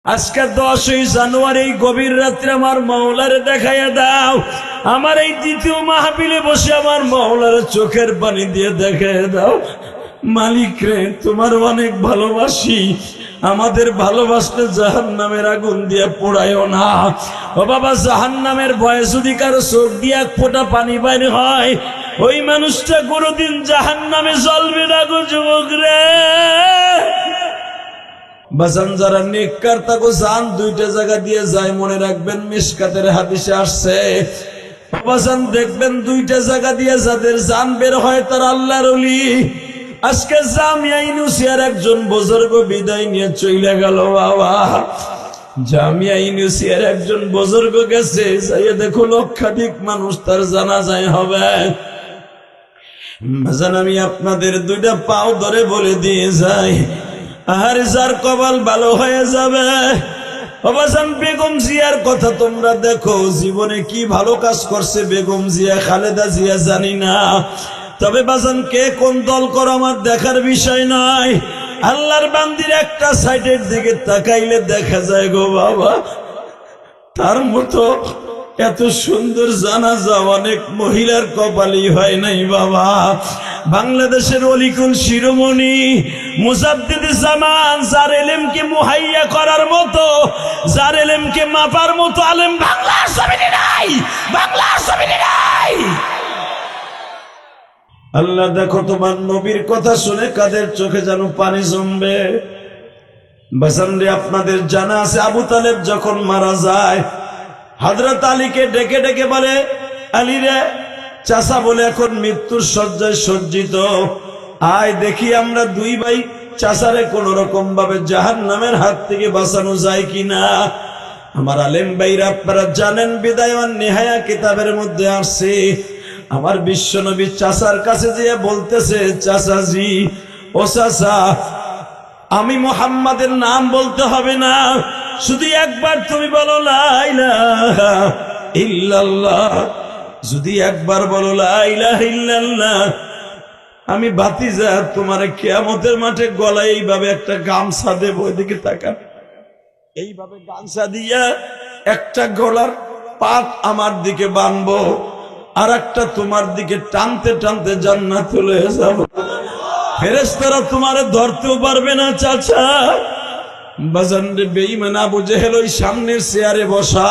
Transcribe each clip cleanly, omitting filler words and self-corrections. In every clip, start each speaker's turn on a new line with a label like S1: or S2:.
S1: আজকে 10ই জানুয়ারি গভীর রাত্রে আমার মাওলারে দেখাইয়া দাও। আমার এই দ্বিতীয় মাহফিলে বসে আমার মাওলার চোখের পানি দিয়ে দেখাইয়া দাও। মালিক রে, তোমার অনেক ভালোবাসি, আমাদের ভালোবাসলে জাহান্নামের আগুন দিয়ে পোড়ায়ও না। ও বাবা, জাহান্নামের ভয়ে যদি কারো চোখ দিয়ে এক ফোঁটা পানি বাইর হয়, ওই মানুষটা কোনোদিন জাহান্নামে জ্বলবে না গো যুবক রে। বাজান, যারা নেককার তাকে জান দুইটা জায়গা দিয়ে যায়, মনে রাখবেন মিশকাতের হাদিসে আসছে। বাজান দেখবেন দুইটা জায়গা দিয়ে যাদের জান বের হয় তারা আল্লাহর ওলি। আজকে জামিয়া ইউনিভার্সিটির একজন বুজুর্গ বিদায় নিয়ে চলে গেল বাবা। জামিয়া ইউনিভার্সিটির একজন বুজুর্গ গেছে, যাইয়ে দেখো লক্ষাধিক মানুষ তার জানাজায় হবে। বাজান, আমি আপনাদের দুইটা পাও ধরে বলে দিয়ে যাই, আর যার কপাল ভালো হয়ে যাবে। বাবাজান, বেগম জিয়ার কথা তোমরা দেখো, জীবনে কি ভালো কাজ করছে বেগম জিয়া, খালেদা জিয়া জানি না, তবে বাজান কে কোন দল করো আমার দেখার বিষয় নয়। আল্লাহর বান্দির একটা সাইডের দিকে তাকাইলে দেখা যায় গো বাবা, তার মতো এত সুন্দর জানাজা অনেক মহিলার কপালই হয় নাই বাবা। বাংলাদেশের অলিকুল শিরোমণি মুজাদ্দিদ জামান, যার এলেমকে মুহাইয়া করার মতো, যার এলেমকে মাপার মতো আলেম বাংলার জমিনে নাই, বাংলার জমিনে নাই। আল্লাহ দেখো, তোমার নবীর কথা শুনে কাদের চোখে যেন পানি জমবে। বাজান রে, আপনাদের জানা আছে আবু তালেব যখন মারা যায়, হযরত আলীকে ডেকে ডেকে বলে, আলী রে, চাচা বলে এখন মৃত্যুর শয্যায় সজ্জিত, আয় দেখি আমরা দুই ভাই চাচারে কোন রকম ভাবে জাহান্নামের হাত থেকে বাঁচানো যায় কিনা। আমার আলেম ভাইরা, আপনারা জানেন বিদায় ওয়ান নিহায়া কিতাবের মধ্যে আসছে, আমার বিশ্বনবী চাচার কাছে যেয়ে বলতেছে, চাচাজি, ও চাচা, আমি মুহাম্মাদের নাম বলতে হবে না, শুধু একবার তুমি বলো লা ইলাহা ইল্লাল্লাহ, যদি একবার বলো লা ইলাহা ইল্লাল্লাহ, আমি ভাতিজা তোমার কিয়ামতের মাঠে গলায় এইভাবে একটা গামছা দেব, ওইদিকে তাকান, এইভাবে গামছা দিয়া একটা গলার পাট আমার দিকে বানবো, আর একটা তোমার দিকে টানতে টানতে জান্নাতে লয়ে যাব, ফেরেশতারা তোমারে ধরতেও পারবে না চাচা। বাজান রে, বেঈমান আবু জেহেল ওই সামনের চেয়ারে বসা,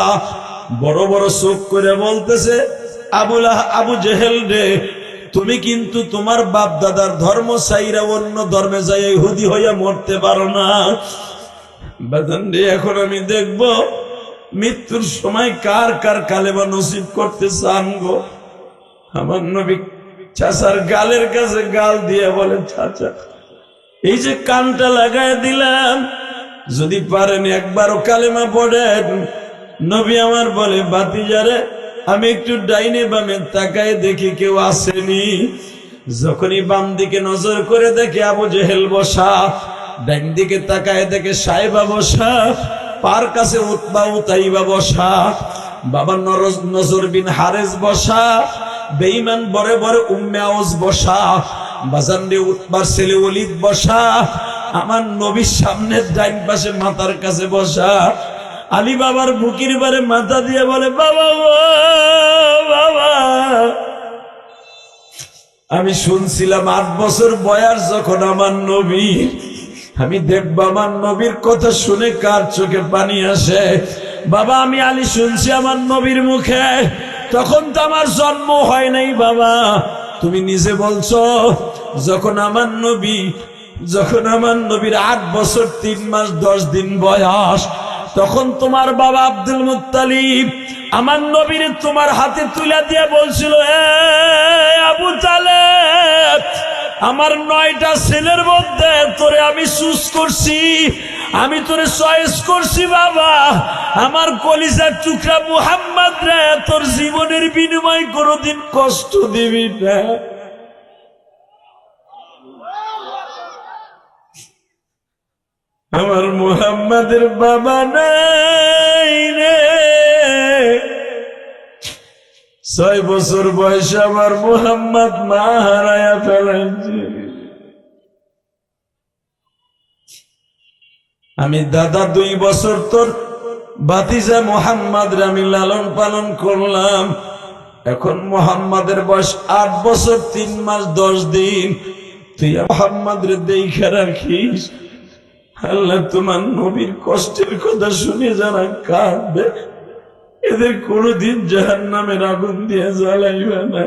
S1: বড় বড় চোখ করে বলতেছে, আবু জেহেল রে, তুমি কিন্তু তোমার বাপ দাদার ধর্ম ছাইরা অন্য ধর্মে যাই ইহুদি হইয়া মরতে পারো না। বাজান রে, এখন আমি দেখব মৃত্যুর সময় কার কার কালেমা নসিব করতে চান গো। আমার নবী চাচার গালের কাছে গাল দিয়ে বলে, চাচা, এই যে কানটা লাগায় দিলাম, যদি পারেন একবারও কালেমা পড়েন। নবী আমার বলে, ভাতিজারে, আমি একটু ডাইনে বামে তাকায় দেখি কেউ আসেনি। যখনই বাম দিকে নজর করে দেখে আবু জেহেল বসা, ডাইন দিকে তাকায় দেখে সাইবা বসা, পার কাছে উতবা উতাইবা বসা, বাবা নজর বিন হারেস বসা, বেঈমান বরে বরে উম্মে আওস বসা, বাজান রে উতবার ছেলে ওলীদ বসা, আমার নবীর সামনে ডাইন পাশে মাথার কাছে বসা। আলী বাবার বুকির বারে মাথা দিয়ে বলে, বাবা বাবা, আমি শুনছিলাম 8 বছর বয়স যখন আমার নবী, আমি দেখব আমার নবীর কথা শুনে কার চোখে পানি আসে। বাবা, আমি আলী শুনছি আমার নবীর মুখে, তখন তো আমার জন্ম হয় নাই বাবা, তুমি নিজে বলছো যখন আমার নবীর 8 বছর 3 মাস 10 দিন বয়স, তখন তোমার বাবা আব্দুল মুত্তালিব আমার নবীর তোমার হাতে তুলে দিয়ে বলছিল, আবু তালেব, আমার 9টা ছেলের মধ্যে তোরে আমি চুজ করছি, আমি তোরে চয়েস করছি বাবা, আমার কলিজার টুকরা মুহাম্মদ রে, তোর জীবনের বিনিময় কোনোদিন কষ্ট দিবি না। আমার মুহাম্মাদের বাবা নাই রে, 6 বছর বয়সে আমার মুহাম্মদ মা হারায়া ফেলেছে। আমি দাদা 2 বছর তোর ভাতিজা মোহাম্মদ রে আমি লালন পালন করলাম, এখন মোহাম্মদের বয়স 8 বছর 3 মাস 10 দিন, তুই মোহাম্মদ রে দেখে রাখিস। আল্লাহ তোমার নবীর কষ্টের কথা শুনে যারা কাঁদবে এদের কোনদিন জাহান্নামের আগুন দিয়ে জ্বালাইবে না,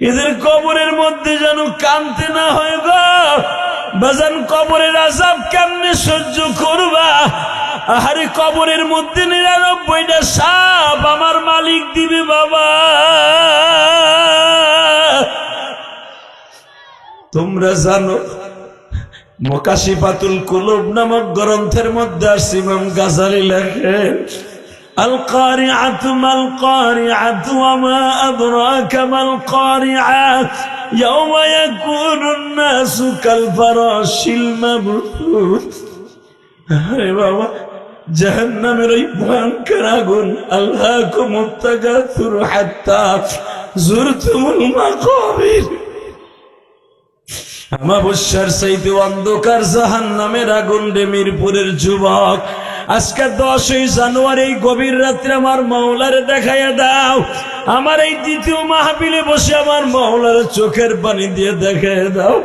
S1: এদের কবরের মধ্যে যেন কাঁদতে না হয় গো বাজান। কবরের আযাব কেমনে সহ্য করবা? আহারে কবরের মধ্যে 99টা সাপ আমার মালিক দিবে বাবা। তোমরা জানো মুকাশিফাতুল কুলুব নামক গ্রন্থের মধ্যে আসছে, ইমাম গাজালি লেখেন আল কারিআতু মাল কারিআতু ওয়া মা আদরাকা মাল কারিআ ইয়াওমা ইয়াকুনুন নাসু কাল ফারাশিল মাবথুথ। আরে বাবা, জাহান্নামের ওই ভয়ঙ্কর আগুন, আল্লাহুকুমুত তাকাসুর হাত্তা যুরতুমুল মাকাবির। আমাবস্যার চাইতে অন্ধকার জাহান্নামের আগুন রে মিরপুরের যুবক, আজকে 10ই জানুয়ারি এই গভীর রাত্রে আমার মাওলারে দেখাইয়া দাও। আমার এই দ্বিতীয় মাহফিলে বসে আমার মাওলার চোখের পানি দিয়ে দেখাইয়া দাও।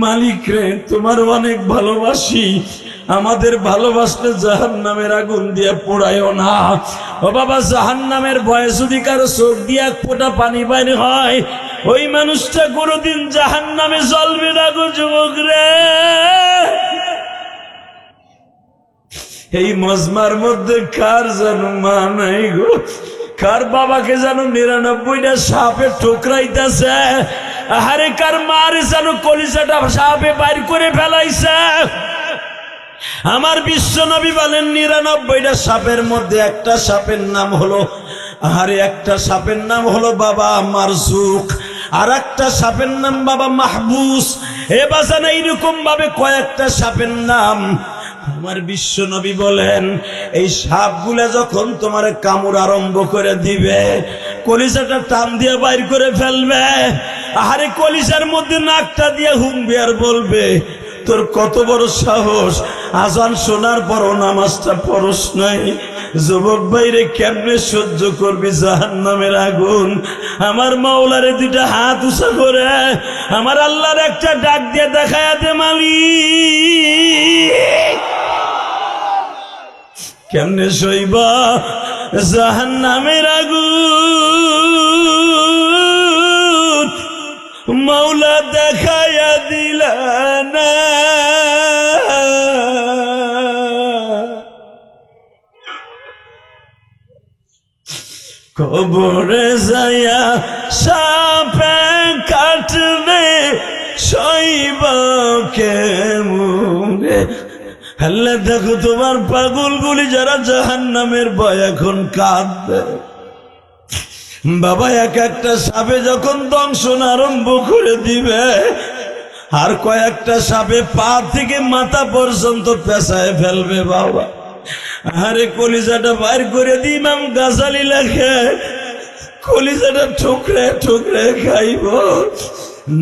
S1: মালিক রে, তোমার অনেক ভালোবাসি, আমাদের ভালোবাসলে জাহান্নামের আগুন দিয়ে পোড়ায়ও না। ও বাবা, জাহান্নামের ভয়ে যদি কারো চোখ দিয়ে এক ফোঁটা পানি বাইর হয়, ওই মানুষটা কোনোদিন জাহান্নামে জ্বলবে না গো যুবক রে। এই মজমার মধ্যে কার যেন মা নাই গো, কার বাবাকে যেন 99টা সাপে ঠোকরাইতেছে, আহারে কার মারে যেন কলিজাটা সাপে বাইর করে ফেলাইছে। আমার বিশ্ব নবী বলেন 99টা সাপের মধ্যে একটা সাপের নাম হলো, আহারে একটা সাপের নাম হলো বাবা মারজুক, আর একটা সাপের নাম বাবা মাহবুস। এ বাজান এইরকম ভাবে কয়েকটা সাপের নাম। আমার বিশ্ব নবী বলেন এই সাপগুলা যখন তোমার কামড় আরম্ভ করে দিবে, কলিজাটা টান দিয়ে বাইর করে ফেলবে, আহারে কলিজার মধ্যে নাকটা দিয়ে হুমবে আর বলবে তোর কত বড় সাহস, আজান শোনার পরও নামাজটা পড়স নাই। যুবক ভাইরে, কেমনে সহ্য করবি জাহান্নামের আগুন? আমার মাওলারে 2টা হাত উঁচা করে আমার আল্লাহর একটা ডাক দিয়ে দেখায়া দে মালিক। কেমনে সইবা জাহান্নামের আগুন? মাওলা দেখায়া দিলা না। কবরে যায়া সাপে কাটবে সইবা কেমনে? আল্লাহ দেখো তোমার পাগলগুলি যারা জাহান্নামের ভয় এখন কাঁদবে বাবা। এক একটা সাপে যখন দংশন আরম্ভ করে দিবে, আর কয়েকটা সাপে পা থেকে মাথা পর্যন্ত পেঁচায় ফেলবে বাবা। আরে কলিজাটা বাইর করে দি, ইমাম গাজালি লেখে কলিজাটা ঠুকরে ঠুকরে খাইব,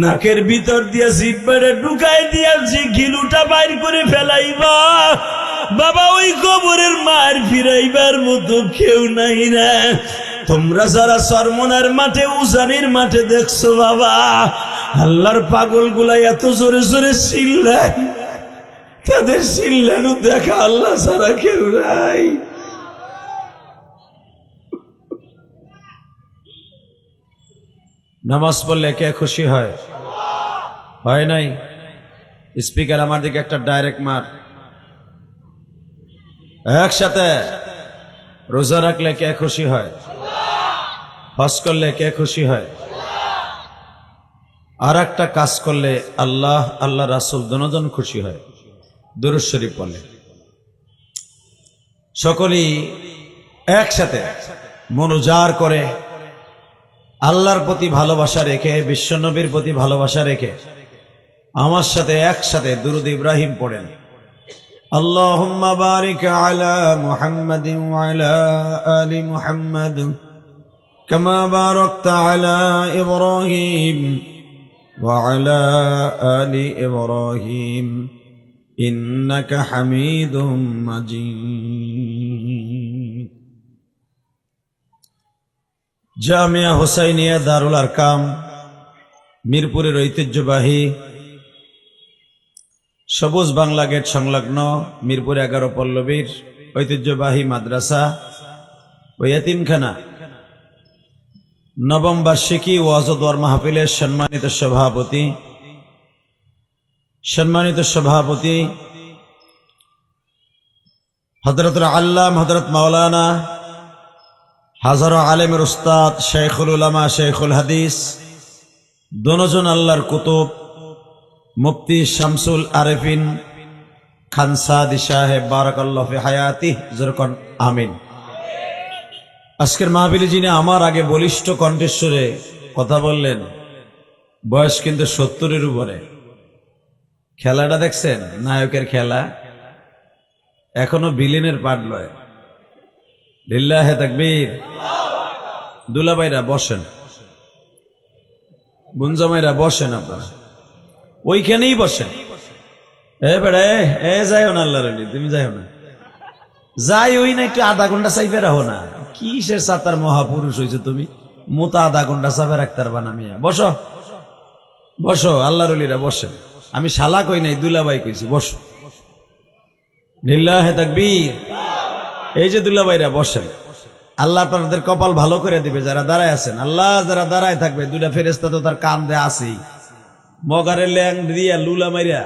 S1: নাকের ভিতর দিয়া জিহ্বাটা ঢুকাই দিয়া গিলুটা বাইর করে ফেলাইবা বাবা। ওই কবরের মার ফিরাইবার মতো কেউ নাই না। তোমরা যারা চরমনার মাঠে উজানির মাঠে দেখছো বাবা, আল্লাহর পাগল গুলা এত জোরে জোরে চিল্লায়, তাদের চিল্লানো দেখা আল্লাহ ছাড়া কেউ নাই। নামাজ পড়লে কে খুশি হয়? হয় নাই? স্পিকার আমার দিকে একটা ডাইরেক্ট মার। একসাথে রোজা রাখলে কে খুশি হয়? হজ করলে কে খুশি হয়? আর একটা কাজ করলে আল্লাহ আল্লাহ রাসূল দুজন খুশি হয়। দুরূদ শরীফ পড়লে সকলেই একসাথে মনোজার করে আল্লাহর প্রতি ভালোবাসা রেখে, বিশ্বনবীর প্রতি ভালোবাসা রেখে আমার সাথে একসাথে দুরূদ ইব্রাহিম পড়েন। আল্লাহুম্মা বারিক আলা মুহাম্মাদিন ওয়া আলা আলি মুহাম্মাদ কামা বারাকতা আলা ইব্রাহিম ওয়া আলা আলি ইব্রাহিম إنك حميد مجيد জামিয়া হুসাইনিয়া দারুল আরকাম মিরপুরের ঐতিহ্যবাহী সবুজ বাংলা গেট সংলগ্ন মিরপুর 11 পল্লবীর ঐতিহ্যবাহী মাদ্রাসা ও ইয়াতিমখানা নবম বার্ষিকী ওয়াজ ও দোয়া মাহফিলের সম্মানিত সভাপতি হযরতুল আল্লাম হযরত মাওলানা হাজারো আলেমের উস্তাদ শেখুল উলামা শেখুল হাদিস দোনোজন আল্লাহর কুতুব মুফতি শামসুল আরেফিন খান সাদি সাহেব বারাকাল্লাহু ফি হায়াতি জরকন আমিন। আজকের মাহফিলে যিনি আমার আগে বলিষ্ঠ কণ্ঠস্বরে কথা বললেন, বয়স কিন্তু 70-এর উপরে। খেলাটা দেখছেন, নায়কের খেলা, এখনো ভিলেনের পার্ট লয়। লিল্লাহে তাকবীর। দুলাভাইরা বসেন, বুনজামাইরা বসেন, আপনারা ওইখানেই বসেন। এ বেড়া এ যাইও না, আল্লাহর ওলি তুমি যাইও না, যাই ওই না, একটু আধা ঘন্টা চাইবে রাখো না। কিসের সাতার মহাপুরুষ হয়েছে তুমি, মোতা আধা ঘন্টা চাপে রাখতে পারবা না। মিয়া বসো বসো, আল্লাহর ওলিরা বসেন। আমি শালা কই নাই, দুলাভাই কইছি, বসো। লিল্লাহে তাকবীর। এই যে দুলাভাইরা বসেন, আল্লাহ আপনাদের কপাল ভালো করে দিবে যারা দাঁড়ায় আছেন। আল্লাহ যারা দাঁড়ায় থাকবে, দুইটা ফেরেশতা তো তার কান দিয়ে আসেই, মগারে ল্যাং দিয়া লুলা মাইরা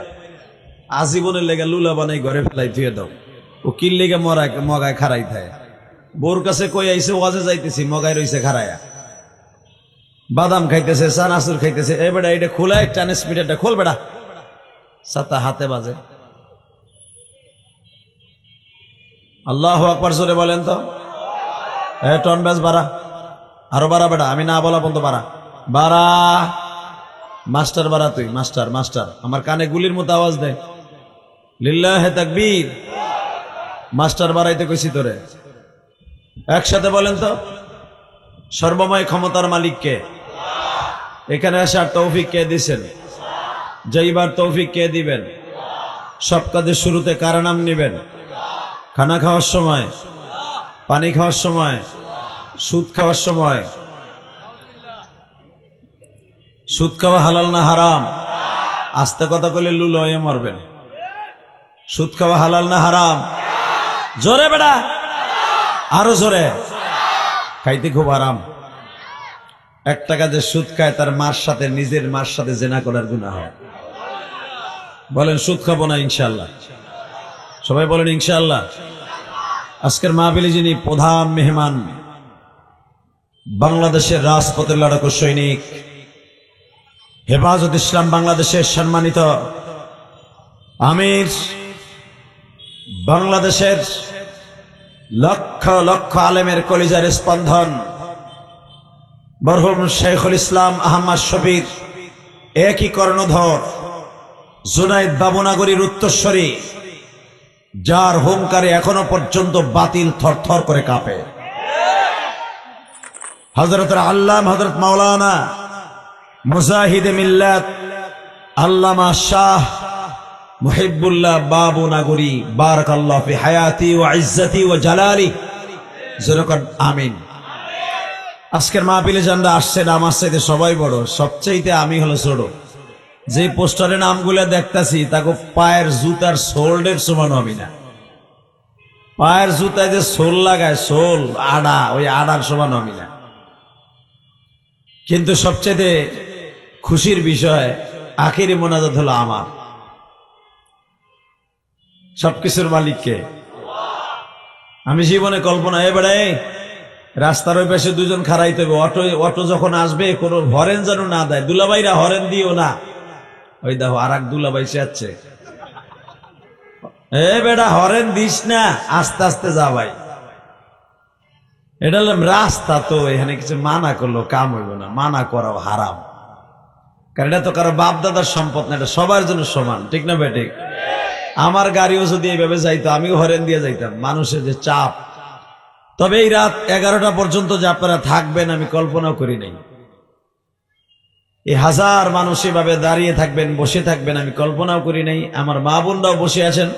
S1: আজীবনের লেগে লুলা বানাই ঘরে ফেলাই ধুয়ে দাও। ও কিল লেগে মগায় খারাই থাকে। বোর কাছে কই আইছে, ওয়াজে যাইতেছি, মগায় রইছে খারায়া, বাদাম খাইতেছে, চানাচুর খাইতেছে। এ বেটা এটা খোলা, টানে স্পিডারটা খোল বেটা, ছাতা হাতে বাজে। আল্লাহু আকবার জোরে বলেন তো। টন ব্যাস বাড়া, আরো বাড়া বেটা, আমি না বলা বলতো বাড়া বাড়া। মাস্টার বাড়া, তুই মাস্টার মাস্টার, আমার কানে গুলির মতো আওয়াজ দেয়। লিল্লাহে তাকবীর। মাস্টার বাড়াইতে কইছি তোরে। একসাথে বলেন তো, সর্বময় ক্ষমতার মালিক কে? এখানে আসার তৌফিক কে দিছেন? যাইবার তৌফিক কে দিবেন? সব কাজের শুরুতে কার নাম নিবেন? খানা খাওয়ার সময়, পানি খাওয়ার সময়, সুদ খাওয়ার সময়। সুদ খাওয়া হালাল না হারাম? আস্তে কথা কইলে লুল হয়ে মরবেন। সুদ খাওয়া হালাল না হারাম? জোরে বেড়া, আরো জোরে। খাইতে খুব আরাম। 1 টাকা যে সুদ খায়, তার মার সাথে, নিজের মার সাথে জেনা করার গুনাহ হয়। বলেন সুদ খাবো না ইনশাআল্লাহ। সবাই বলেন ইনশাআল্লাহ। আজকের মাহফিলে যিনি প্রধান মেহমান, বাংলাদেশের রাজপথের লড়াকু সৈনিক, হেফাজত ইসলাম বাংলাদেশের সম্মানিত আমির, বাংলাদেশের লক্ষ লক্ষ আলেমের কলিজার স্পন্দন, মরহুম শেখুল ইসলাম আহমদ শফির একই কর্ণধর, জুনাইদ বাবুনগরীর উত্তরস্বরী, যার হুঙ্কারে এখনো পর্যন্ত বাতিল থরথর করে কাঁপে, হযরত আল্লামা হযরত মাওলানা মুজাহিদে মিল্লাত আল্লামা শাহ মুহিবুল্লাহ বাবুনগরী বারাকাল্লাহু ফি হায়াতি ওয়া ইজ্জতি ওয়া জালালি জরকান আমিন। আজকের মাহফিলে যারা আসছেন, আমার চাইতে সবাই বড়, সবচাইতে আমি হলো ছোট। যে পোস্টারে নামগুলো দেখতাছি, তাকে পায়ের জুতার সোলের সমান হবে না। পায়ের জুতায় যে সোল লাগায়, সোল আড়া, ওই আড়ার সমান হবে না। কিন্তু সবচেয়ে খুশির বিষয়, আখিরি মোনাজাত হলো আমার। সবকিছুর মালিককে আমি জীবনে কল্পনা, এবারে রাস্তার ওই পাশে 2 জন খাড়াইতে হবে, অটো যখন আসবে কোনো হরেন যেন না দেয়। দুলাভাইরা হরেন দিও না। ওই দেখো আর এক দুলাভাই সে আছে, এ বেটা হরেন দিস না, আস্তে আস্তে যা ভাই। এটা রাস্তা, তো এখানে কিছু মানা করলো কাম হইব না, মানা করাও হারাম। কারণ এটা তো কারো বাপ দাদার সম্পদ না, এটা সবার জন্য সমান, ঠিক না বেঠিক? আমার গাড়িও যদি এইভাবে যাইতো, আমিও হরেন দিয়ে যাইতাম। মানুষের যে চাপ। তবে এই রাত 11টা পর্যন্ত যে আপনারা থাকবেন, আমি কল্পনাও করি নাই। এই হাজার মানুষ এভাবে দাঁড়িয়ে থাকবেন, বসে থাকবেন, আমি কল্পনাও করি নাই। আমার মা বোনরাও বসে আছেন।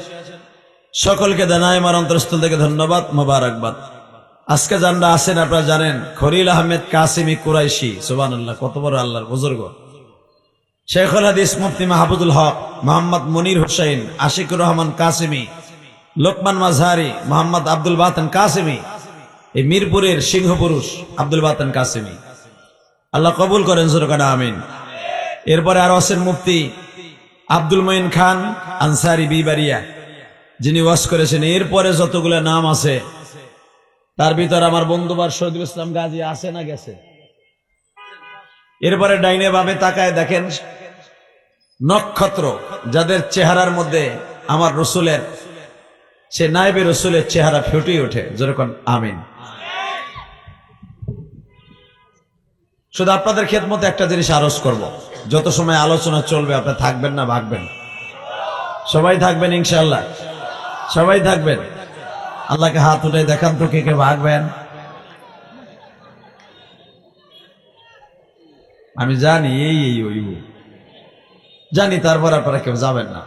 S1: সকলকে জানাই আমার অন্তরস্থল থেকে ধন্যবাদ, মোবারকবাদ। আজকে যারা আছেন আপনারা জানেন, খলিল আহমেদ কাসিমি কুরাইশি, সুবহানাল্লাহ, কত বড় আল্লাহর বুজুর্গ। শেখুল হাদিস মুফতি মাহবুবুল হক, মোহাম্মদ মনির হুসাইন, আশিকুর রহমান কাসিমি, লোকমান মাজহারি, মোহাম্মদ আব্দুল বাতেন কাসিমি, এই মিরপুরের সিংহপুরুষ আব্দুল বাতেন কাসিমি, আল্লাহ কবুল করেন, জোরকানা আমিন। এরপরে আরো আছেন মুফতি আব্দুল মঈন খান আনসারি বিবারিয়া, যিনি ওয়াজ করেছেন। এরপরে যতগুলো নাম আছে তার ভিতর আমার বন্ধুবার শহীদুল ইসলাম গাজী আছে না গেছে? এরপরে ডাইনে বামে তাকায় দেখেন নক্ষত্র, যাদের চেহারার মধ্যে আমার রসুলের, সে নায়েবে রসুলের চেহারা ফুটে ওঠে, যেরকম আমিন। শুধু আপনাদের খেদমতে একটা জিনিস আরজ করব, যত সময় আলোচনা চলবে আপনারা থাকবেন না ভাগবেন? সবাই থাকবেন ইনশাআল্লাহ, সবাই থাকবেন। আল্লাহকে হাত উঠে দেখান তো কে কে ভাগবেন। আমি জানি এই ওই জানি, তারপর আপনারা কেউ যাবেন না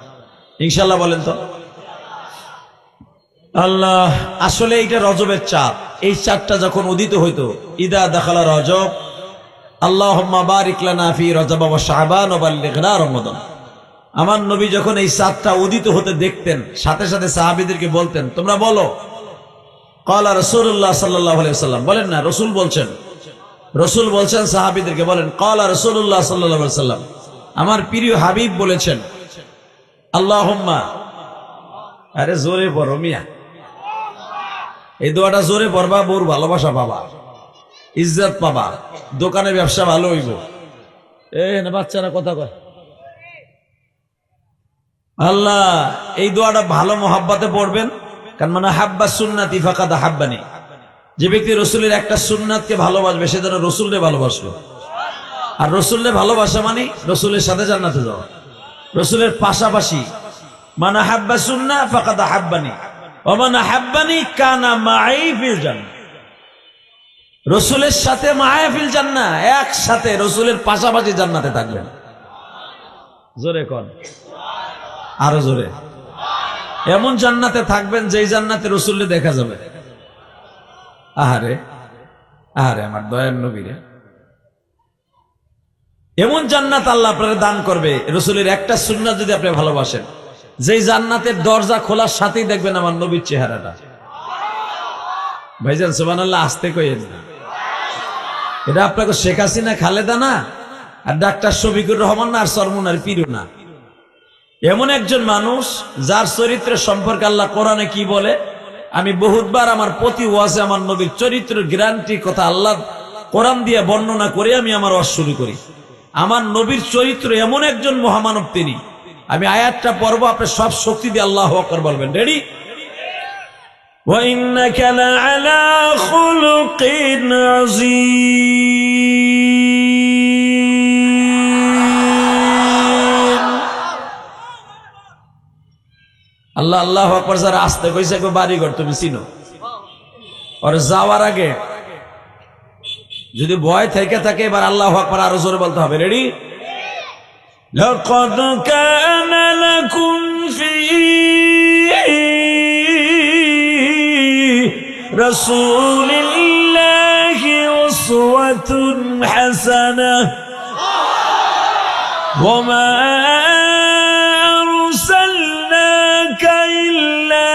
S1: ইনশাআল্লাহ, বলেন তো। আল্লাহ, আসলে এইটা রজবের চাঁদ। এই চাঁদটা যখন উদিত হইতো, ইদা দাখালা রজব আল্লাহুম্মা বারিক লানা ফি রজব ওয়া শাবান ওয়া বাল্লিগনা রমাদান। আমার নবী যখন এই চাঁদটা উদিত হতে দেখতেন, সাথে সাথে সাহাবীদেরকে বলতেন, তোমরা বলো ক্বালা রাসূলুল্লাহ সাল্লাল্লাহু আলাইহি ওয়াসাল্লাম। বলেন না, রাসূল বলছেন। রাসূল বলছেন সাহাবীদেরকে বলেন ক্বালা রাসূলুল্লাহ সাল্লাল্লাহু আলাইহি ওয়াসাল্লাম, আমার প্রিয় হাবিব বলেছেন। আল্লাহুম্মা, আরে জোরে পড়ো মিয়া, এই দোয়াটা জোরে পড়বা, বউর ভালোবাসা পাবা, ইজ্জত পাবা, দোকানে ব্যবসা ভালো হইব। না বাচ্চারা কথা কয়। আল্লাহ, এই দোয়াটা ভালো মহাব্বতে পড়বেন। কারণ মানে হাব্বা সুন্নাতি ফাকাদ হাব্বানি, যে ব্যক্তি রসুলের একটা সুন্নাতকে ভালোবাসবে সে যেন রসুলকে ভালোবাসলো। আর রসুলকে ভালোবাসা মানে রসুলের সাথে জান্নাতে যাওয়া, রসুলের পাশাপাশি। মানে হাব্বা সুন্নাহ ফাকাদ হাব্বানি ওয়া মান হাব্বানি কানা মাই ফিল জান্নাহ। রসুলের সাথে মায়া ফিল জান্নাহ, একসাথে রসুলের পাশাপাশি জান্নাতে থাকবেন। জোরে কোন, আরো জোরে। এমন জান্নাতে থাকবেন যেই জান্নাতে রসুলকে দেখা যাবে। আহারে আহারে আমার দয়ার নবীরে, এমন জান্নাত আল্লাহ আপনারা দান করবে রসুলের একটা সুন্নাত যদি আপনি ভালোবাসেন, যেই জান্নাতের দরজা খোলার সাথেই দেখবেন আমার নবীর চেহারাটা। ভাইজান সুবহানাল্লাহ, আসতে কইেন না। এটা আপনাকে শেখ হাসিনা খালেদা না, আর ডাক্তার শফিকুর রহমান না, আর সরমুনার পীর না। এমন একজন মানুষ যার চরিত্র সম্পর্কে আল্লাহ কোরআনে কি বলে, আমি বহুতবার আমার প্রতি ওয়াজে আমার নবীর চরিত্রের গ্যারান্টি কথা আল্লাহ কোরআন দিয়ে বর্ণনা করে আমি আমার ওয়াজ শুরু করি। আমার নবীর চরিত্র এমন একজন মহামানব তিনি। আমি আয়াতটা পড়বো, আপনি সব শক্তি দিয়ে আল্লাহু আকবার বলবেন। রেডি? ওয়া ইন্নাকা লাআলা খুলুকিন আযীম। আল্লাহ আল্লাহু আকবার যারা আসতে কইছে গো বাড়িঘর তুমি চিনো, আর যাওয়ার আগে যদি ভয় থেকে থাকে এবার আল্লাহু আকবার আরো জোরে বলতে হবে। রেডি? লাকাদ কানা লাকুম ফি রাসূলিল্লাহি উসওয়াতুন হাসানাহ ওয়া মা আরসালনাকা ইল্লা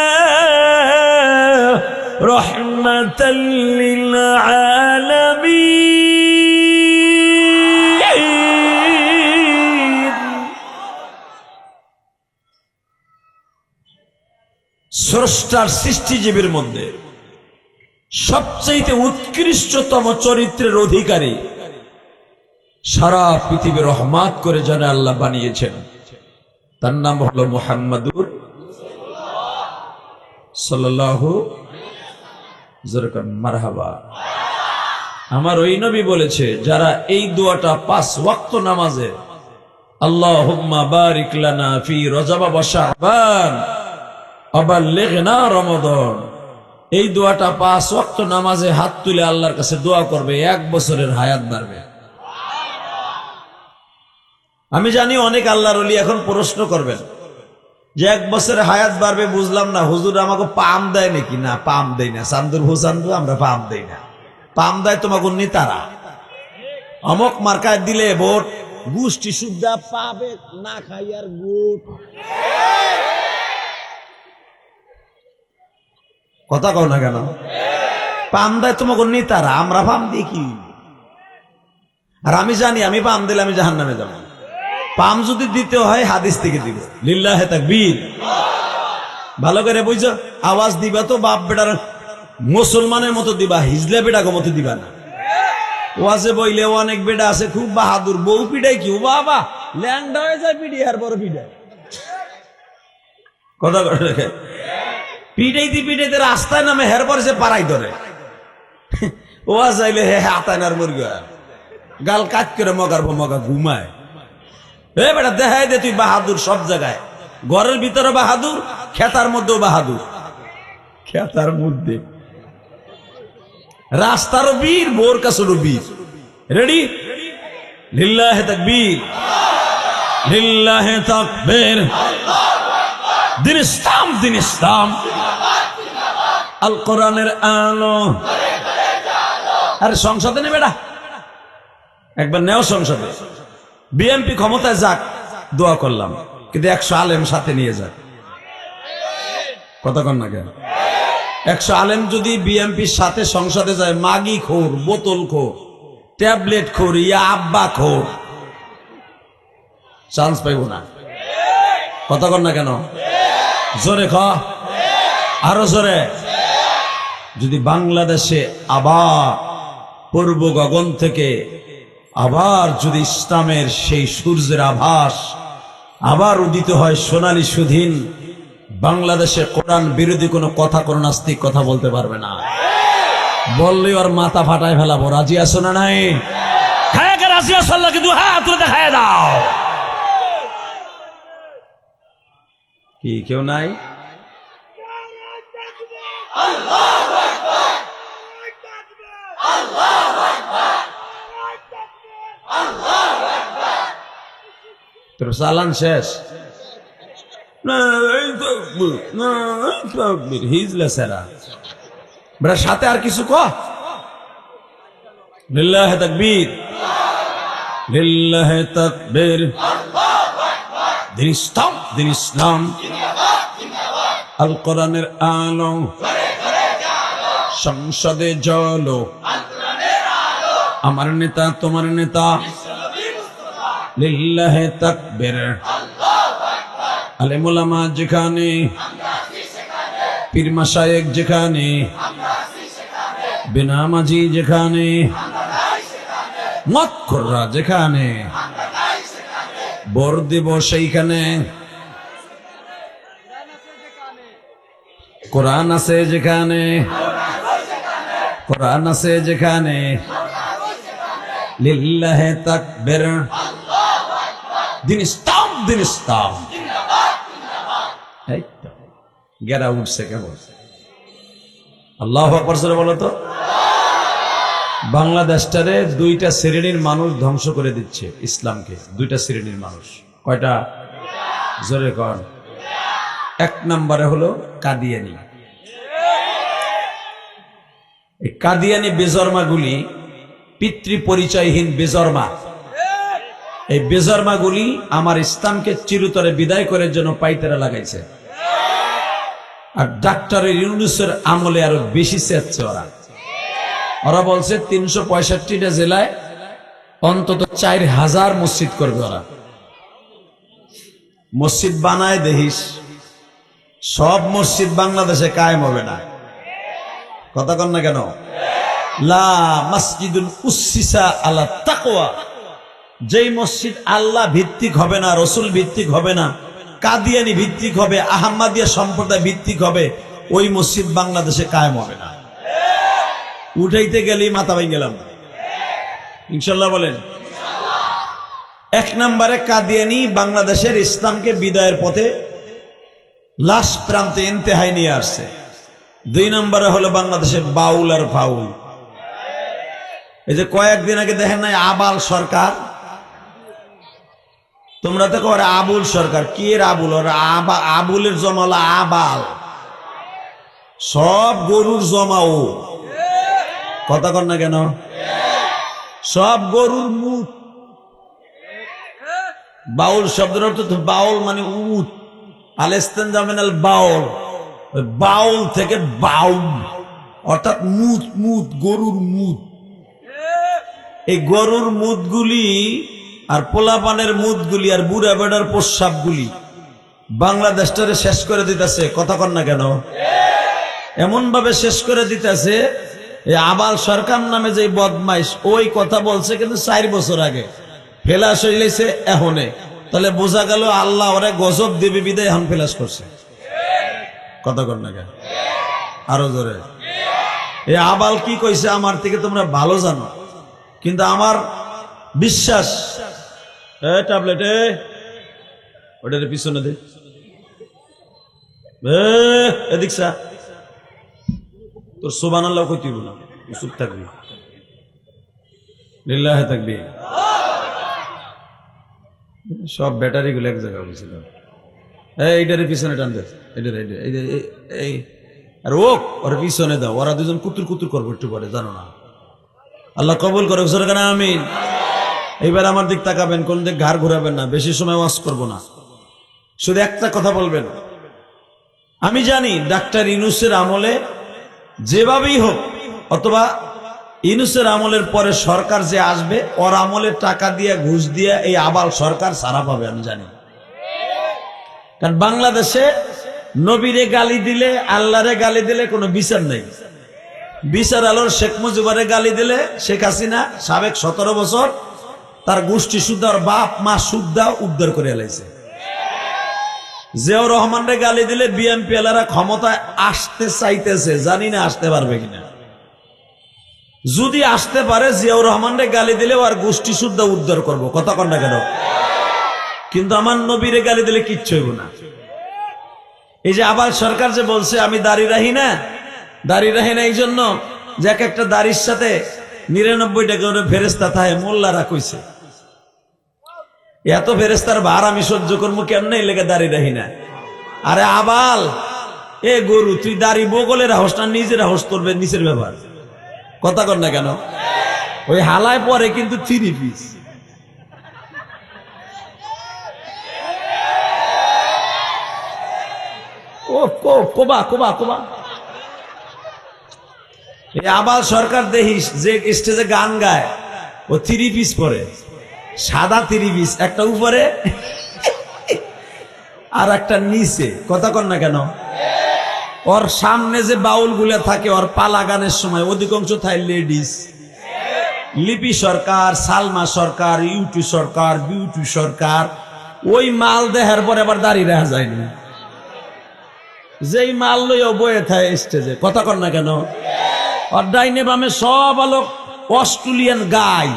S1: রাহমাতাল লিল আলামিন। স্রষ্টার সৃষ্টিজীবীর মধ্যে সবচেয়ে উৎকৃষ্টতম চরিত্রের অধিকারী, সারা পৃথিবী রহমত করে যেন আল্লাহ বানিয়েছেন, তার নাম হলো মুহাম্মাদুর সাল্লাল্লাহু মারহাবা। আমার ওই নবী বলেছে, যারা এই দোয়াটা 5 ওয়াক্ত নামাজে আল্লাহুম্মা বারিক লানা ফি রজব ওয়া শাবান ওয়া বাল্লিগনা রমাদান, এই দোয়াটা 5 ওয়াক্ত নামাজে হাত তুলে আল্লাহর কাছে দোয়া করবে, 1 বছরের হায়াত বাড়বে। আমি জানি অনেক আল্লাহর ওলি এখন প্রশ্ন করবেন যে 1 বছরে হায়াত বাড়বে, বুঝলাম না হুজুর আমাকে পাম দেয় নাকি? না, পাম দেই না, চান্দুর হুসান্দু আমরা পাম দেই না। পাম দেয় তোমাকে নেতারা, অমক মার্কায় দিলে ভোট, গোষ্ঠী সুবিধা পাবে না, খাইয়ার গুট। কথা কও না কেন? পাম দেয় তোমাকে নেতারা, আমরা পাম দিই কি? আর আমি জানি আমি পাম দিলে আমি জাহান্নামে যাব। পাম যদি দিতে হয় হাদিস থেকে দিব, লিল্লাহে তাকবীর। ভালো করে বুঝছো, আওয়াজ দিবা তো বাপ বেটার মুসলমানের মতো দিবা, হিজলে বেটাকে মতো দিবা না। ওয়াজে বইলে অনেক বেটা আছে খুব বাহাদুর, বউ পিটাই কি বাবা ল্যাংডা হয়ে যায়, পিডিয়ে আর বড় পিটায়। কথা করে পিটাইতে পিটাইতে রাস্তায় নামে হের পরে সে পাড়াই ধরে। ওয়াজ আইলে হে হাতানার মুরগি গাল কাজ করে মগার মগা ঘুমায়। এ বেটা দেখাই দে তুই বাহাদুর সব জায়গায়, ঘরের ভিতরে বাহাদুর, খেতার মধ্যেও বাহাদুর। খেতার মধ্যে রাস্তারও বীর, বোর কাছেরও বীর। রেডি? লিল্লাহে তাকবীর, লিল্লাহে তাকবীর। দিন ইসলাম, দিন ইসলাম, আল কোরআনের আলো। আরে সংসদে নেবে না, একবার নেও সংসদে। বিএনপি ক্ষমতায় যাক, দোয়া করলাম, কিন্তু 100 আলেম সাথে নিয়ে যাক। কথা কন না কেন? 100 আলেম যদি বিএনপির সাথে সংসদে যায়, মাগি খোর, বোতল খোর, ট্যাবলেট খোর, ইয়া আব্বা খোর, চান্স পাইব না। কথা কন না কেন? জোরে খ, আরো জোরে। যদি বাংলাদেশে আবার পূর্ব গগন থেকে আবার যদি ইসলামের সেই সূর্যের আভাস আবার উদিত হয় সোনালী সুদিন, বাংলাদেশে কোরআন বিরোধী কোনো কথা, কোন নাস্তিক কথা বলতে পারবে না। বললে ওর মাথা ফাটায় ফেলাবো। রাজি আছো না নাই? রাজি আছো? আল্লাহকে দু হাত তুলে দেখায় দাও। কি কেউ নাই? তোর চালান শেষ? সাথে আর কিছু ক। লিল্লাহে তাকবীর, লিল্লাহে তাকবীর। দিন ইসলাম, দিন ইসলাম, আল কোরআনের আলো, সংসদে জলো, আমার নেতা তোমার নেতা। লিল্লাহে তাকবীর। আলেম ওলামা যেখানে, পীর মাশায়েখ যেখানে, বেনামাজি যেখানে, মক্কররা যেখানে, বর দেব সেইখানে। কোরআন আছে যেখানে, কোরআন আছে যেখানে। লিল্লাহে তাকবীর। দিন ইসলাম, দিন ইসলাম। এই তো গেরা উঠছে কেবল। আল্লাহু আকবার জোরে বলো তো। বাংলাদেশটারে 2টা শ্রেণীর মানুষ ধ্বংস করে দিচ্ছে ইসলামকে। 2টা শ্রেণীর মানুষ। কয়টা? জোরে কর। 1 নম্বরে হলো কাদিয়ানি। এই কাদিয়ানি বেজরমাগুলি পিতৃ পরিচয়হীন বেজরমা। এই বেজরমাগুলি আমার ইসলামকে চিরতরে বিদায় করার জন্য পাইতেরা লাগাইছে। আর ডাক্তার ইউনূসের আমলে আরো বেশি চেয়েছে ওরা। ওরা বলছে 365টা জেলায় অন্তত 4000 মসজিদ করবে ওরা। মসজিদ বানায় দেখিস, সব মসজিদ বাংলাদেশে কায়েম হবে না। কথা কন না কেন? লা মসজিদুন উসসিসা আলা তাকওয়া, যেই মসজিদ আল্লাহ ভিত্তিক হবে না, রসুল ভিত্তিক হবে না, কাদিয়ানি ভিত্তিক হবে, আহমদিয়া সম্প্রদায় ভিত্তিক হবে, ওই মসজিদ বাংলাদেশে কায়েম হবে না। উঠাইতে গেলেই মাথা ভাই গেলাম। ইনশাল্লাহ বলেন। 1 নম্বরে কাদিয়ানি বাংলাদেশের ইসলামকে বিদায়ের পথে লাস্ট প্রান্তে ইন্তেহায় নিয়ে আসছে। 2 নম্বরে হলো বাংলাদেশের বাউল আর ফাউল। এই যে কয়েকদিন আগে দেখেন নাই আবাল সরকার, তোমরা তো করে আবুল সরকার, কি এর আবুল? ওর আবুলের জমালা আবাল, সব গরুর জমাও। কথা কর না কেন? সব গরুর মুখ। বাউল শব্দের অর্থ তো বাউল মানে উট, আলেস্তান জামিনাল বাউল, বাউল থেকে বাউল অর্থাৎ মুত, মুত গরুর মুত। এই গরুর মুতগুলি আর পোলাপানের মুতগুলি আর বুড়া বেড়ার প্রস্রাবগুলি বাংলাদেশটারে শেষ করে দিতেছে। কথা কর না কেন? এমন ভাবে শেষ করে দিতেছে, এই আবাল সরকার নামে যে বদমাইশ ওই কথা বলছে কিন্তু 4 বছর আগে, ফেলাস হইলেছে এখনে। তাহলে বোঝা গেল আল্লাহ ওরে গজব দেবে বিদায় এখন ফেলাস করছে। কথা কর না কেন? আরো জোরে। এই আবাল কি কইছে আমার থেকে তোমরা ভালো জানো, কিন্তু আমার বিশ্বাস ট্যাবলেট ওটার পিছনে দে, এদিক তোর সুবহানাল্লাহ কই তুইব না, চুপ থাকবি, লিল্লাহে থাকবি। সব ব্যাটারি গুলো এক জায়গায় বলছিল। এইটারে পিছনে টান দে, এই আর ওর পিছনে দাও, ওরা দুজন কুতুর কুতুর করবো একটু পরে, জানো না? আল্লাহ কবুল করে সরকার, আমিন। এইবার আমার দিক তাকাবেন, কোন দিক ঘাড় ঘুরাবেন না, বেশি সময় ওয়াজ করবো না, শুধু একটা কথা বলবেন। আমি জানি ডাক্তার ইউনূসের আমলে যেভাবেই হোক, অথবা ইউনূসের আমলের পরে সরকার যে আসবে ওর আমলে টাকা দিয়ে ঘুষ দিয়ে এই আবাল সরকার সারা পাবে, আমি জানি। কারণ বাংলাদেশে নবীরে গালি দিলে, আল্লাহরে গালি দিলে কোনো বিচার নেই। বিচার আলোর শেখ মুজিবরে গালি দিলে শেখ হাসিনা সাবেক 17 বছর তার গোষ্ঠী শুদ্ধ আর বাপ মা শুদ্ধা উদ্ধার করে এলাইছে। জিয়াউর রহমানরে গালি দিলে বিএনপি এলারা ক্ষমতায় আসতে চাইতেছে, জানি না আসতে পারবে কিনা। যদি আসতে পারে জিয়াউর রহমানরে গালি দিলে আর গোষ্ঠী শুদ্ধা উদ্ধার করবো। কথা কন না কেন? কিন্তু আমার নবীরে গালি দিলে কিচ্ছু হইব না। এই যে আবার সরকার যে বলছে আমি দাড়ি রাখি না, দাড়ি রাখি না এই জন্য যে এক একটা দাড়ির সাথে 99টা করে ফেরেস্তা থাকে, মোল্লারা কইছে এত ফেরেস্তার ভার আমি সহ্য করবো কেমনে, এই লেগে দাড়ি রাখি না। আরে আবাল, এ গরু, তুই দাড়ি বগলে রাহস না নিজে রাহস, করবে নিচের ব্যাপার। কথা কর না কেন? ওই হালায় পরে কিন্তু 3 পিস। কোবা কোবা কোবা। এই আবাল সরকার দেখিস যে স্টেজে গান গায়, ও 3 পিস পরে, সাদা 3 পিস, একটা উপরে আর একটা নিচে। কথা কর না কেন? ওর সামনে যে বাউল গুলা থাকে ওর পালা গানের সময় অধিকাংশ থাকে লেডিস। লিপি সরকার, সালমা সরকার, ইউটি সরকার, বিউটি সরকার, ওই মাল দেখার পরে আবার দাঁড়িয়ে রাখা যায়নি, যেই মাল লইয়া বয়ে থাকে স্টেজে। কথা কর না কেন? আর ডাইনে বামে সব আলোক অস্ট্রেলিয়ান গাই,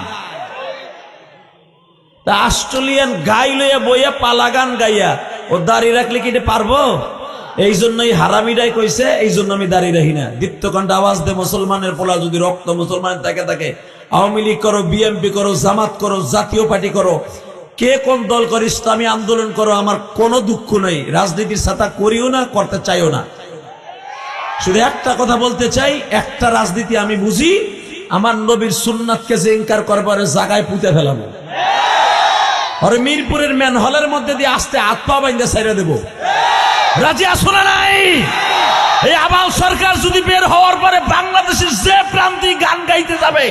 S1: তা অস্ট্রেলিয়ান গাই লইয়া বইয়া পালা গান গাইয়া ও দাঁড়িয়ে রাখলে কি পারবো? এই জন্যই হারামিরাই কইছে, এই জন্য আমি দাঁড়িয়ে রাখি না। দীপ্তকণ্ঠ আওয়াজ দে, মুসলমানের পোলা যদি রক্ত মুসলমান থাকে, আওয়ামী লীগ করো, বিএনপি করো, জামাত করো, জাতীয় পার্টি করো, কে কোন দল করে, ইসলামী আন্দোলন করো, আমার কোনো দুঃখ নেই। রাজনীতির সাথা করিও না, করতে চাইও না। শুধু একটা কথা বলতে চাই, একটা রাজনীতি আমি বুঝি, আমার নবীর সুন্নাতকে যে ইনকার করবার জায়গায় পুঁতে ফেলাবো। আরে মিরপুরের ম্যান হলের মধ্যে দিয়ে আসতে হাত পা বাইন্ধে ছেড়ে দেবো। রাজি আসো না নাই? এই আবাল সরকার যদি বের হওয়ার পরে বাংলাদেশের যে প্রান্তে গান গাইতে যাবে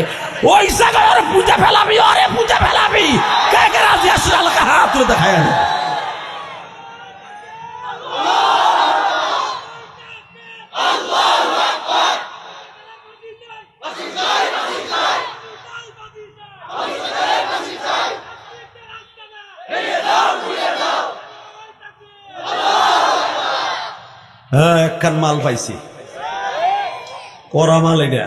S1: ওই জায়গায় ওরে পুঁতে ফেলাবি, ওরে পুঁতে ফেলাবি। কে কে রাজি আসো? আলাদা হাত তুলে দেখায়। হ্যাঁ, একখান মাল পাইছি, করা মাল। এটা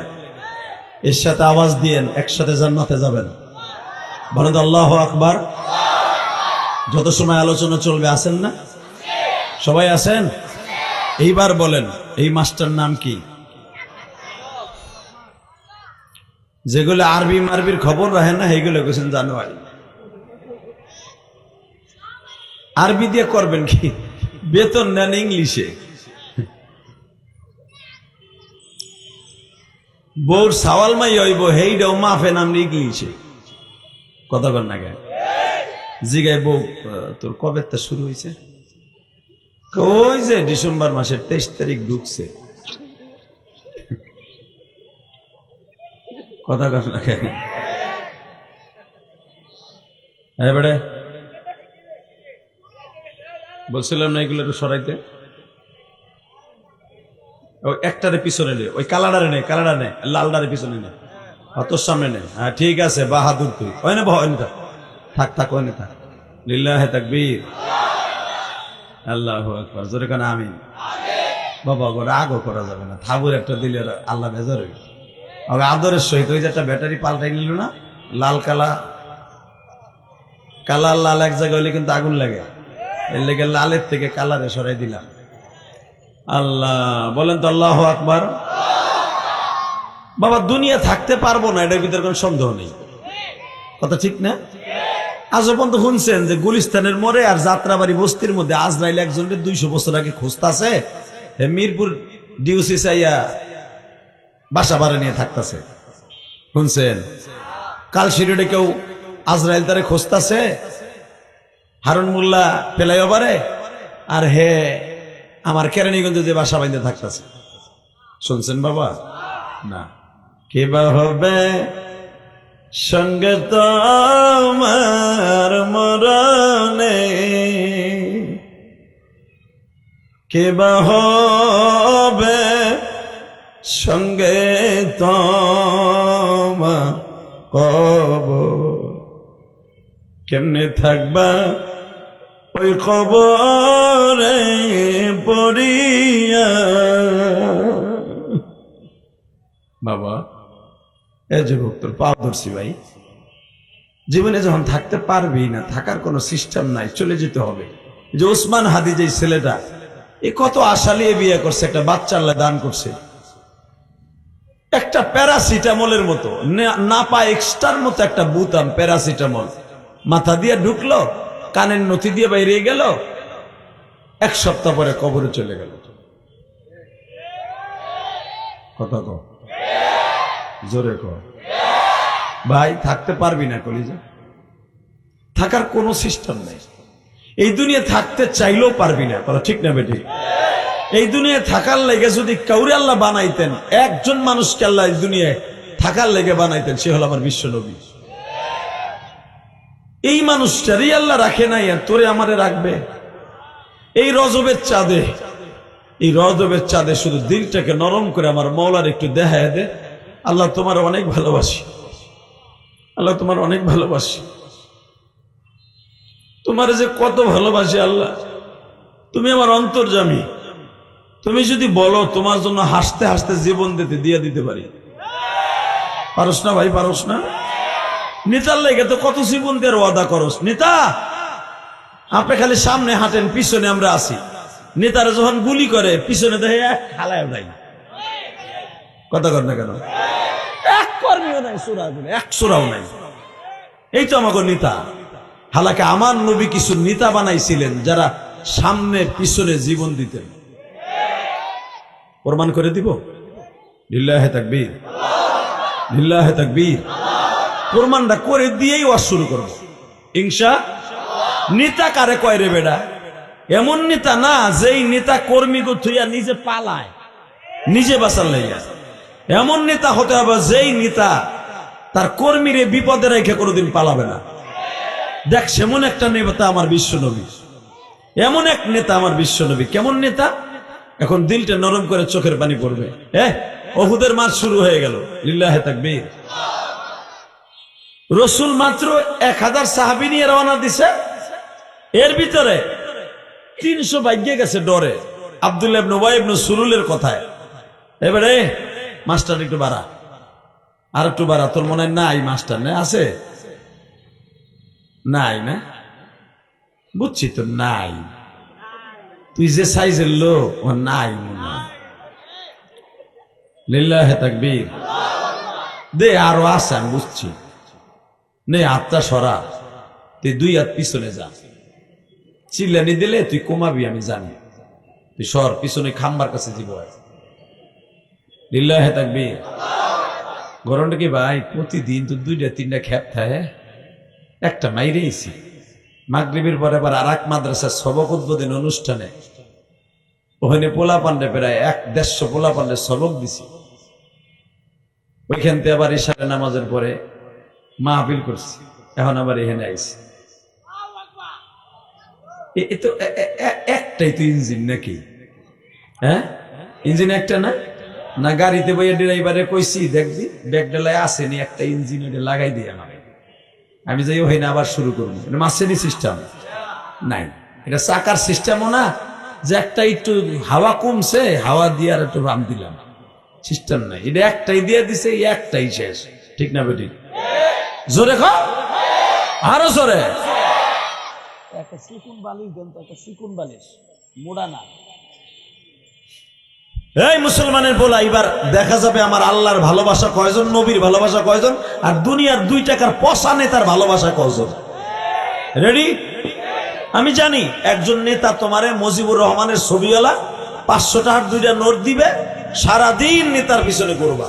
S1: এর সাথে আওয়াজ দিয়েন, একসাথে জান্নাতে যাবেন। বলেন আল্লাহু আকবার। যত সময় আলোচনা চলবে আছেন না? সবাই আছেন? এইবার বলেন এই মাস্টার নাম কি? যেগুলো আরবি মারবির খবর রাখেন না, এইগুলো কেছেন জানুয়ারি। আরবি দিয়ে করবেন কি, বেতন নেন ইংলিশে। বউর সাওয়াল মাই হইব হেইডাও মাফে নাম ইংলিশে, কথা কর না গে জিগাই বউ তোর কবে তা শুরু হয়েছে, ওই যে ডিসেম্বর মাসের 23 তারিখ ঢুকছে, কথা কর না গে এবারে বলছিলাম না এগুলো একটু সরাইতে, ওই একটারে পিছনে নে, ওই কালাডারে নে, কালাডা নে, লালডারে পিছনে নে, তোর সামনে নে। হ্যাঁ ঠিক আছে, বাহাদুর তুই ওই না বহ, থাক থাক ওই থাক। লিল্লাহে তাকবীর, আল্লাহু আকবার, জোরে কানা আমিন। বাবা গো রাগও করা যাবে না, থাবুর একটা দিলে আল্লাহ বেজার হইল। আদরের সহিত ওই যে একটা ব্যাটারি পাল্টাই নিল না, লাল কালা, কালা লাল এক জায়গায় হইলে কিন্তু আগুন লাগে, এর লেগে লালের থেকে কালারে সরাই দিলাম। আল্লাহ বলেন তো আল্লাহু আকবার। বাবা দুনিয়া থাকতে পারবো না, এটার ভিতরে কোনো সন্দেহ নেই, কথা ঠিক না? আজও পর্যন্ত শুনছেন যে গুলিস্তানের মোড়ে আর যাত্রাবাড়ি বস্তির মধ্যে আজরাইল একজনের 200 বছর আগে খুঁজতাছে, মিরপুর ডিউসি চাইয়া বাসা ভাড়া নিয়ে থাকতেছে, শুনছেন? কাল শিরোডে কেউ আজরাইল তারে খুঁজতাছে, হারুন মোল্লা ফ্লাইওভারে, আর হে আমার কেরানীগঞ্জে যে বাসা বাইন্দে থাকতেছে, শুনছেন বাবা? না, কে বা হবে সঙ্গে তোমার মরণে, কে বা হবে সঙ্গে তোমার কবর, কেমনে থাকবা ওই কবরে পড়িয়া। বাবা এ যুবক তোর পা ধরছি ভাই, জীবনে যখন থাকতে পারবি না, থাকার কোনো সিস্টেম নাই, চলে যেতে হবে। যে ওসমান হাদি যে ছেলেটা, এ কত আশা নিয়ে বিয়ে করছে, একটা বাচ্চা আল্লাহ দান করছে, একটা প্যারাসিটামলের মতো না পা এক্সট্রার মতো একটা বুতাম প্যারাসিটামল মাথা দিয়ে ঢুকলো, কানের নথি দিয়ে বাইরে গেল, 1 সপ্তাহ পরে কবরে চলে গেল। কথা কও, জোরে কও ভাই, থাকতে পারবি না কলিজা, থাকার কোনো সিস্টেম নেই। এই দুনিয়া থাকতে চাইলেও পারবি না, কথা ঠিক না বেটি? এই দুনিয়া থাকার লেগে যদি কাউরে আল্লাহ বানাইতেন, একজন মানুষকে আল্লাহ এই দুনিয়ায় থাকার লেগে বানাইতেন, সে হলো আমার বিশ্ব নবী। এই মানুষটারই আল্লাহ রাখে নাই, আর তোরে আমারে রাখবে? এই রজবের চাঁদে, এই রজবের চাঁদে শুধু দিলটাকে নরম করে আমার মওলার একটু দেখায় দে, আল্লাহ তোমার অনেক ভালোবাসি, আল্লাহ তোমার অনেক ভালোবাসি, তোমার যে কত ভালোবাসি আল্লাহ, তুমি আমার অন্তর্যামী, তুমি যদি বলো তোমার জন্য হাসতে হাসতে জীবন দিয়ে দিতে পারি। পারস না ভাই, পারস না? নেতার লেগে তো কত জীবন দেওয়ার ওয়াদা করস। নেতা আপনি খালি সামনে হাঁটেন, পিছনে আমরা আছি। নেতারা যখন গুলি করে পিছনে দেখে এক খালায় নাই, কথা কর না কেন? এক কর্মীও নাই, এক সোরাও নাই। এই তো আমাকে নেতা। হালাকে আমার নবী কিছু নেতা বানাইছিলেন যারা সামনে পিছনে জীবন দিতেন। প্রমাণ করে দিব। লিল্লাহে তাকবীর, লিল্লাহে তাকবীর। প্রমাণটা করে দিয়েই ওয়াজ শুরু করব ইনশাআল্লাহ। নেতা কারে কয় রে বেটা? এমন নেতা না যেই নেতা কর্মী গো থুইয়া নিজে পালায়, নিজে বাঁচার লাইয়া। এমন নেতা হতে হবে যেই নেতা তার কর্মীরে বিপদে রেখে কোনোদিন পালাবে না। দেখ সেমন একটা নেতা আমার বিশ্ব নবী, এমন এক নেতা আমার বিশ্ব নবী। কেমন নেতা? এখন দিলটা নরম করে চোখের পানি পড়বে। ওহুদের মাঠ শুরু হয়ে গেল। লিল্লাহে তাকবীর। রসুল মাত্র 1000 সাহাবী নিয়ে রওনা দিছে, এর ভিতরে 300 ভাগ্যে গেছে ডরে। আব্দুল্লাহ ইবনে উবাই ইবনে সুলুলের কথায়, এবারে মাস্টার একটু বাড়া, আর একটু বাড়া। তোর মনে হয় নাই মাস্টার? না আছে? নাই না? বুঝছি তো নাই, তুই যে সাইজের লোক ও নাই মনে হয়। লিল্লাহে তাকবীর। দে আরো আছে, আমি বুঝছি। নে হাতটা সরা, তুই 2 হাত পিছনে যা, চিল্লানি দিলে তুই কমাবি আমি জানি, তুই সর পিছনে খাম্বার কাছে জীব আছে। লিল্লাহে তাকবীর। গরমটা কি ভাই প্রতিদিন তো 2-3টা খেপ থাকে, একটা মাইরেইছি। মাগরিবের পরে আবার আর এক মাদ্রাসার সবক উদ্বোধন অনুষ্ঠানে ওখানে পোলা পান্ডে প্রায় 150 পোলা পান্ডে সবক দিছি। ওইখান থেকে আবার ইশারে নামাজের পরে মাহফিল করছি, এখন আবার এখানে আইছি। একটাই তো ইঞ্জিন নাকি? হ্যাঁ, ইঞ্জিন একটা না? না গাড়িতে বইয়ে ড্রাইভারে কইছি দেখবি ব্যাগডালায় আসেনি একটা ইঞ্জিন, ওইটা লাগাই দিয়ে আমি যাই ওখানে আবার শুরু করবো। এটা মাসেনি সিস্টেম নাই, এটা চাকার সিস্টেমও না যে একটা একটু হাওয়া কমছে হাওয়া দিয়ে আর একটু রাম দিলাম, সিস্টেম নাই। এটা একটাই দিয়ে দিছে, একটাই শেষ। ঠিক না বেটি? জোরে খাও, আরো জোরে। একটা চিকুন বালিশ দেন তো, একটা চিকুন বালিশ, মোড়া না। এই মুসলমানের বলা, এবার দেখা যাবে আমার আল্লাহর ভালোবাসা কয়জন, নবীর ভালোবাসা কয়জন, আর দুনিয়ার 2 টাকার পয়সা নেতার ভালোবাসা কয়জন। রেডি? আমি জানি একজন নেতা তোমারে মুজিবুর রহমানের ছবিওয়ালা 500 টাকার 2টা নোট দিবে, সারাদিন নেতার পিছনে করবা।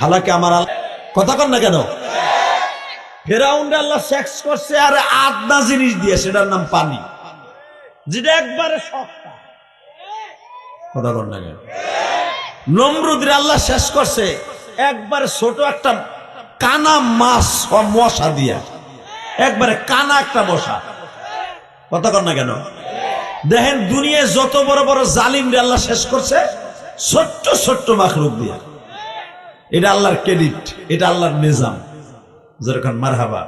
S1: হালাকি আমার কথা কন না কেন? ফেরাউন আল্লাহ সেক্স করছে আর আদনা জিনিস দিয়ে, সেটার নাম পানি, যেটা একবারে সস্তা। কথা কন না কেন? নমরুদের আল্লাহ শেষ করছে একবারে ছোট একটা কানা মাছ মশা দিয়া, একবারে কানা একটা মশা। কথা কন না কেন? দেখেন দুনিয়ায় যত বড় বড় জালিম আল্লাহ শেষ করছে ছোট্ট ছোট্ট মাখলুক দিয়া। এটা আল্লাহর ক্রেডিট, এটা আল্লাহর নিজাম। যেরকম মারহাবা।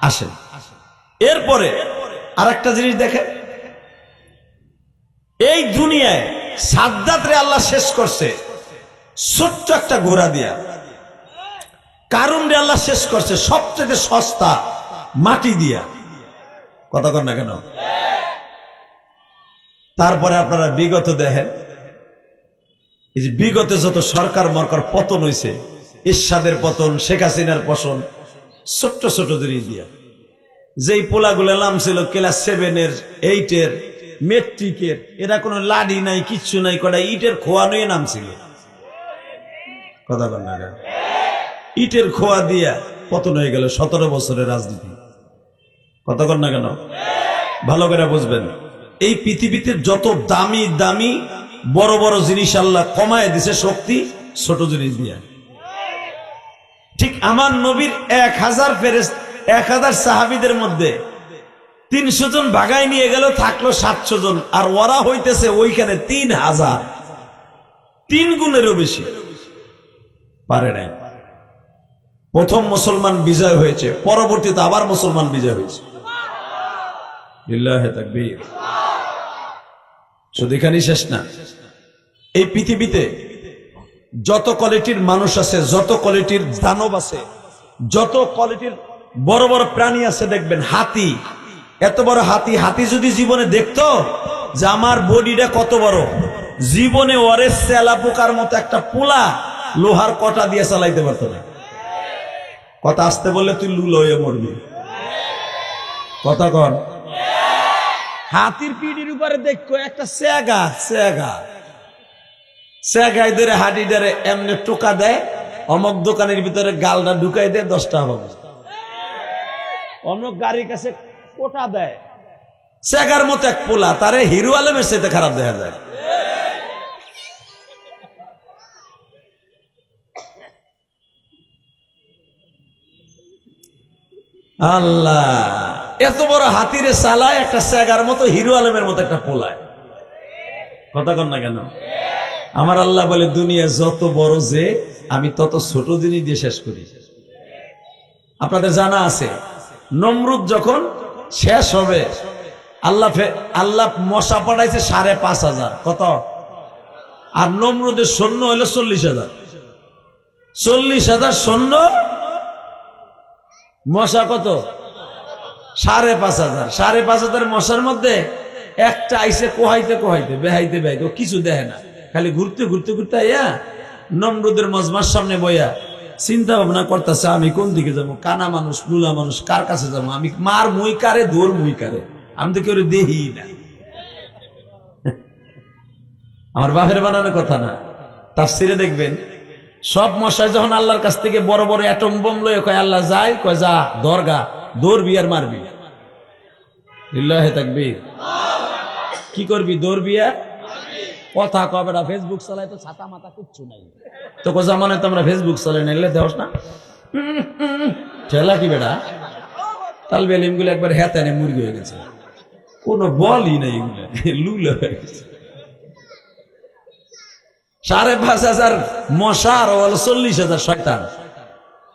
S1: আসেন এরপরে আর একটা জিনিস দেখেন, এই দুনিয়ায় সাদ্দাতরে আল্লাহ শেষ করছে ছোট্ট একটা ঘোড়া দিয়া। কারুন রে আল্লাহ শেষ করছে সবচেয়ে সস্তা মাটি দিয়া। কথা কন না কেন? তারপরে আপনারা বিগত দেখেন, এই যে বিগতে যত সরকার মরকার পতন হয়েছে, এরশাদের পতন, শেখ হাসিনার পতন, ছোট্ট ছোট জিনিস দিয়া। যেই পোলাগুলো নাম ছিল ক্লাস 7-এর 8-এর মেট্রিকের, এরা কোনো লাডি নাই কিচ্ছু নাই, কটা ইটের খোয়া নিয়ে নাম ছিল। কথা বল না, ইটের খোয়া দিয়া পতন হয়ে গেল 17 বছরের রাজনীতি। কথা বল না কেন? ভালো করে বুঝবেন, এই পৃথিবীতে যত দামি দামি বড় বড় জিনিস আল্লাহ কমায় দিছে শক্তি ছোট জিনিস দিয়া। ঠিক আমার নবীর 1000 ফেরেশতা 1000 সাহাবীদের মধ্যে 300 জন ভাগাই নিয়ে গেল, থাকলো 700 জন, আর ওরা হইতেছে ওইখানে 3000, 3 গুণেরও বেশি। পারে নাই। প্রথম মুসলমান বিজয় হয়েছে, পরবর্তীতে আবার মুসলমান বিজয় হয়েছে। লিল্লাহে তাকবীর। শুধু এখানেই শেষ না, এই পৃথিবীতে যত কোয়ালিটির মানুষ আছে, যত কোয়ালিটির দানব আছে, যত কোয়ালিটির বড় বড় প্রাণী আছে, দেখবেন হাতি, এত বড় হাতি, হাতি যদি জীবনে দেখতো যে আমার বডিটা কত বড়, জীবনে ওরে সেলা পোকার মতো একটা পোলা লোহার কটা দিয়ে চালাইতে পারতো না। কথা আসতে বললে তুই লুল হয়ে মরবি। কথা কন। হাতির পিঠির উপরে দেখো একটা সেগা সেগা সেগাই ধরে হাঁটি ধরে এমনি টোকা দেয়, অমক দোকানের ভিতরে গালটা ঢুকাই দেয় 10 টাকা পাবে। অমক গাড়ির কাছে কোটা দেয়, সেগার মতো এক পোলা, তারে হিরো আলমের সাথে খারাপ দেখা যায়। আল্লাহ, এত বড় হাতিরে চালায় একটা সেগার মতো হিরো আলমের মতো একটা পোলায়। কথা কন না কেন? আমার আল্লাহ বলে দুনিয়া যত বড় যে আমি তত ছোট জিনিস দিয়ে শেষ করি। আপনাদের জানা আছে নমরুদ যখন শেষ হবে, আল্লাহ মশা পাঠাইছে 5,500। কত? আর নমরুদের সৈন্য হলো 40,000। 40,000 সৈন্য, মশা কত? 5,500। 5,500 মশার মধ্যে একটা আইসে কোহাইতে কোহাইতে বেহাইতে বেহাইতে, ও কিছু দেখে না, খালি ঘুরতে ঘুরতে ঘুরতে আইয়া নমরুদের মজমার সামনে বইয়া চিন্তা ভাবনা করতেছে আমি কোন দিকে যাবো, কানা মানুষ লুলা মানুষ, কার কাছে যাবো, আমি মার মুই কারে দৌড় মুই কারে, আমি তো কেউ দেহি না। আমার বাপের বানানোর কথা না, তাফসিরে দেখবেন সব মশাই যখন আল্লাহর কাছ থেকে বড় বড় অ্যাটম বোম লয়ে কয় আল্লাহ যায়, কয় যা দরগা দৌড়বি আর মারবি, লিল্লাহি তাকবীর। কি করবি, দৌড়বি আর কথা কবে না, ফেসবুক চালাই তো ছাতা মাথা কিচ্ছু নাই, তো কোজা মানে তো আমরা ফেসবুক চালাই নাইলে দেওস না ঠেলা কি বেটা, তালবে এলিমগুলো একবার হেতানে মুরগি হয়ে গেছে, কোনো বলই নাই, এগুলো লুলে হয়ে গেছে। 5,500 মশা আর 40,000 শয়তান।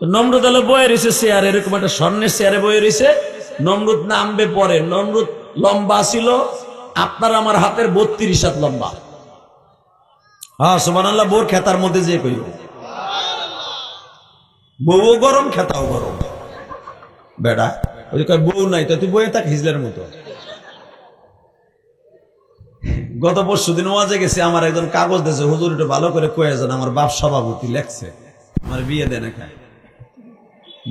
S1: নমরুদ আলো বয়ে রয়েছে চেয়ার, এরকম একটা স্বর্ণের চেয়ারে বয়ে রয়েছে। নমরুদ নামবে পরে, নমরুদ লম্বা ছিল আপনার আমার হাতের 32 হাত লম্বা। হ্যাঁ সুবহানাল্লাহ, বোর খেতার মধ্যে যে কইব, বউ গরম খেতাও গরম বেড়া, ওই যে কয় বউ নাই তো তুই বয়ে থাক হিজলের মতো। গত পরশু দিন ওয়াজে গেছে, আমার একজন কাগজ দিয়েছে, হুজুর একটু ভালো করে কয়ে যান, আমার বাপ সভাপতি লেখছে আমার বিয়ে দেয় না খায়,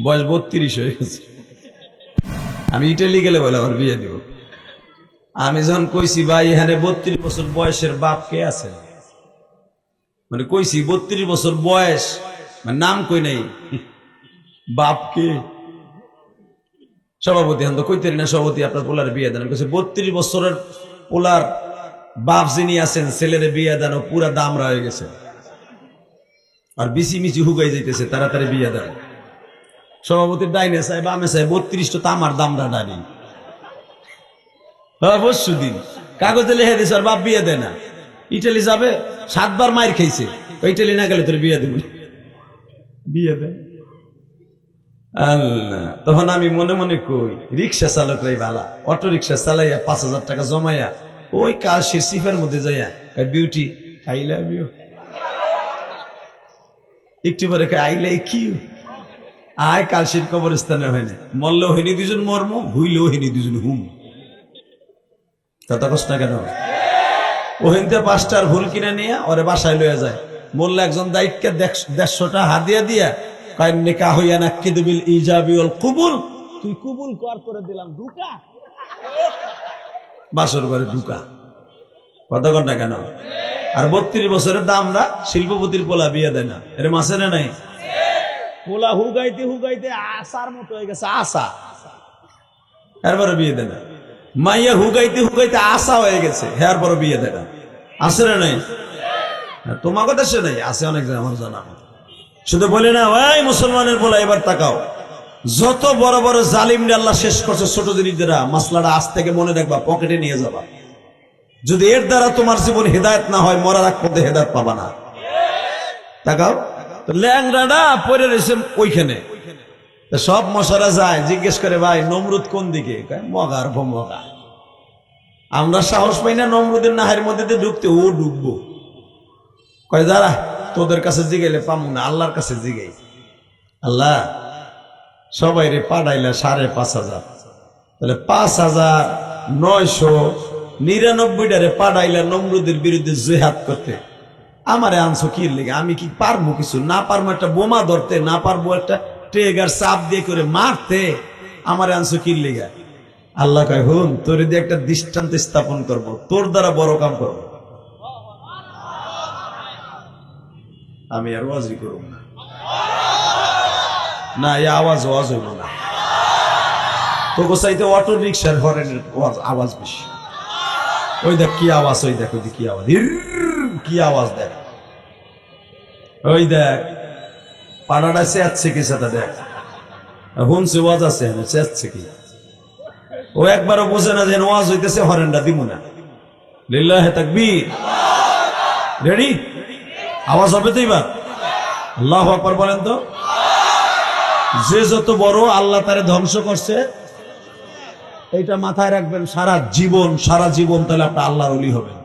S1: বয়স 32 হয়ে গেছে, আমি ইটালি গেলে বলে আমার বিয়ে দিব। আমি যখন কইছি ভাই এখানে 32 বছর বয়সের বাপ কে আছে, মানে কইছি 32 বছর বয়স, মানে নাম কই নাই, বাপ কে? সভাপতি এখন তো কইতে না, সভাপতি আপনার পোলার বিয়ে দেন। কইছে 32 বছরের পোলার বাপ যিনি আছেন ছেলের বিয়ে দেন, পুরা দামরা হয়ে গেছে আর বিচি মিচি হুগাই যাইতেছে, তাড়াতাড়ি বিয়ে দেন। সভাপতির ডাইনে চাই বামে চাই 32 তো আমার দামরা ডানি। পরশু দিন কাগজে লিখে দিছে আর বাপ বিয়ে দেয় না, ইটালি যাবে 7 বার মাইর খাইছে, ইটালি না গেলে তোর বিয়ে দেব, বিয়ে দেয় আল্লাহ। তখন আমি মনে মনে কই রিক্সা চালকরাই ভালা, অটো রিক্সা চালাইয়া 5,000 টাকা জমাইয়া ওই কাশির সিফের মধ্যে যাইয়া বিউটি আই লাভ ইউ, একটু পরে আই লাইক ইউ, আয় কালশির কবরস্থানে হয়নি, মরলেও হয়নি দুজন মর্ম, হইলেও হয়নি দুজন হুম, কথা কষ্ট না কেন? ওহিনতে 5টার ভুল কিনে নিয়ে ওরে বাসায় লইয়া যায়, বললে একজন দায়িত্বকে 150টা হাদিয়া দিয়া কয় নিকা হইয়া না কিদবিল ইজাবি ওয়াল কুবুল, তুই কুবুল করে দিলাম, ঢুকা বাসর ঘরে ঢুকা, কথা কর না কেন? আর 32 বছরের দামরা শিল্পপতির পোলা বিয়ে দেয় না, এর মাসে না নাই, পোলা হুগাইতে হুগাইতে আসার মতো হয়ে গেছে, আসা, এরপরে বিয়ে দেয় না। মাইয়া হুগাইতে হুগাইতে আসা হয়ে গেছে, হ্যাঁ পরে বিয়ে দেয় না, আসে না নাই? তোমার কথা সে নাই, আছে অনেক আমার জানা। শুধু বলে না ওই মুসলমানের পোলা, এবার তাকাও, যত বড় বড় জালিমরা আল্লাহ শেষ করছে, ছোট জিনিস দ্বারা মাসলাটা আজ থেকে মনে রাখবা, পকেটে নিয়ে যাবা। যদি এর দ্বারা তোমার জীবন হেদায়েত না হয়, মরার আগ পর্যন্ত হেদায়েত পাবা না। তাকাও তো, ল্যাংরাটা পড়ে রয়েছে ওইখানে, সব মশারা যায় জিজ্ঞেস করে ভাই নমরুদ কোন দিকে, মগার ভমগা। আমরা সাহস পাই না নমরুদের নাহের মধ্যে ঢুকতে, ও ঢুকবো, কয় যারা তোদের কাছে জিগাইলে পামু না, আল্লাহর কাছে জিগাই। আল্লাহ সবাই রে পাঠাইলা 5,500, তাহলে 5,999 পাঠাইলা নমরুদের বিরুদ্ধে জিহাদ করতে, আমারে আনছো কি লেগে? আমি কি পারবো কিছু? না পারবো একটা বোমা ধরতে, না পারবো একটা ট্রেগার চাপ দিয়ে করে মারতে, আমারে আনছো কি লেগে? আল্লাহ কয় হুন, তোর দিয়ে একটা দৃষ্টান্ত স্থাপন করব, তোর দ্বারা বড় কাম করব, আমি আর ওয়াজি করব না, না এই আওয়াজ ওয়াজ হইব না, তোকে চাইতে অটো রিক্সার হরেনের আওয়াজ বেশি। ওই দেখ কি আওয়াজ, ওই দেখ, ওই কি আওয়াজ, কি আওয়াজ দেখ, ওই দেখ পাড়াটা চেয়াচ্ছে কি, সেটা দেখ শুনছে ওয়াজ আছে, চেয়াচ্ছে কি, ও একবারও বোঝে না যে ওয়াজ হইতেছে, হরেনটা দিব না। লিল্লাহি তাকবীর, রেডি? আওয়াজ হবে তো এবার? আল্লাহু আকবার বলেন তো। যে যত বড় আল্লাহ তারে ধ্বংস করছে, এইটা মাথায় রাখবেন সারা জীবন, সারা জীবন, তাহলে আপনি আল্লাহর ওলি হবেন।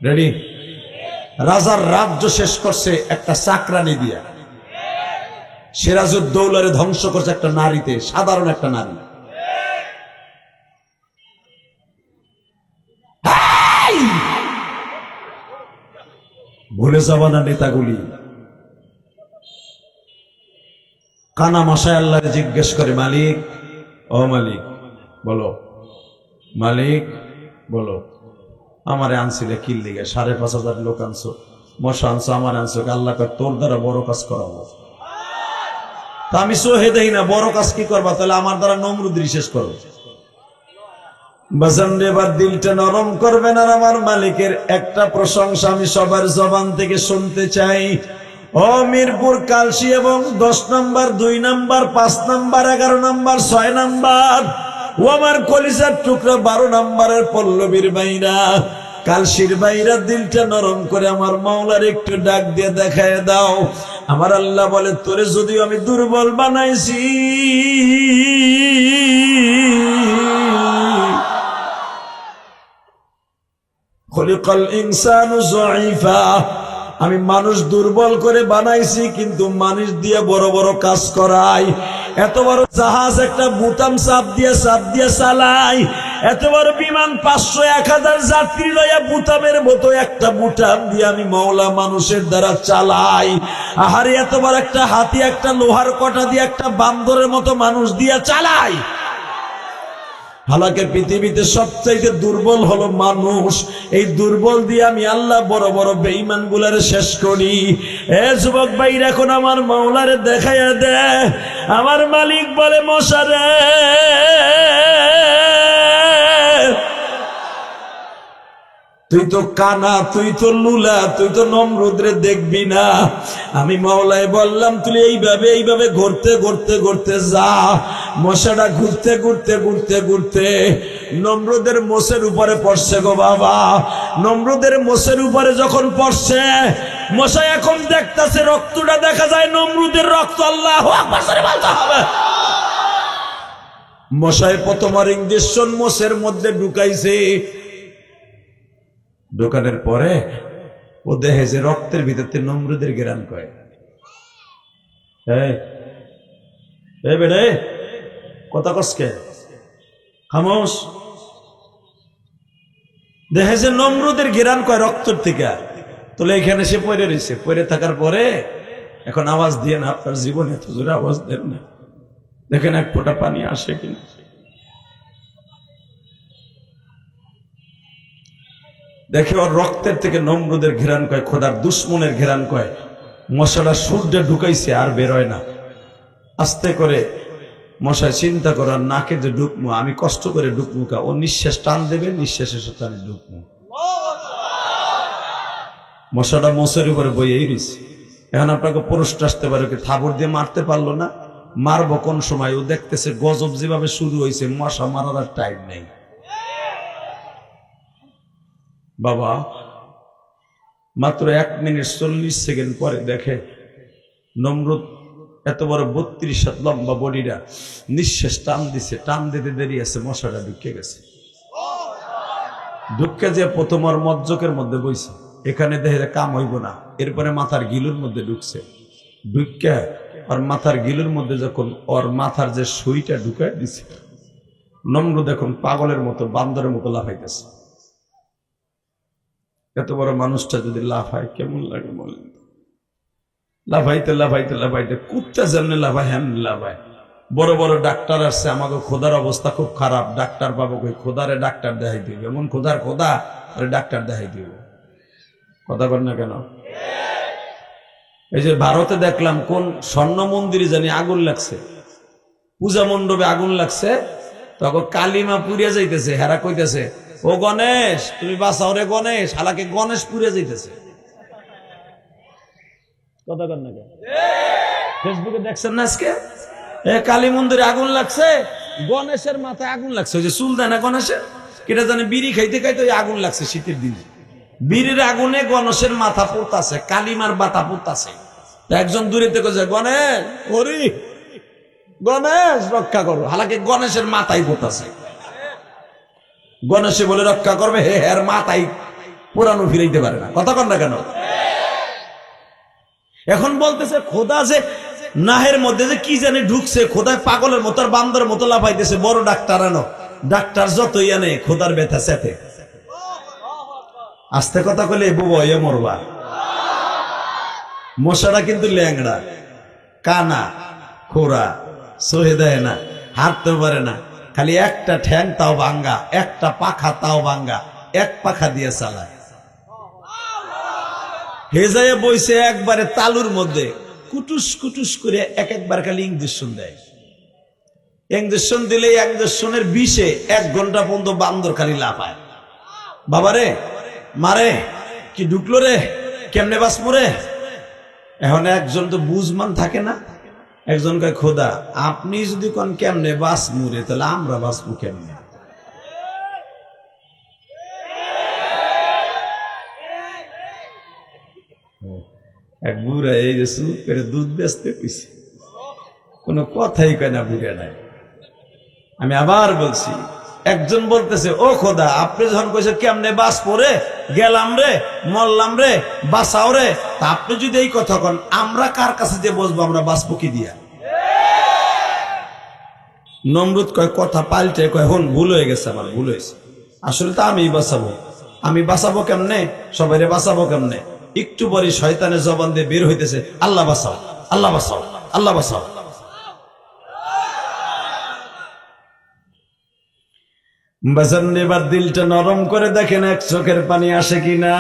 S1: রেডি? রাজার রাজ্য শেষ করছে একটা চাকরানি দিয়া, সিরাজউদ্দৌলারে ধ্বংস করছে একটা নারীতে, সাধারণ একটা নারী। ভুলে যাবা না নেতাগুলি, কানা মশাই আল্লাহ জিজ্ঞেস করে, মালিক, ও মালিক বলো, মালিক বলো, আমারে আনছিলে কি লিগে? 5,500 লোক আনছো, মশা আনছো, আমার আনছো, আল্লাহ কয় তোর দ্বারা বড় কাজ করাবো। তা আমি সহে দেই না, বড় কাজ কি করবা? তাহলে আমার দ্বারা নমরুদ শেষ করো। বাজান রে, এবার দিলটা নরম করবেন। আর আমার মালিকের একটা প্রশংসা আমি সবার জবান থেকে শুনতে চাই। ও মিরপুর, কালসি এবং 10 নম্বর, 2 নম্বর, 5 নম্বর, 11 নম্বর, 6 নম্বর, ও আমার কলিজার টুকরা 12 নম্বরের পল্লবীর বাইরা, কালসির বাইরা, দিলটা নরম করে আমার মাওলার একটু ডাক দিয়ে দেখায় দাও। আমার আল্লাহ বলে, তোরে যদিও আমি দুর্বল বানাইছি, খলিকাল ইনসানু যায়ীফা, আমি মানুষ দুর্বল করে বানাইছি, কিন্তু মানুষ দিয়ে বড় বড় কাজ করাই। এত বড় জাহাজ একটা বুতাম চাপ দিয়ে চালাই, এত বড় বিমান 500-1000 যাত্রী লইয়া বুতামের মতো একটা বুতাম দিয়ে আমি মাওলা মানুষের দ্বারা চালাই। আহারে, এত বড় একটা হাতি একটা লোহার কটা দিয়ে একটা বান্দরের মতো মানুষ দিয়ে চালাই। হালাকে পৃথিবীতে সবচাইতে দুর্বল হলো মানুষ। এই দুর্বল দিয়ে আমি আল্লাহ বড় বড় বেঈমান গুলারে শেষ করি। এ যুবক ভাই, এখন আমার মাওলারে দেখাইয়া দে। আমার মালিক বলে, মশারে, তুই তো কানা, তুই তো লুলা, তুই তো নমরুদরে দেখবি না। আমি মাওলায় বললাম, তুই এইভাবে ঘুরতে ঘুরতে ঘুরতে যা। মশাটা ঘুরতে ঘুরতে ঘুরতে ঘুরতে নমরুদের মোষের উপরে পড়ছে গো বাবা। নমরুদের মোষের উপরে যখন পড়ছে, মশা এখন দেখতেছে রক্তটা দেখা যায় নমরুদের রক্ত। আল্লাহু আকবার বলতে হবে। মশায় প্রথমার ইঞ্জেকশন মোষের মধ্যে ঢুকাইছে। ঢোকানোর পরে ও দেখে যে রক্তের ভিতরে নমরুদের ঘেরান কয়। বেড়ে কথা কসকে খামোশ। দেখে যে নমরুদের ঘেরান কয় রক্তের থেকে। তাহলে এখানে সে পড়ে রয়েছে। পড়ে থাকার পরে এখন আওয়াজ দিয়ে না, আপনার জীবনে এত জোরে আওয়াজ দেন না, দেখেন এক ফোঁটা পানি আসে কিনা। দেখে ওর রক্তের থেকে নমরুদের ঘেরান কয়, খোদার দুশ্মনের ঘেরান কয়। মশাটা সূর্যে ঢুকাইছে আর বেরোয় না। আস্তে করে মশায় চিন্তা করার, নাকে যে ঢুকমু, আমি কষ্ট করে ঢুকমু কা, ও নিঃশ্বাস টান দেবে, নিঃশ্বাসের সাথে আমি ঢুকমু। মশাটা মোষের উপরে বইয়েই রয়েছে। এখন আপনাকে প্রশ্ন আসতে পারে, থাবর দিয়ে মারতে পারলো না, মারবো কোন সময়? ও দেখতেছে গজব যেভাবে শুরু হয়েছে, মশা মারার আর টাইম নেই। বাবা মাত্র 1 মিনিট 40 সেকেন্ড পরে দেখে নমরুদ এত বড় 32 হাত লম্বা বডিটা নিঃশ্বাস টান দিছে। টান দিতে দেরি আছে, মশাটা ঢুকে গেছে। ঢুকে যে প্রথম ওর মজ্জকের মধ্যে বইছে। এখানে দেখে কাম হইব না, এরপরে মাথার গিলুর মধ্যে ঢুকছে। ঢুকে ওর মাথার গিলুর মধ্যে যখন ওর মাথার যে সুইটা ঢুকায় দিছে, নমরুদ এখন পাগলের মতো বান্দরের মতো লাফাইতেছে। এত বড় মানুষটা যদি লাফায় কেমন লাগে বলেন? লাফাইতে লাফাইতে লাফাইতে কুত্তা যেমনি লাফায় হেমনি লাফায়। বড় বড় ডাক্তার আসছে, আমাকে খোদার অবস্থা খুব খারাপ, ডাক্তার পাবো কই? খোদারে ডাক্তার দেখাই দিব, এমন খোদার খোদা ডাক্তার দেখাই দিব। কথা বল না কেন? এই যে ভারতে দেখলাম কোন স্বর্ণ মন্দিরে জানি আগুন লাগছে, পূজা মণ্ডপে আগুন লাগছে, তখন কালিমা পুড়িয়া যাইতেছে। হেরা কইতেছে, ও গণেশ তুমি বাঁচাও রে গণেশ। হালাকে গণেশ পুড়ে যাইতেছে। কথা কর না কেন? ফেসবুকে দেখছেন না আজকে? কালী মন্দিরে আগুন লাগছে, গণেশের মাথায় আগুন লাগছে। ওই যে চুল দেয় না গণেশের, কেটা জানে বিড়ি খাইতে খাইতে ওই আগুন লাগছে শীতের দিনে। বীরের আগুনে গণেশের মাথা পড়তাছে, কালিমার বাতা পড়তাছে। একজন দূরে থেকে যায়, গণেশ হরি গণেশ রক্ষা করো। হালাকে গণেশের মাথায় পড়তাছে। গণেশে বলে রক্ষা করবে, হে হের মাথায় পুরানো ফিরাইতে পারে না। কথা কর না কেন? এখন বলতেছে খোদা যে নাহের মধ্যে যে কি জানে ঢুকছে, খোদায় পাগলের মতো আর বান্দরের মতো লাফাইতেছে। বড় ডাক্তার আনো, ডাক্তার যতই আনে খোদার ব্যথা চেপে। আস্তে কথা কইলে বুবো এ মরবা। মশাটা কিন্তু ল্যাংড়া, কানা, খোরা, সহে দেয় না, হাঁটতে পারে না, খালি একটা ঠ্যাং তাও ভাঙ্গা, একটা পাখা তাও ভাঙ্গা, এক পাখা দিয়ে চালায়। হেজায় বইছে একবারে তালুর মধ্যে কুটুস কুটুস করে একবার খালি ইঞ্জেকশন দেয়। ইঞ্জেকশন দিলে ইঞ্জেকশনের বিষে 1 ঘন্টা পর্যন্ত বান্দর খালি লাফায়। বাবারে মারে কি ঢুকলো রে, কেমনে বাঁচবো রে। এখন একজন তো বুঝমান থাকে না, একজন কয় খোদা আপনি যদি কোন কেমনে বাঁচবো রে, তাহলে আমরা বাঁচবো কেমনে। এক বুড়া এই যে চুপ করে দুধ বেচতে কইছে, কোনো কথাই কয় না, বুড়া নাই। আমি আবার বলছি, একজন বলতেছে ও খোদা আপনি যখন কইছে কেমনে বাঁচবো রে, গেলাম রে, মরলাম রে, বাঁচাও রে, তা আপনি যদি এই কথা কন আমরা কার কাছে যে বসবো, আমরা বাঁচবো কি দিয়া। নমরুদ কয় কথা পাল্টে কয় হন ভুল হয়ে গেছে, আমার ভুল হয়েছে, আসলে তো আমি বাঁচাবো। আমি বাঁচাবো কেমনে, সবাই বাঁচাবো কেমনে। একটু পরে শয়তানের জবান দিয়ে বের হইতেছে আল্লাহ বাঁচাও, আল্লাহ বাঁচাও, আল্লাহ বাঁচাও। এবার দিলটা নরম করে দেখেন এক চোখের পানি আসে কিনা।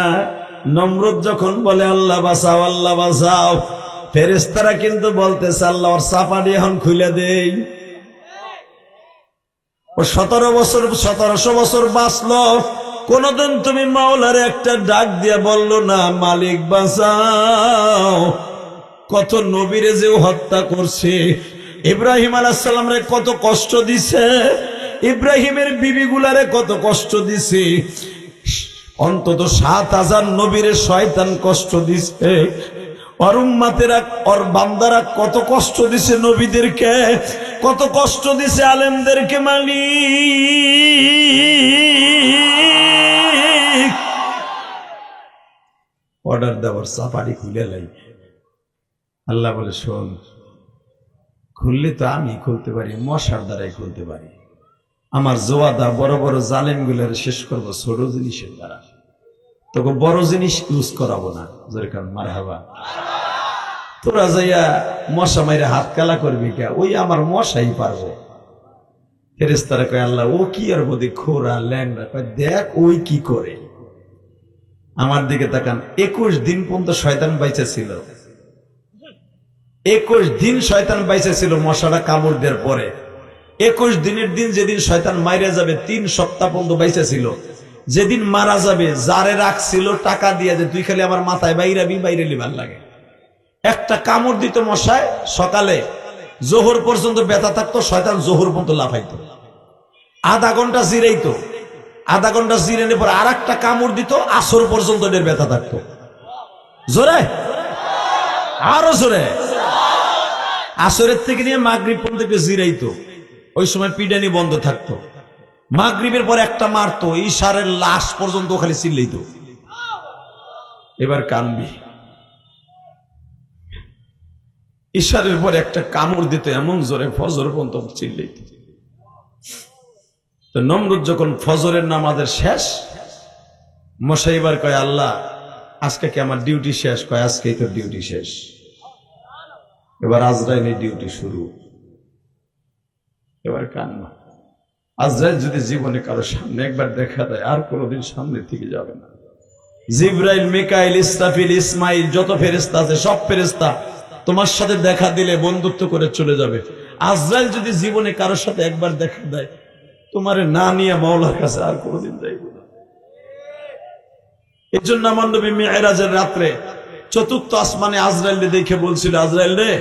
S1: নমরুদ যখন বলে আল্লাহ বাঁচাও, আল্লাহ বাঁচাও, ফেরেশতারা কিন্তু বলতেছে আল্লাহ ওর চাপাটি এখন খুলে দেই। ও 1700 বছর বাঁচলো, কোনদিন তুমি মাওলার একটা ডাক দিয়ে বললো না মালিক বাঁচাও। কত নবীরে যে হত্যা করছে, ইব্রাহিম আলাইহিস সালাম রে কত কষ্ট দিছে, ইব্রাহিমের বিবিগুলারে কত কষ্ট দিছে, অন্তত 7000 নবীরে শয়তান কষ্ট দিছে। ওর উম্মতেরা, ওর বান্দারা কত কষ্ট দিছে, নবীদেরকে কত কষ্ট দিছে, আলেমদেরকে। মালিক অর্ডার দেওয়ার চাপাড়ি খুলে লাই। আল্লাহ বলে শোন, খুললে তো আমি খুলতে পারি, মশার দ্বারাই খুলতে পারি। আমার জোয়াদা বড় বড় জালেম গুলার শেষ করবো ছোট জিনিসের দ্বারা, তোকে বড় জিনিস ইউজ করাবো না। মারহাবা। তোরা যাইয়া মশা মাইরে হাত কালা করবি কে, ওই আমার মশাই পারবো। ফেরেশতারা কয় আল্লাহ ও কি আর বোধে খোরা ল্যাংরা, কয় দেখ ওই কি করে। আমার দিকে তাকান, 21 দিন পর্যন্ত শয়তান বাইচা ছিল। 21 দিন শয়তান বাইচা ছিল মশাটা কামড় দেওয়ার পরে। 21 দিনের দিন যেদিন শয়তান মাইরা যাবে, 3 সপ্তাহ পর্যন্ত বাইচা ছিল। যেদিন মারা যাবে, যারে রাখছিল টাকা দিয়ে যে তুই খালি আমার মাথায় বাইরাবি, বাইরেলি ভাল লাগে। একটা কামড় দিত মশায়, সকালে জোহর পর্যন্ত ব্যথা থাকতো, শয়তান জোহর পর্যন্ত লাফাইতো। আধা ঘন্টা জিরাইতো, আধা ঘন্টা জিরানোর পর আর একটা কামড় দিত, আসর পর্যন্ত এর ব্যথা থাকতো। জোরে, আরো জোরে। আসরের থেকে নিয়ে মাগরিব পর্যন্ত জিরাইতো, ওই সময় পিডানি বন্ধ থাকতো। মাগরিবের পর একটা মারতো, ইশারের লাশ পর্যন্ত খালি চিল্লাইতো। এবার কানবি। ইশারের পর একটা কামড় দিত এমন জোরে, ফজর পর্যন্ত চিল্লাইতো। তো নমরুদ যখন ফজরের নামাজের শেষ, মশাই এবার কয় আল্লাহ আজকে কি আমার ডিউটি শেষ? কয় আজকেই তোর ডিউটি শেষ, এবার আজরাইলের ডিউটি শুরু। এবার কান্না। আজরাইল যদি জীবনে কারো সামনে একবার দেখা দেয়, আর কোনোদিন সামনে থেকে যাবে না। জিবরাইল, মিকাইল, ইসরাফিল, ইসমাইল, যত ফেরেশতা আছে সব ফেরেশতা তোমার সাথে দেখা দিলে বন্ধুত্ব করে চলে যাবে। আজরাইল যদি জীবনে কারোর সাথে একবার দেখা দেয়, তোমারে না নিয়ে মাওলার কাছে আর কোনোদিন যাইব না। এর জন্য আমার নবী মিরাজের রাত্রে 4র্থ আসমানে আজরাইল দেখে বলছিল, আজরাইল রে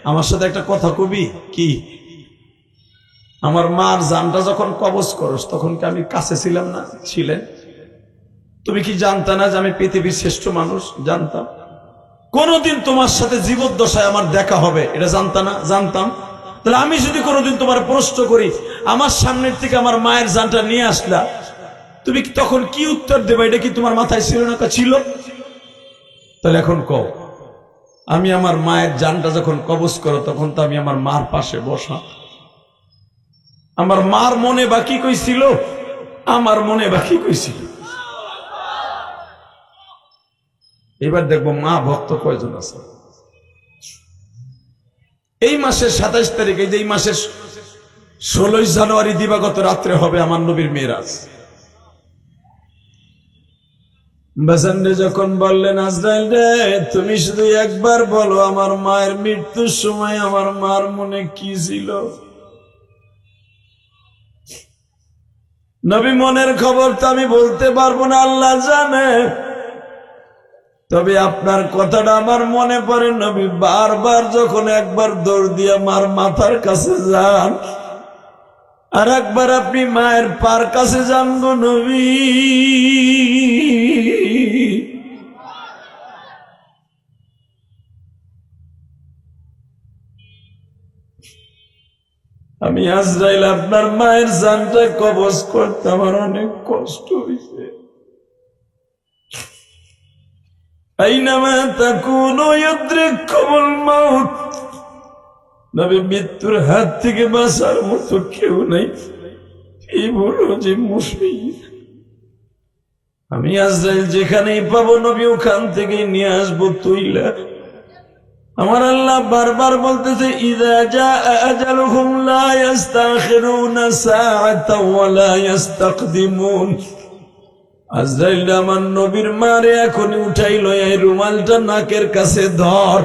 S1: আমার সাথে একটা কথা কবি। কি? আমার মার জানটা যখন কবজ করস তখন কি আমি কাছে ছিলাম না? ছিলেন। তুমি কি জানতা না যে আমি পৃথিবীর শ্রেষ্ঠ মানুষ? জানতাম। কোনদিন তোমার সাথে জীবদ্দশায় আমার দেখা হবে এটা জানতা না? জানতাম। তাহলে আমি যদি কোনোদিন তোমার প্রশ্ন করি, আমার সামনের থেকে আমার মায়ের জানটা নিয়ে আসলা, তুমি তখন কি উত্তর দেবে? এটা কি তোমার মাথায় ছিল না? ছিল। তাহলে এখন কও, আমি আমার মায়ের জানটা যখন কবজ করো তখন তো আমি আমার মার পাশে বসা। আমার মার মনে বাকি কইছিল, আমার মনে বাকি কইছিল। এবার দেখবো মা ভক্ত কয়জন আছে। এই মাসের 27 তারিখ, এই যে এই মাসের 16 জানুয়ারি দিবাগত রাত্রে হবে আমার নবীর মেরাজ। বাজানরে যখন বললেন আজরাইল রে তুমি শুধু একবার বলো আমার মায়ের মৃত্যুর সময় আমার মার মনে কি ছিল। নবী মনের খবর তো আমি বলতে পারবো না, আল্লাহ জানে, তবে আপনার কথাটা আমার মনে পড়ে। নবী বারবার যখন একবার দৌড় দিয়ে মার মাথার কাছে যান, আর একবার আপনি মায়ের পার কাছে যান গো নবী। আমি আজরাইল আপনার মায়ের জানটা কবজ করতে আমার অনেক কষ্ট হয়েছে। আইনামা তাকুনু ইউদরিকুমুল মাউত, নবী মৃত্যুর হাত থেকে বাঁচার মতো কেউ নাই। এই বলো যে মুশরিক, আমি আজরাইল যেখানেই পাবো নবী ওখান থেকে নিয়ে আসবো তুইলা। আমার আল্লাহ বারবার বলতেছে ইযা জাআ আজালুহুম লা ইস্তাখিরুনা সাআতাও ওয়া লা ইস্তাকদিমুন। আজরাইল আমার নবীর মারে এখনই উঠাইলো, এই রুমালটা নাকের কাছে ধর।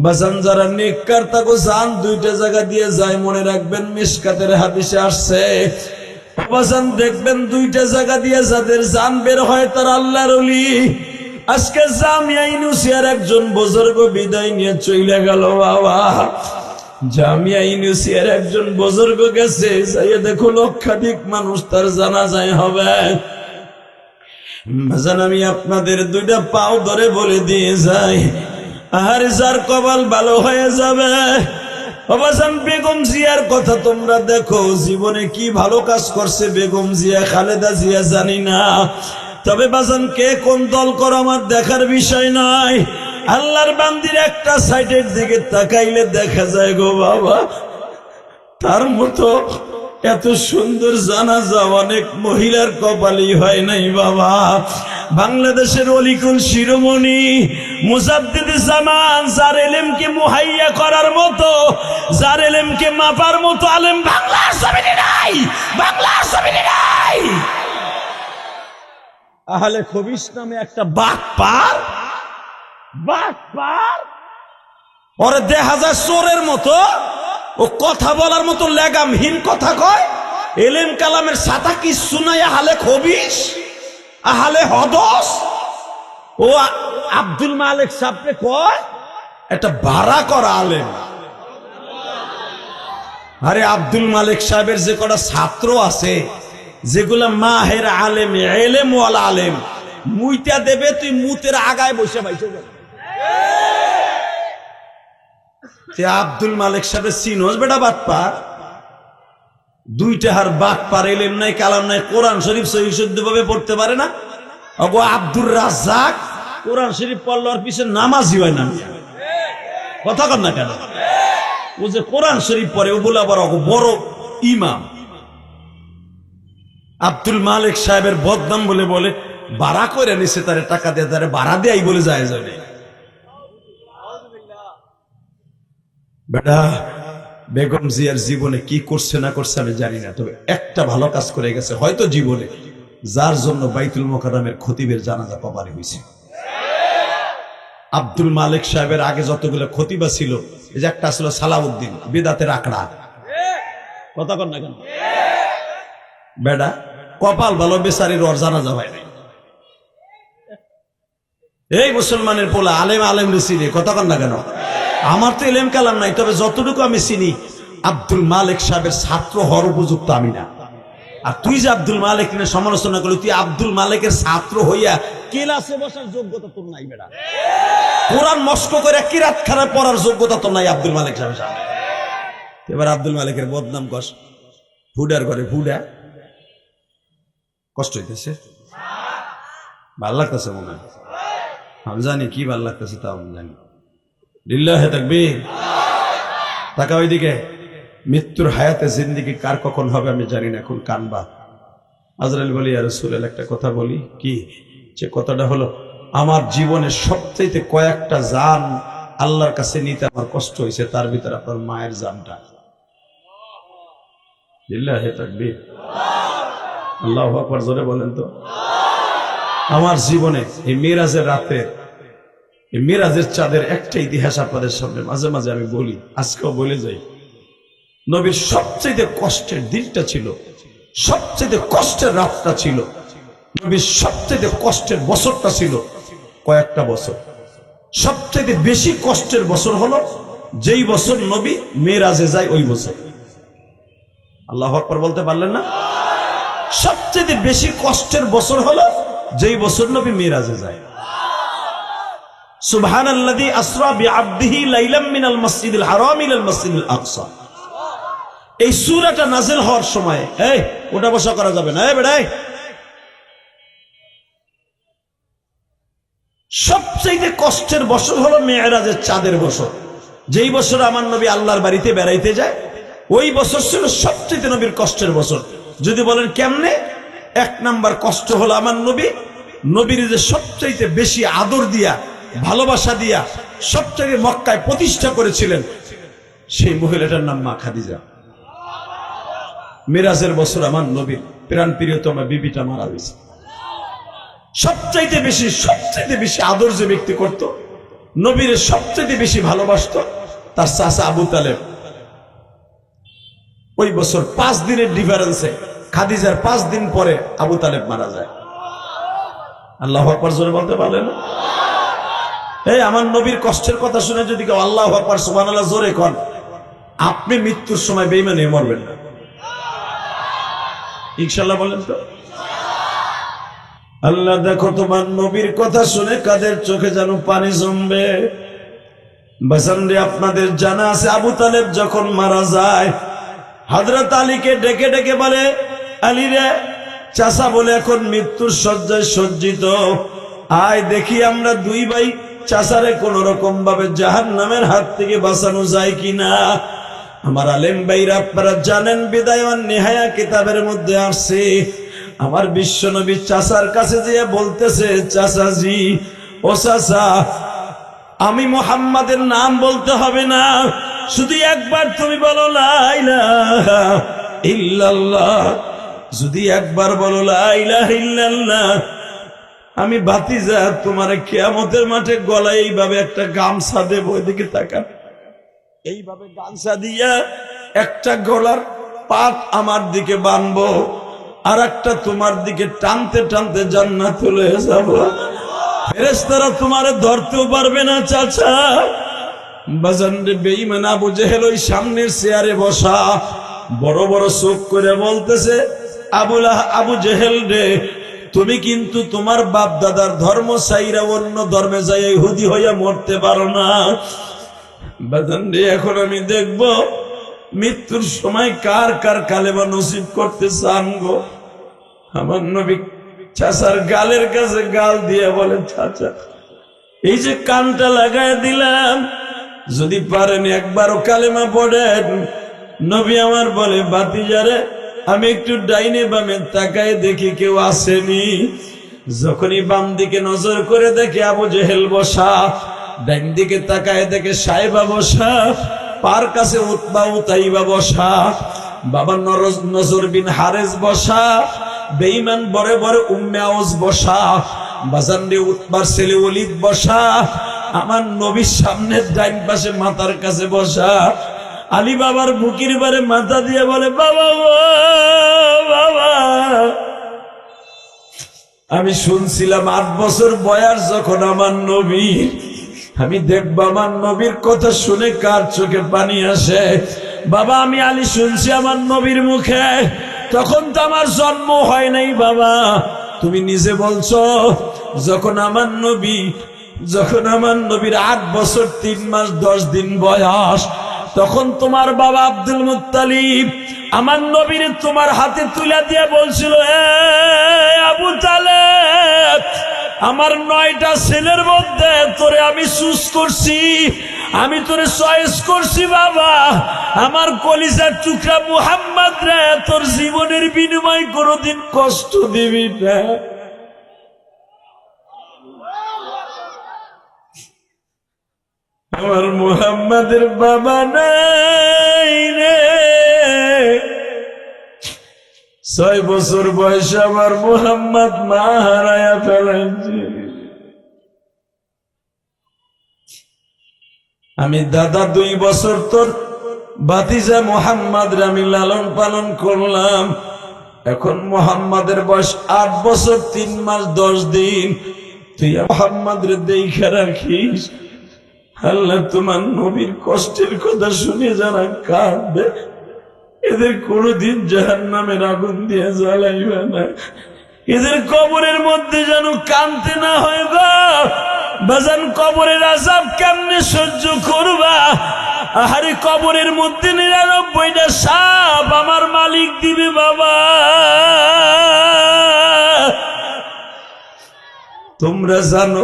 S1: বাজান যারা নেককার তাকে জান দুইটা জায়গা দিয়ে যায়, মনে রাখবেন মিশকাতের হাদিসে আসছে। বাজান দেখবেন দুইটা জায়গা দিয়ে যাদের জান বের হয় তারা আল্লাহর ওলি। আজকে জামিয়া ইউনিভার্সিটির একজন বুজুর্গ বিদায় নিয়ে চলে গেল বাবা। জামিয়া ইউনিভার্সিটির একজন বুজুর্গ গেছে, যাইয়া দেখো লক্ষাধিক মানুষ তার জানাজায় হবে। বাজান আমি আপনাদের দুইটা পাও ধরে বলে দিয়ে যাই, আর যার কপাল ভালো হয়ে যাবে। বাজান বেগম জিয়ার কথা তোমরা দেখো, জীবনে কি ভালো কাজ করছে বেগম জিয়া, খালেদা জিয়া জানি না, তবে বাজান কে কোন দল করো আমার দেখার বিষয় নয়। আল্লাহর বান্দির একটা সাইডের দিকে তাকাইলে দেখা যায় গো বাবা, তার মতো এত সুন্দর জানাজা অনেক মহিলার কপালই হয় নাই বাবা। বাংলাদেশের অলিকুল শিরোমণি মুজাদ্দিদে জামান, যার ইলমকে মুহাইয়া করার মতো, যার ইলমকে মাপার মতো আলেম বাংলার জমিনে নাই, বাংলার জমিনে নাই। আহলে খবিস নামে একটা বাটপার, ওরে দেখা যায় চোরের মতো, ও কথা বলার মতো লেগামহীন কথা কয়। এলেম কালামের সাথা কিছু নাই, আহলে খবিস, আহলে হদস। ও আব্দুল মালিক সাহেবকে কয় একটা ভাড়া করা আলেম। আরে আব্দুল মালিক সাহেবের যে কটা ছাত্র আছে, যেগুলা মাহের আলেম, এলেম ওয়ালা আলেম, মুইটা দেবে তুই মুতের আগায় বসে পাইছো। আব্দুল মালিক সাহেবের চিনোস বেটা বাটপার, দুইটা হার বাটপার, এলেম নাই কালাম নাই, কোরআন শরীফ সহিহ শুদ্ধ ভাবে পড়তে পারে না। অগো আব্দুর রাজ্জাক কোরআন শরীফ পড়লোর পিছনে নামাজি হয় না, কথা কর না কেন? ও যে কোরআন শরীফ পড়ে ও বলে আবার বড় ইমাম। আব্দুল মালিক সাহেবের বদনাম বলে বলে ভাড়া করে নিছে, তারে টাকা দিয়ে তারে ভাড়া দেয় বলে যায় যাবে। বেটা বেগম জিয়ার জীবনে কি করছে না করছে আমি জানি না, তবে একটা ভালো কাজ করে গেছে হয়তো জীবনে, যার জন্য বাইতুল মোকাররমের খতিবের জানাজা কবরে হয়েছে। আব্দুল মালিক সাহেবের আগে যতগুলো খতিবা ছিল, এই যে একটা ছিল সালাউদ্দিন বিদাতের আকড়া, কথা কর না কেন? বেটা কপাল ভালো, বেচারির ওর জানাজা হয় নাই। এই মুসলমানের পোলা আলেম আলেম চিনি, কথা কর না কেন? আমার তো এলেম কালাম নাই, তবে যতটুকু আমি চিনি আব্দুল মালিক সাহেবের ছাত্র হওয়ার উপযুক্ত আমি না। আর তুই যে আব্দুল মালিক নিয়ে সমালোচনা করলি, তুই আব্দুল মালিকের ছাত্র হইয়া ক্লাসে বসার যোগ্যতা তোর নাই বেটা। কোরআন মস্ক করে কিরাত খানা পড়ার যোগ্যতা তোর নাই আব্দুল মালিক সাহেব সামনে। এবার আব্দুল মালিকের বদনাম কস, ফুডার করে ফুডা, কষ্ট হইতেছে, ভাল লাগতেছে মনে হয়, আমি জানি কি ভাল লাগতেছে, তাও আমি জানি। লিল্লাহে তাকবীর। তাকা ওইদিকে, মৃত্যুর হায়াতে জিন্দেগি কার কখন হবে আমি জানি না, এখন কানবা। আজরাইল বলি ইয়া রাসূলুল্লাহ একটা কথা বলি, কি? যে কথাটা হলো আমার জীবনের সবচাইতে কয়েকটা জান আল্লাহর কাছে নিতে আমার কষ্ট হয়েছে, তার ভিতরে আপনার মায়ের জানটা। লিল্লাহি তাকবীর, আল্লাহু আকবার, জোরে বলেন তো। আমার জীবনে এই মিরাজের রাতে, এই মিরাজের চাঁদের একটা ইতিহাস আপনাদের সামনে মাঝে মাঝে আমি বলি, আজকেও বলে যাই। নবীর সবচেয়ে কষ্টের দিনটা ছিল, সবচেয়ে কষ্টের রাতটা ছিল, নবীর সবচেয়ে কষ্টের বছরটা ছিল কয়েকটা বছর। সবচেয়ে বেশি কষ্টের বছর হলো যেই বছর নবী মেরাজে যায় ওই বছর। আল্লাহু আকবার বলতে পারলেন না? সবচেয়ে বেশি কষ্টের বছর হলো যেই বছর নবী মেরাজে যায়। সুবহানাল্লাযী আসরা বিআবদিহি লাইলাম মিনাল মাসজিদিল হারাম ইলাল মাসজিদিল আকসা। এই সূরাটা নাযিল হওয়ার সময়, এই ওটা বসা করা যাবে না, এই বেড়াই, সবচেয়ে কষ্টের বছর হলো মেরাজের চাঁদের বছর। যেই বছর আমার নবী আল্লাহর বাড়িতে বেড়াইতে যায় ওই বছর ছিল সবচেয়ে নবীর কষ্টের বছর। যদি বলেন কেমনে, এক নাম্বার কষ্ট হলো আমার নবীর যে সবচেয়ে বেশি আদর দিয়া, ভালোবাসা দিয়া সবচেয়ে মক্কায় প্রতিষ্ঠা করেছিলেন সেই মহিলাটার নাম মা খাদিজা। মেরাজের বছর আমার নবীর প্রাণ প্রিয়তমা বিবিটা মারা গেছে। সবচাইতে বেশি আদর যে ব্যক্তি করত, নবীর সবচাইতে বেশি ভালোবাসত, তার চাচা আবু তালেব। ওই বছর 5 দিনের ডিফারেন্সে খাদিজার 5 দিন পরে আবু তালেব মারা যায়। আল্লাহু আকবার জোরে বলতে পারলেন? এই আমার নবীর কষ্টের কথা শুনে যদি কেউ আল্লাহু আকবার সুবহানাল্লাহ জোরে কন, আপনি মৃত্যুর সময় বেঈমানি মরবেন না ইনশাআল্লাহ, বলেন তো। আল্লাহ দেখো তোমার নবীর কথা শুনে কাদের চোখে যেন পানি জমবে। বাসানরে আপনাদের জানা আছে আবু তালেব যখন মারা যায় হযরত আলীকে ডেকে ডেকে বলে, আলী রে, চাচা বলে এখন মৃত্যুর শয্যায় সজ্জিত, আয় দেখি আমরা দুই ভাই চাচারে কোন রকম ভাবে জাহান্নামের হাত থেকে বাঁচানো যায় কিনা। আমার আলেম ভাইরা আপনারা জানেন, বিদায় ওয়ান নিহায়া কিতাবের মধ্যে আসছে আমার বিশ্ব নবী চাচার কাছে যেয়ে বলতেছে, চাচাজি, ও চাচা, আমি মুহাম্মাদের নাম বলতে হবে না, শুধু একবার তুমি বলো লা ইলাহা ইল্লাল্লাহ, যদি একবার বলো লা ইলাহা ইল্লাল্লাহ, আমি ভাতিজা তোমার কিয়ামতের মাঠে গলায় এইভাবে একটা গামছা দেব, ওইদিকে তাকান, এইভাবে গামছা দিয়া একটা গলার পাট আমার দিকে বানবো, আর একটা তোমার দিকে টানতে টানতে জান্নাতুল যাব, ফেরেশতারা তোমারে ধরতেও পারবে না। চাচা বাজান রে, বেঈমান আবু জেহেল ওই সামনের চেয়ারে বসা বড় বড় চোখ করে বলতেছে, আবু জেহেল রে, তুমি কিন্তু তোমার বাপ দাদার ধর্ম ছাইরা অন্য ধর্মে যাই ইহুদি হইয়া মরতে পারো না। বাজান রে, এখন আমি দেখব মৃত্যুর সময় কার কার কালেমা নসিব করতে চান গো। আমার নবী চাচার গালের কাছে গাল দিয়ে বলে, চাচা এই যে কানটা লাগায় দিলাম, যদি পারেন একবারও কালেমা পড়েন। নবী আমার বলে, ভাতিজারে, আমি একটু ডাইনে বামে তাকায় দেখি কেউ আসেনি। যখনই বাম দিকে নজর করে দেখে আবু জেহেল বসা, ডাইন দিকে তাকায় দেখে সাইবা বসা, পার কাছে উতবা উতাইবা বসা, বাবা নজর বিন হারেস বসা, বেঈমান বরে বরে উম্মে আওস বসা, বাজান রে উতবার ছেলে ওলীদ বসা, আমার নবীর সামনে ডাইন পাশে মাথার কাছে বসা। আলী বাবার বুকের বারে মাথা দিয়ে বলে, বাবা বাবা, আমি শুনছিলাম 8 বছর বয়স যখন আমার নবী, আমি দেখব আমার নবীর কথা শুনে কার চোখে পানি আসে। বাবা আমি আলী শুনছি আমার নবীর মুখে, তখন তো আমার জন্ম হয় নাই। বাবা তুমি নিজে বলছো যখন আমার নবীর 8 বছর 3 মাস 10 দিন বয়স, তখন তোমার বাবা আব্দুল মুত্তালিব আমার নবীর তোমার হাতে তুলে দিয়ে বলছিল, আবু তালেব, আমার 9টা ছেলের মধ্যে তোরে আমি চুজ করছি, আমি তোরে চয়েস করছি। বাবা আমার কলিজার টুকরা মুহাম্মদ রে, তোর জীবনের বিনিময় কোনোদিন কষ্ট দিবি না। আমার মুহাম্মাদের বাবা নাই রে। 6 বছর বয়সে আমার মুহাম্মদ মা হারায়া ফেলেছে। আমি দাদা 2 বছর তোর ভাতিজা মুহাম্মদ রে আমি লালন পালন করলাম। এখন মুহাম্মাদের বয়স 8 বছর 3 মাস 10 দিন। তুই মুহাম্মদ রে দেখে রাখিস। আল্লাহ তোমার নবীর কষ্টের কথা শুনে যারা কাঁদবে এদের কোনদিন জাহান্নামের আগুন দিয়ে জ্বালাইবে না। এদের কবরের মধ্যে যেন কাঁদতে না হয় গো বাজান। কবরের আযাব কেমনে সহ্য করবা? আহারে কবরের মধ্যে 99টা সাপ আমার মালিক দিবে বাবা। তোমরা জানো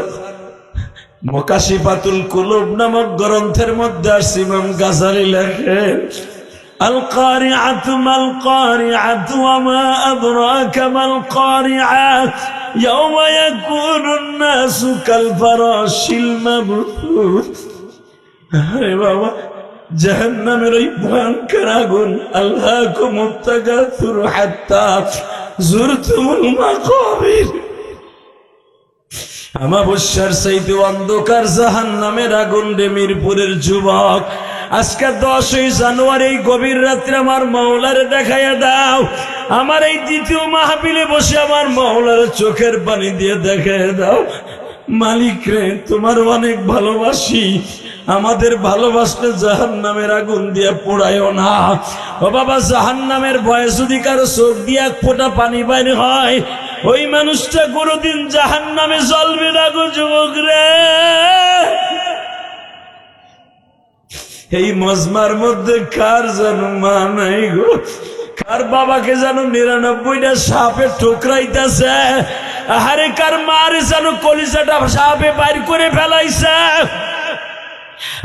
S1: মুকাশিফাতুল কুলুব নামক গ্রন্থের মধ্যে আসছে ইমাম গাজালি লেখেন আল কারিআতু মাল কারিআতু ওয়া মা আদরাকা মাল কারিআত ইয়াওমা ইয়াকুনুন নাসু কাল ফারাশিল মাবথুথ। আরে বাবা জাহান্নামের ওই ভয়ঙ্কর আগুন আল্লাহকুমুত তাকাসুর হাত্তা যুরতুমুল মাকাবির। আমাবস্যার চাইতে অন্ধকার জাহান্নামের আগুন রে মিরপুরের যুবক। আজকে 10ই জানুয়ারি গভীর রাত্রে আমার মাওলারে দেখাইয়া দাও। আমার এই দ্বিতীয় মাহফিলে বসে আমার মাওলার চোখের পানি দিয়ে দেখাইয়া দাও। মালিক রে তোমার অনেক ভালোবাসি, আমাদের ভালোবাসলে জাহান্নামের আগুন দিয়ে পোড়ায়ও না। ও বাবা জাহান্নামের ভয়ে যদি কারো চোখ দিয়ে এক ফোঁটা পানি বাইর হয় ওই মানুষটা কোনদিন জাহান্নামে জ্বলবে না গো যুবক রে। এই মজমার মধ্যে কার যেন মা নাই গো, কার বাবাকে যেন 99টা সাপে ঠোকরাইতেছে। আহারে কার মারে যেন কলিজাটা সাপে বাইর করে ফেলাইছে।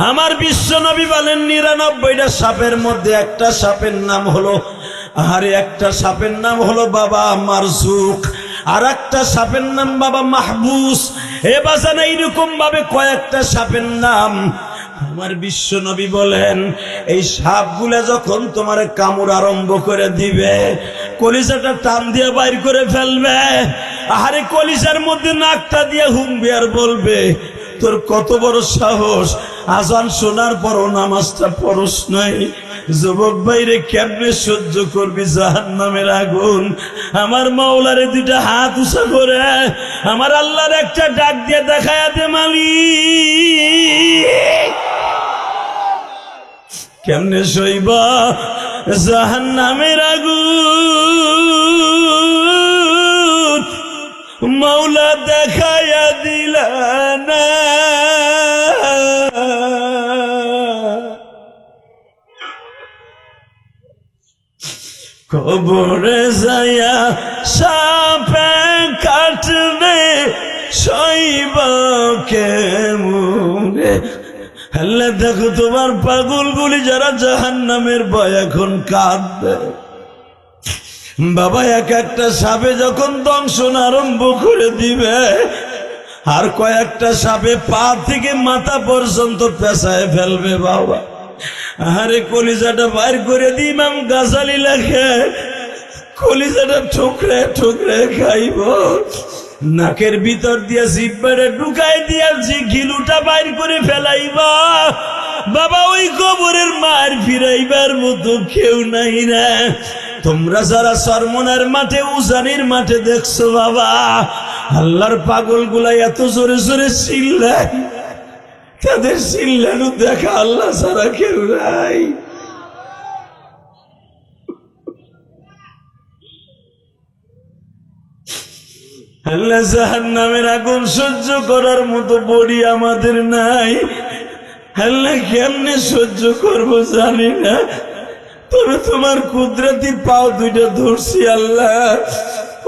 S1: আমার বিশ্ব নবী বলেন 99টা সাপের মধ্যে একটা সাপের নাম হলো একটা সাপের নাম হলো বাবা মারজুক, আর একটা সাপের নাম বাবা মাহবুস। এ বাজান এইরকম ভাবে কয়েকটা সাপের নাম। আমার বিশ্ব নবী বলেন এই সাপগুলা যখন তোমার কামড় আরম্ভ করে দিবে কলিজাটা টান দিয়ে বাইর করে ফেলবে। আহারে কলিজার মধ্যে নাকটা দিয়ে হুমবে আর বলবে তোর কত বড় সাহস, আজান শোনার পরও নামাজটা পড়স নাই। যুবক ভাইরে কেমনে সহ্য করবি জাহান্নামের আগুন? আমার মাওলারে 2টা হাত উঁচা করে আমার আল্লাহর একটা ডাক দিয়ে দেখায়া দে মালিক। কেমনে সইবা জাহান্নামের আগুন? মাওলা দেখায়া দিলা না। কবরে যায়া সাপে কাটবে সইবা কেমনে? আল্লাহ দেখো তোমার পাগলগুলি যারা জাহান্নামের ভয় এখন কাঁদবে বাবা। একটা সাপে যখন দংশন আরম্ভ করে দিবে আর কয়েকটা সাপে পা থেকে মাথা পর্যন্ত পেঁচায় ফেলবে বাবা। আরে কলিজাটা বাইর করে দি ইমাম গাজালি লেখে কলিজাটা ঠোকরে ঠোকরে খাইব। নাকের ভিতর দিয়া জিহ্বারে ঢুকাই দিয়া ঘিলুটা বাইর করে ফেলাইবা বাবা। ওই কবরের মার ফিরাইবার মতো কেউ নাই না। তোমরা যারা চরমনার মাঠে উজানির মাঠে দেখছো বাবা আল্লাহর পাগল গুলা এত জোরে জোরে চিল্লায়, তাদের চিল্লানো দেখা আল্লাহ ছাড়া কেউ নাই। আল্লাহ জাহান্নামের আগুন সহ্য করার মতো বডি আমাদের নাই। আল্লাহ কেমনে সহ্য করবো জানি না, তবে তোমার কুদরতি পাও 2টা ধরছি আল্লাহ।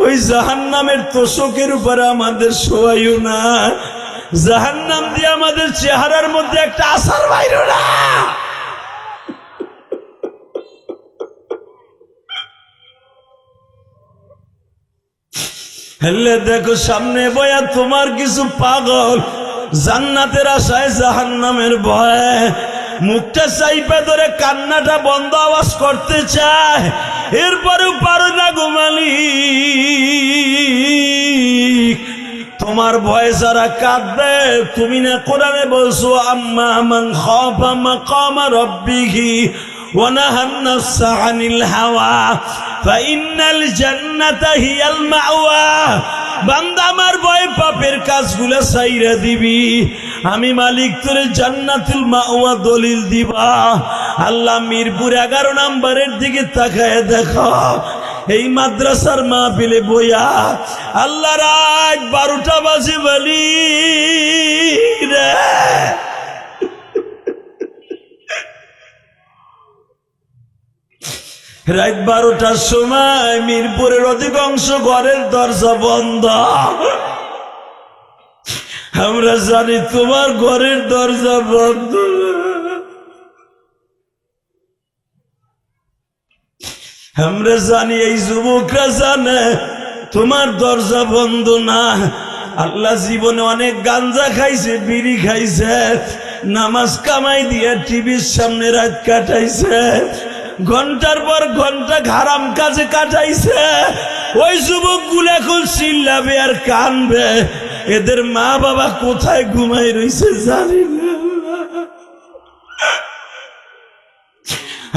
S1: ওই জাহান্নামের তোষকের উপরে আমাদের শোয়াইও না। জাহান্নাম দিয়ে আমাদের চেহারার মধ্যে একটা আসার বাইরো না। আল্লাহ দেখো সামনে বয়া তোমার কিছু পাগল জান্নাতের আশায় জাহান্নামের ভয়ে মুখটা চাইপা ধরে কান্নাটা বন্ধ আওয়াজ করতে চায়, এরপরেও পারো না গো মালিক। তোমার ভয়ে যারা কাঁদবে, তুমি না কোরআনে বলছো আম্মা মান খাফা মাকামা রাব্বিহি ওয়া নাহান নাফসা আনিল হাওয়া ফাইন্নাল জান্নাতা হিয়াল মাওয়া। বান্দা আমার ভয়ে পাপের কাজগুলো ছাইরা দিবি, আমি মালিক তোরে জান্নাতুল মাওয়া দলিল দিবা। আল্লাহ মিরপুর 11 নম্বরের দিকে তাকায় দেখো, এই মাদ্রাসার মাহফিলে বইয়া আল্লাহ রাত 12টা বাজে বলি রে, রাত 12টার সময় মিরপুরের অধিকাংশ ঘরের দরজা বন্ধ। আমরা জানি তোমার ঘরের দরজা বন্ধ, আমরা জানি এই যুবকরা জানে তোমার দরজা বন্ধ না। আল্লাহ জীবনে অনেক গাঞ্জা খাইছে, বিড়ি খাইছে, নামাজ কামাই দিয়ে টিভির সামনে রাত কাটাইছে, ঘন্টার পর ঘন্টা হারাম কাজে কাটাইছে। ওই যুবকগুলো এখন চিল্লাবে আর কানবে, এদের মা বাবা কোথায় ঘুমাই রইছে জানি না।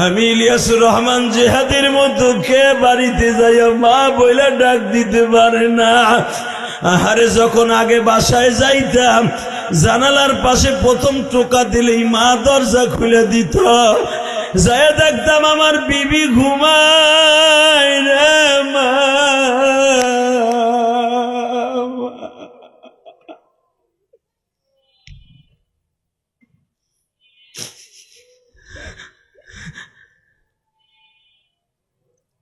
S1: আমি ইলিয়াসুর রহমান জেহাদের মতো কে বাড়িতে যাইয়া মা বইলা ডাক দিতে পারে না। আহারে যখন আগে বাসায় যাইতাম, জানালার পাশে প্রথম টোকা দিলেই মা দরজা খুলে দিত, যাইয়া দেখতাম আমার বিবি ঘুমায় রে মা।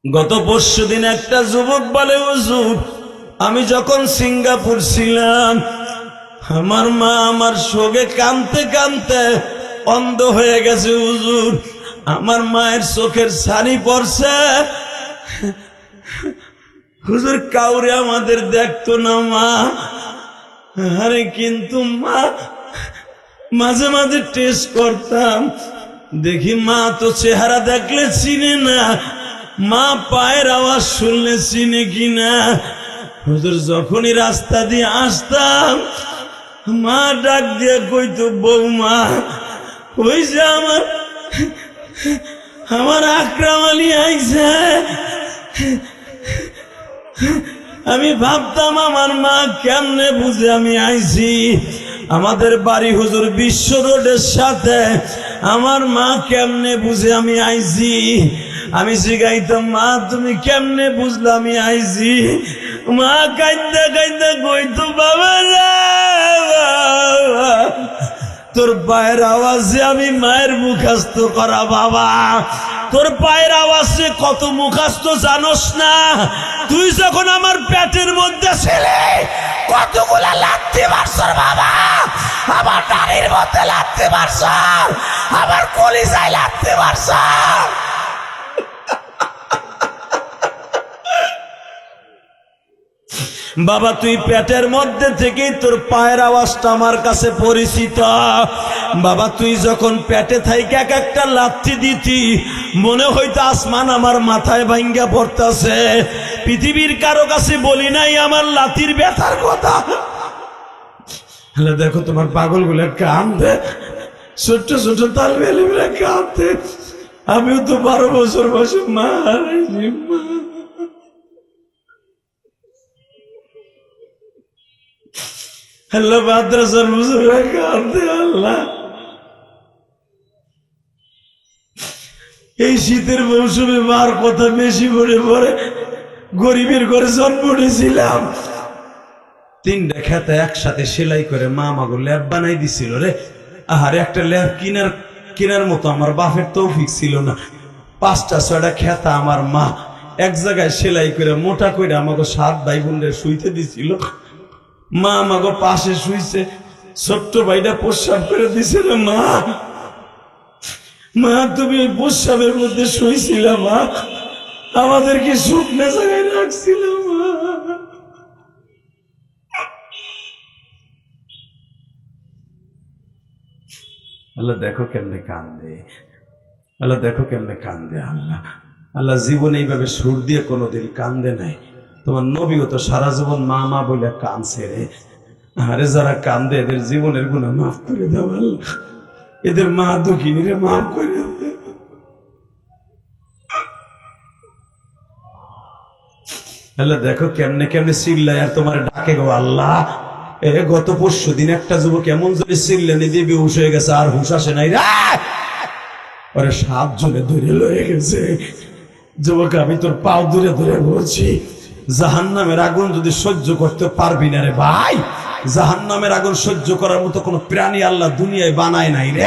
S1: গত পরশুদিন একটা যুবক বলে, হুজুর আমি যখন সিঙ্গাপুর ছিলাম, আমার মা আমার শোকে কাঁদতে কাঁদতে অন্ধ হয়ে গেছে হুজুর, আমার মায়ের চোখের ছানি পড়ছে হুজুর, কাউরে আমাদের দেখতো না মা। আরে কিন্তু মা মাঝে মাঝে টেস্ট করতাম, দেখি মা তো চেহারা দেখলে চিনে না, মা পায়ের আওয়াজ শুনলে চিনে কিনা। হুজুর যখনই রাস্তা দিয়ে আসতাম, মা ডাক দিয়ে কইতো বৌমা, ওই যে আমার আকরাম আলী আইছে। আমি ভাবতাম আমার মা কেমনে বুঝে আমি আইছি। আমাদের বাড়ি হুজুর বিশ্ব রোডের সাথে, আমার মা কেমনে বুঝে আমি আইছি। আমি জিগাইতাম মা তুমি কেমনে বুঝলে আমি আইছি। মা কাইন্দা কাইন্দা কইতো বাবা রে, তোর পায়ের আওয়াজে আমি মায়ের মুখাস্ত করা বাবা, তোর পায়ের আওয়াজে কত মুখাস্ত জানোস না। তুই যখন আমার পেটের মধ্যে ছিলে কতগুলা লাথি মারছর বাবা, আমার নারীর মধ্যে লাথি মারছর, আমার কলিজায় লাথি মারছর। বাবা তুই পেটের মধ্যে থেকেই তোর পায়ের আওয়াজটা আমার কাছে পরিচিত। বাবা তুই যখন পেটে থাইকে এক একটা লাথি দিতি, মনে হইতো আসমান আমার মাথায় ভাঙ্গা পড়তাছে। পৃথিবীর কারো কাছে বলি নাই আমার লাথির ব্যথার কথা। দেখো তোমার পাগলগুলো কাঁদে, ছোট্ট ছোট্ট তালবেলিরা কাঁদে। আমিও তো 12 বছর বয়সে মা হারাইছি। আল্লাহ মাদ্রাসার হুজুররা কাঁদে। আল্লাহ এই শীতের মৌসুমে মার কথা বেশি মনে পড়ে। গরিবের ঘরে জন্ম নিয়েছিলাম, 3টা খেতে একসাথে সেলাই করে মা আমাকে ল্যাব বানাই দিছিল রে। আহারে একটা ল্যাব কেনার মতো আমার বাপের তৌফিক ছিল না। 5টা 6টা খেতা আমার মা এক জায়গায় সেলাই করে মোটা করে আমাকে 7 ভাই বোনদের শুইতে দিছিল। মা আমাকে পাশে শুইছে, ছোট্ট ভাইটা প্রস্রাব করে দিছে রে মা। মা তুমি প্রস্রাবের মধ্যে শুইছিল মা, আমাদেরকে শুকনো জায়গায় রাখছিল মা। আল্লাহ দেখো কেমনে কান্দে, আল্লাহ দেখো কেমনে কান্দে। আল্লাহ আল্লাহ জীবনে এইভাবে সুর দিয়ে কোনোদিন কান্দে নাই। তোমার নবীও তো সারা জীবন মা মা বলে কাঁদছে রে। আরে যারা কান্দে এদের জীবনের গুনাহ মাফ করে দাও আল্লাহ, এদের মা দুঃখিনী রে মাফ করে দাও। আল্লাহ দেখো কেমনে কেমনে চিল্লায় আর তোমার ডাকে গো আল্লাহ। গত পরশু দিন একটা যুবক এমন জোরে চিল্লানি দিয়ে বেহুশ হয়ে গেছে, আর হুঁশ আসে নাই রে। ওরে 7 জনে ধরে লয়ে গেছে। যুবক আমি তোর পাও ধরে ধরে বলছি, জাহান্নামের আগুন যদি সহ্য করতে পারবি না রে ভাই, জাহান্নামের আগুন সহ্য করার মতো কোন প্রাণী আল্লাহ দুনিয়ায় বানায় নাই রে।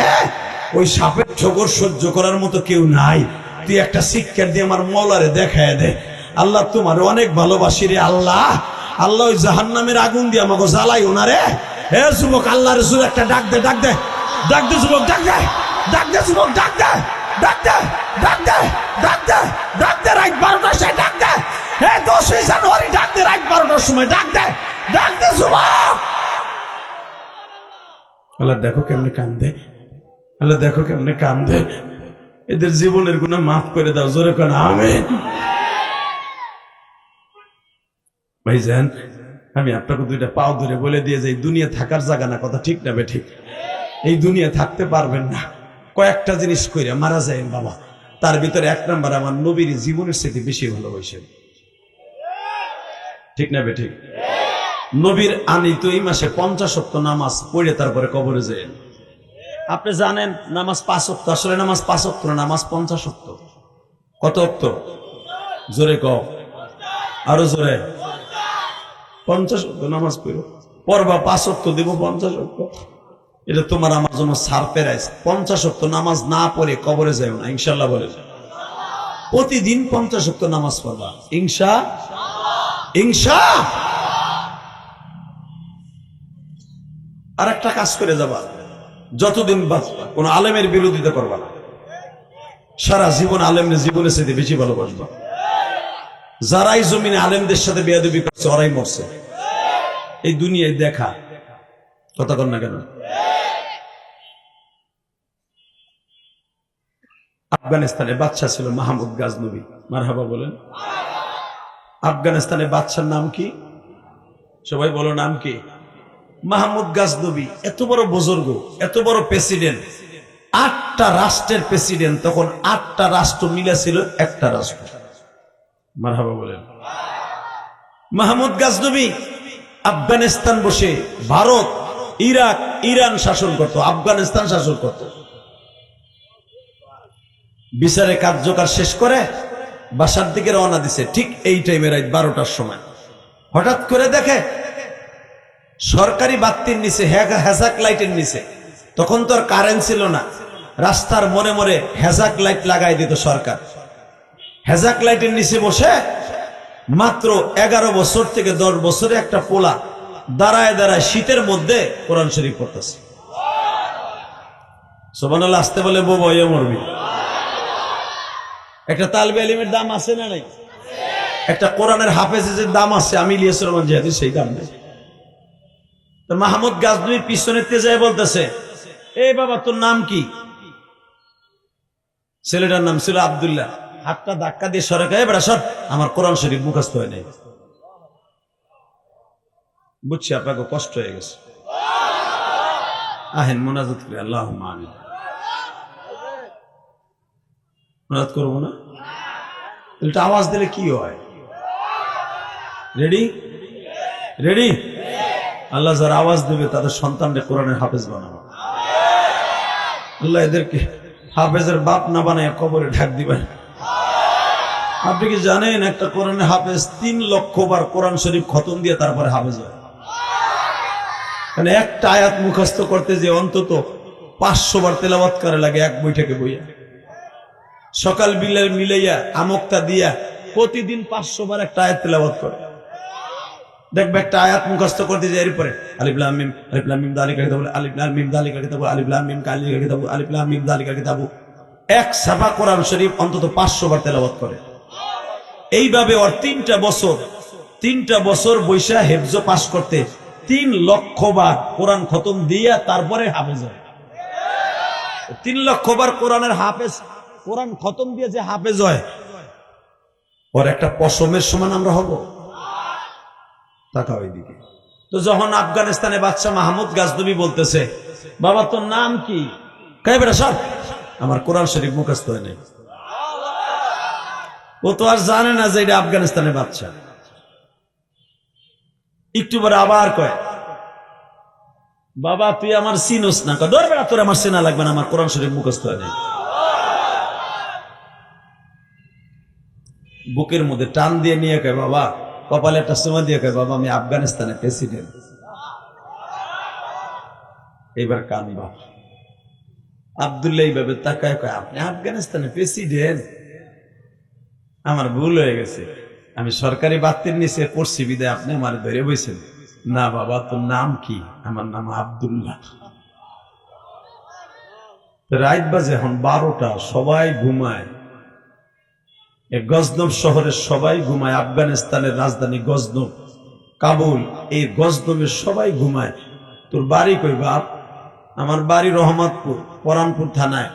S1: ওই সাপের ঠোকর সহ্য করার মতো কেউ নাই। তুই একটা শিক্ষা দিয়ে আমার মৌলারে দেখায় দে। আল্লাহ তোমার অনেক ভালোবাসি রে আল্লাহ। আল্লাহ ওই জাহান্নামের আগুন দিয়ে আমাকে জ্বালাই ওনারে। হে যুবক, আল্লাহ রসুল একটা ডাক দে, ডাক দে, ডাক দে যুবক, ডাক দে, ডাক দে যুবক, ডাক দে, ডাক দে, ডাক দে, ডাক দে, ডাক দে, রাত 12টার সময় ডাক দে। হে 10 জানুয়ারি ডাক দে, রাত 12টার সময় ডাক দে, ডাক দে যুবক। আল্লাহ দেখো কেমনে কান্দে, আল্লাহ দেখো কেমনে কান্দে। এদের জীবনের গুনাহ মাফ করে দাও, জোরে কোন আমিন। ভাইজান আমি আপনাকে দুইটা পাও ধরে বলে দিয়ে যাই, দুনিয়া থাকার জায়গা না, কথা ঠিক না বেঠিক? এই দুনিয়া থাকতে পারবেন না, কয়েকটা জিনিস কইরা মারা যায় বাবা। তার ভিতরে 1 নাম্বার আমার নবীর জীবনের সাথে বেশি ভালোবাসেন, ঠিক না বেঠিক? নবীর আনি তো এই মাসে 50 ওয়াক্ত নামাজ পড়ে তারপরে কবরে যায়। আপনি জানেন নামাজ 5 ওয়াক্ত, আসলে নামাজ 5 ওয়াক্ত না, নামাজ 50 ওয়াক্ত। কত ওয়াক্ত? জোরে কও, আরো জোরে। 50 ওয়াক্ত নামাজ পড়বা, 5 ওয়াক্ত দিব 50 ওয়াক্ত। এটা তোমার আমার জন্য সারপ্রাইজ। 50 ওয়াক্ত নামাজ না পড়ে কবরে যাও না, ইনশাআল্লাহ বলে। প্রতিদিন 50 ওয়াক্ত নামাজ পড়বা, ইনশা। আর একটা কাজ করে যাবা, যতদিন বাঁচবা কোন আলেমের বিরোধিতা করবা না। সারা জীবন আলেমের জীবনের সাথে বেশি ভালোবাসবা। যারাই জমিনে আলেমদের সাথে বেয়াদবি করছে ওরাই মরছে। এই দুনিয়ায় দেখা কথা কর না কেন? আফগানিস্তানে বাদশা ছিল মাহমুদ গাজনবী, মারহাবা বলেন। আফগানিস্তানের বাদশার নাম কি? সবাই বলো নাম কি? মাহমুদ গাজনবী। এত বড় বুজুর্গ, এত বড় প্রেসিডেন্ট, 8টা রাষ্ট্রের প্রেসিডেন্ট। তখন 8টা রাষ্ট্র মিলে ছিল একটা রাষ্ট্র, মারহাবা বলেন। মাহমুদ গাজনবী আফগানিস্তান বসে ভারত, ইরাক, ইরান শাসন করত, আফগানিস্তান শাসন করত। বিচারে কার্যকর শেষ করে বাসার দিকে রওনা দিছে। ঠিক এই টাইমে রাত 12টার সময় হঠাৎ করে দেখে সরকারি বাতির নিচে, হ্যাজাক লাইটের নিচে, তখন তো আর কারেন্ট ছিল না, রাস্তার মোড়ে মোড়ে হ্যাজাক লাইট লাগাই দিত সরকার। হ্যাজাক লাইটের নিচে বসে মাত্র 11 বছর থেকে 10 বছরে একটা পোলা দাঁড়ায় দাঁড়ায় শীতের মধ্যে কোরআন শরীফ পড়তেছে। সুবহানাল্লাহ আসতে বলে বউ ভয়ে মরবি। একটা তালবে ইলমের দাম আছে না নাই? একটা কোরআনের হাফেজের দাম আছে, আমি ইলিয়াস রহমান জিহাদি, সেই দাম নেই। তো মাহমুদ গাজনবী পিছনে তেজায় বলতেছে, এই বাবা তোর নাম কি? ছেলেটার নাম ছিল আব্দুল্লাহ। হাতটা ধাক্কা দিয়ে সরে গায়ে বেড়া সর, আমার কোরআন শরীফ মুখস্থ হয় নাই। বুঝছি আপনাকে কষ্ট হয়ে গেছে, আহেন মোনাজাত করি। আল্লাহুম্মা আমিন। মোনাজাত করবো না? এটা আওয়াজ দিলে কি হয়? Ready ready? আল্লাহ যারা আওয়াজ দেবে তাদের সন্তানদের কোরআনের হাফেজ বানাবো। আল্লাহ এদেরকে হাফেজের বাপ না বানায় কবরে ঢাক দিবেন। আপনি কি জানেন একটা কোরআনের হাফেজ 3 লক্ষ বার কোরআন শরীফ খতম দিয়ে তারপরে হাফেজ হয়? মানে একটা আয়াত মুখস্থ করতে যে অন্তত 500 বার তেলাওয়াত করে লাগে এক বই থেকে বইয়া। সকাল বিলের মিলাইয়া আমক্তা দিয়া প্রতিদিন 500 বার একটা আয়াত তেলাওয়াত করে। দেখবে একটা আয়াত মুখস্থ করতে যায়, এরপরে আলিফ লাম মিম, আলিফ লাম মিম যালিকাল কিতাবু, আলিফ লাম মিম যালিকাল কিতাবু, আলিফ লাম মিম যালিকাল কিতাবু, আলিফ লাম মিম যালিকাল কিতাবু। এক সাফা কোরআন শরীফ অন্তত 500 বার তেলাওয়াত করে। এইভাবে ওর 3টা বছর বৈশা হেফজ পাস করতে 3 লক্ষ বার কোরআন খতম দিয়া তারপরে হাফেজ হয়। 3 লক্ষ বার কোরআনের হাফেজ, কোরআন খতম দিয়ে যে হাফেজ হয়, ওর একটা পশমের সমান আমরা হব? তাকাও এইদিকে। তো যখন আফগানিস্তানে বাদশা মাহমুদ গাজনবী বলতেছে, বাবা তোর নাম কি? কয় বেটা সব আমার কোরআন শরীফ মুখস্থ হয় নাই। ও তো আর জানে না যে এটা আফগানিস্তানের বাদশা। একটু পরে আবার কয়, বাবা তুই আমার চিনোস না? কয় ধর বেটা তোর আমার চেনা লাগবে না, আমার কোরআন শরীফ মুখস্থ হয় নাই। বুকের মধ্যে টান দিয়ে নিয়ে কয়, বাবা কপালে একটা সময় দিয়ে কয়, বাবা আমি আফগানিস্তানের প্রেসিডেন্ট। এইবার কানবা। আব্দুল্লাহ এইভাবে তাকায় কয়, আপনি আফগানিস্তানের প্রেসিডেন্ট? আমার ভুল হয়ে গেছে, আমি সরকারি বাতির নিচে পড়ছি বিদায় আপনি আমার ধরে বইছেন। না বাবা তোর নাম কি? আমার নাম আব্দুল্লাহ। রাত বাজে এখন 12টা, সবাই ঘুমায়। গজনব শহরের সবাই ঘুমায়। আফগানিস্তানের রাজধানী গজনব, কাবুল, এই গজনবের সবাই ঘুমায়। তোর বাড়ি কই বাপ? আমার বাড়ি রহমতপুর, পরানপুর থানায়।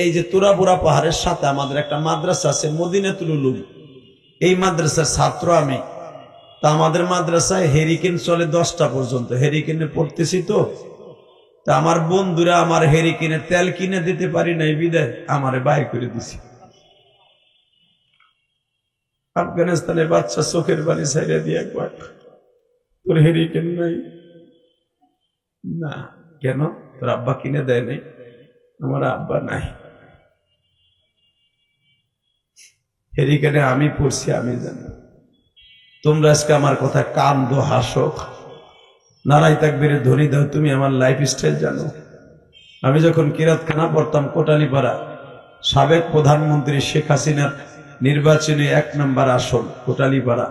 S1: এই যে তুরাপুরা পাহাড়ের সাথে আমাদের একটা মাদ্রাসা আছে, মদিনাতুল উলুম। এই মাদ্রাসার ছাত্র আমি। তা আমাদের মাদ্রাসায় হেরিকেন চলে 10টা পর্যন্ত। হেরিকেনে পড়তেছি তো, তা আমার বন্ধুরা আমার হেরিকেনের তেল কিনে দিতে পারি নাই বিদায় আমারে বাইর করে দিছি। আফগানিস্তানের বাচ্চা চোখের পানি ছাইড়া দিয়ে একবার, তোর হেরিকেন নাই? না। কেন? তোর আব্বা কিনে দেয় নাই? আমার আব্বা নাই। হেরিকেনে আমি পড়ছি, আমি জানি। তোমরা আজকে আমার কথা কান্দো, হাসো, নারাই তাকবীরে ধ্বনি দাও, তুমি আমার লাইফ স্টাইল জানো। আমি যখন কিরাতখানা পড়তাম কোটালীপাড়া, সাবেক প্রধানমন্ত্রী শেখ হাসিনার নির্বাচনী 1 নম্বর আসন কোটালীপাড়া।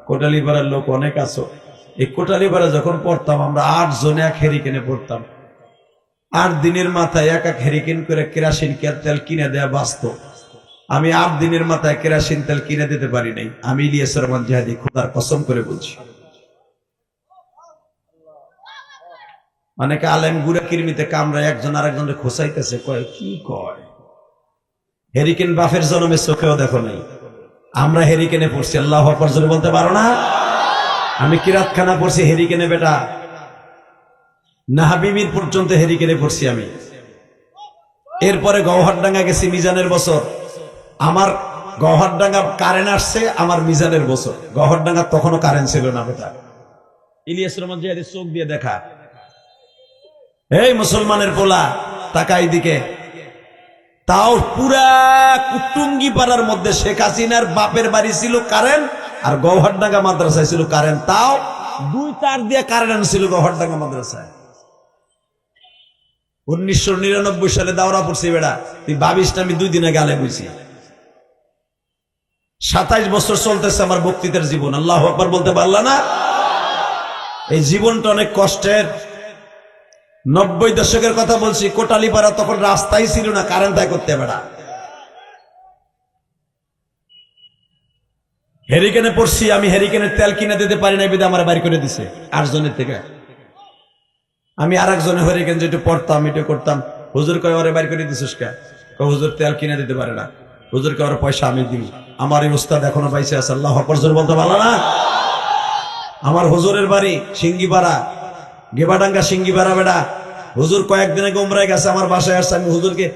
S1: কোটালীপাড়ার লোক অনেক আছো। এই কোটালীপাড়া যখন পড়তাম আমরা 8 জনে এক হেরিকেনে পড়তাম। 8 দিনের মাথায় এক হেরিকেন করে কেরাসিন তেল কিনে দেয়া বাস্তব। আমি 8 দিনের মাথায় কেরাসিন তেল কিনে দিতে পারি নাই। আমি ইলিয়াস রহমান জিহাদি খোদার কসম করে বলছি। অনেকে আলেম গুড়া কিরমিতে কামরা একজন আরেকজনের খোসাইতেছে, কয় কি কয়? হেরিকেন বাফের জন্মে চোখেও দেখো নাই। আমরা হেরিকেনে পড়ছি, আল্লাহু আকবার জোরে বলতে পারো না? আমি কিরাতখানা পড়ছি হেরিকেনে বেটা, নাহাবিমির পর্যন্ত হেরিকেনে পড়ছি আমি। এরপরে গওহারডাঙ্গা গেছি মিজানের বছর। আমার গওহারডাঙ্গা কারেন্ট আসছে আমার মিজানের বছর। গওহারডাঙ্গা তখনও কারেন্ট ছিল না বেটা। ইলিয়াস রহমান জিহাদি চোখ দিয়ে দেখা, এই মুসলমানের পোলা তাকাই দিকে। তাও পুরা কুটুঙ্গি পাড়ার মধ্যে শেখ হাসিনার বাপের বাড়ি ছিল কারেন্ট, আর গওহারডাঙ্গা মাদ্রাসায় ছিল কারেন্ট। তাও 2 তার দিয়ে কারেন্ট আনছিল গওহারডাঙ্গা মাদ্রাসায়। 1999 সালে দাওরা পড়ছি বেড়া, তুই ভাবিস না আমি 2 দিনে গালে বইছি। 27 বছর চলতেছে আমার বক্তৃতার জীবন। আল্লাহু আকবার বলতে পারলা না? এই জীবনটা অনেক কষ্টের। 90 দশকের কথা বলছি। কোটালীপাড়া তখন রাস্তাই ছিল না, কারেন্ট তাই করতে বেড়া। হেরিকেনে পড়ছি আমি, হেরিকেনের তেল কিনে দিতে পারি না বিদে আমার বাড়ি করে দিছে 8 জনের থেকে। আমি আর একজনের হেরিকেন যেটা পড়তাম এটা করতাম। হুজুর কয় ওরে বাড়ি করে দিছিস কে? হুজুর তেল কিনে দিতে পারে না। হুজুর কয় ওর পয়সা আমি দিব। আমার এই উস্তাদ এখনো পাইছে আছে, আল্লাহু আকবার জোরে বলতে পারলা না? আমার হুজুরের বাড়ি সিঙ্গিপাড়া, গেবাডাঙ্গা সিঙ্গিপাড়া বেড়া। হুজুর কয়েকদিন আগে উমরায় গেছে, আমার বাসায় আসছে। আমি হুজুরকে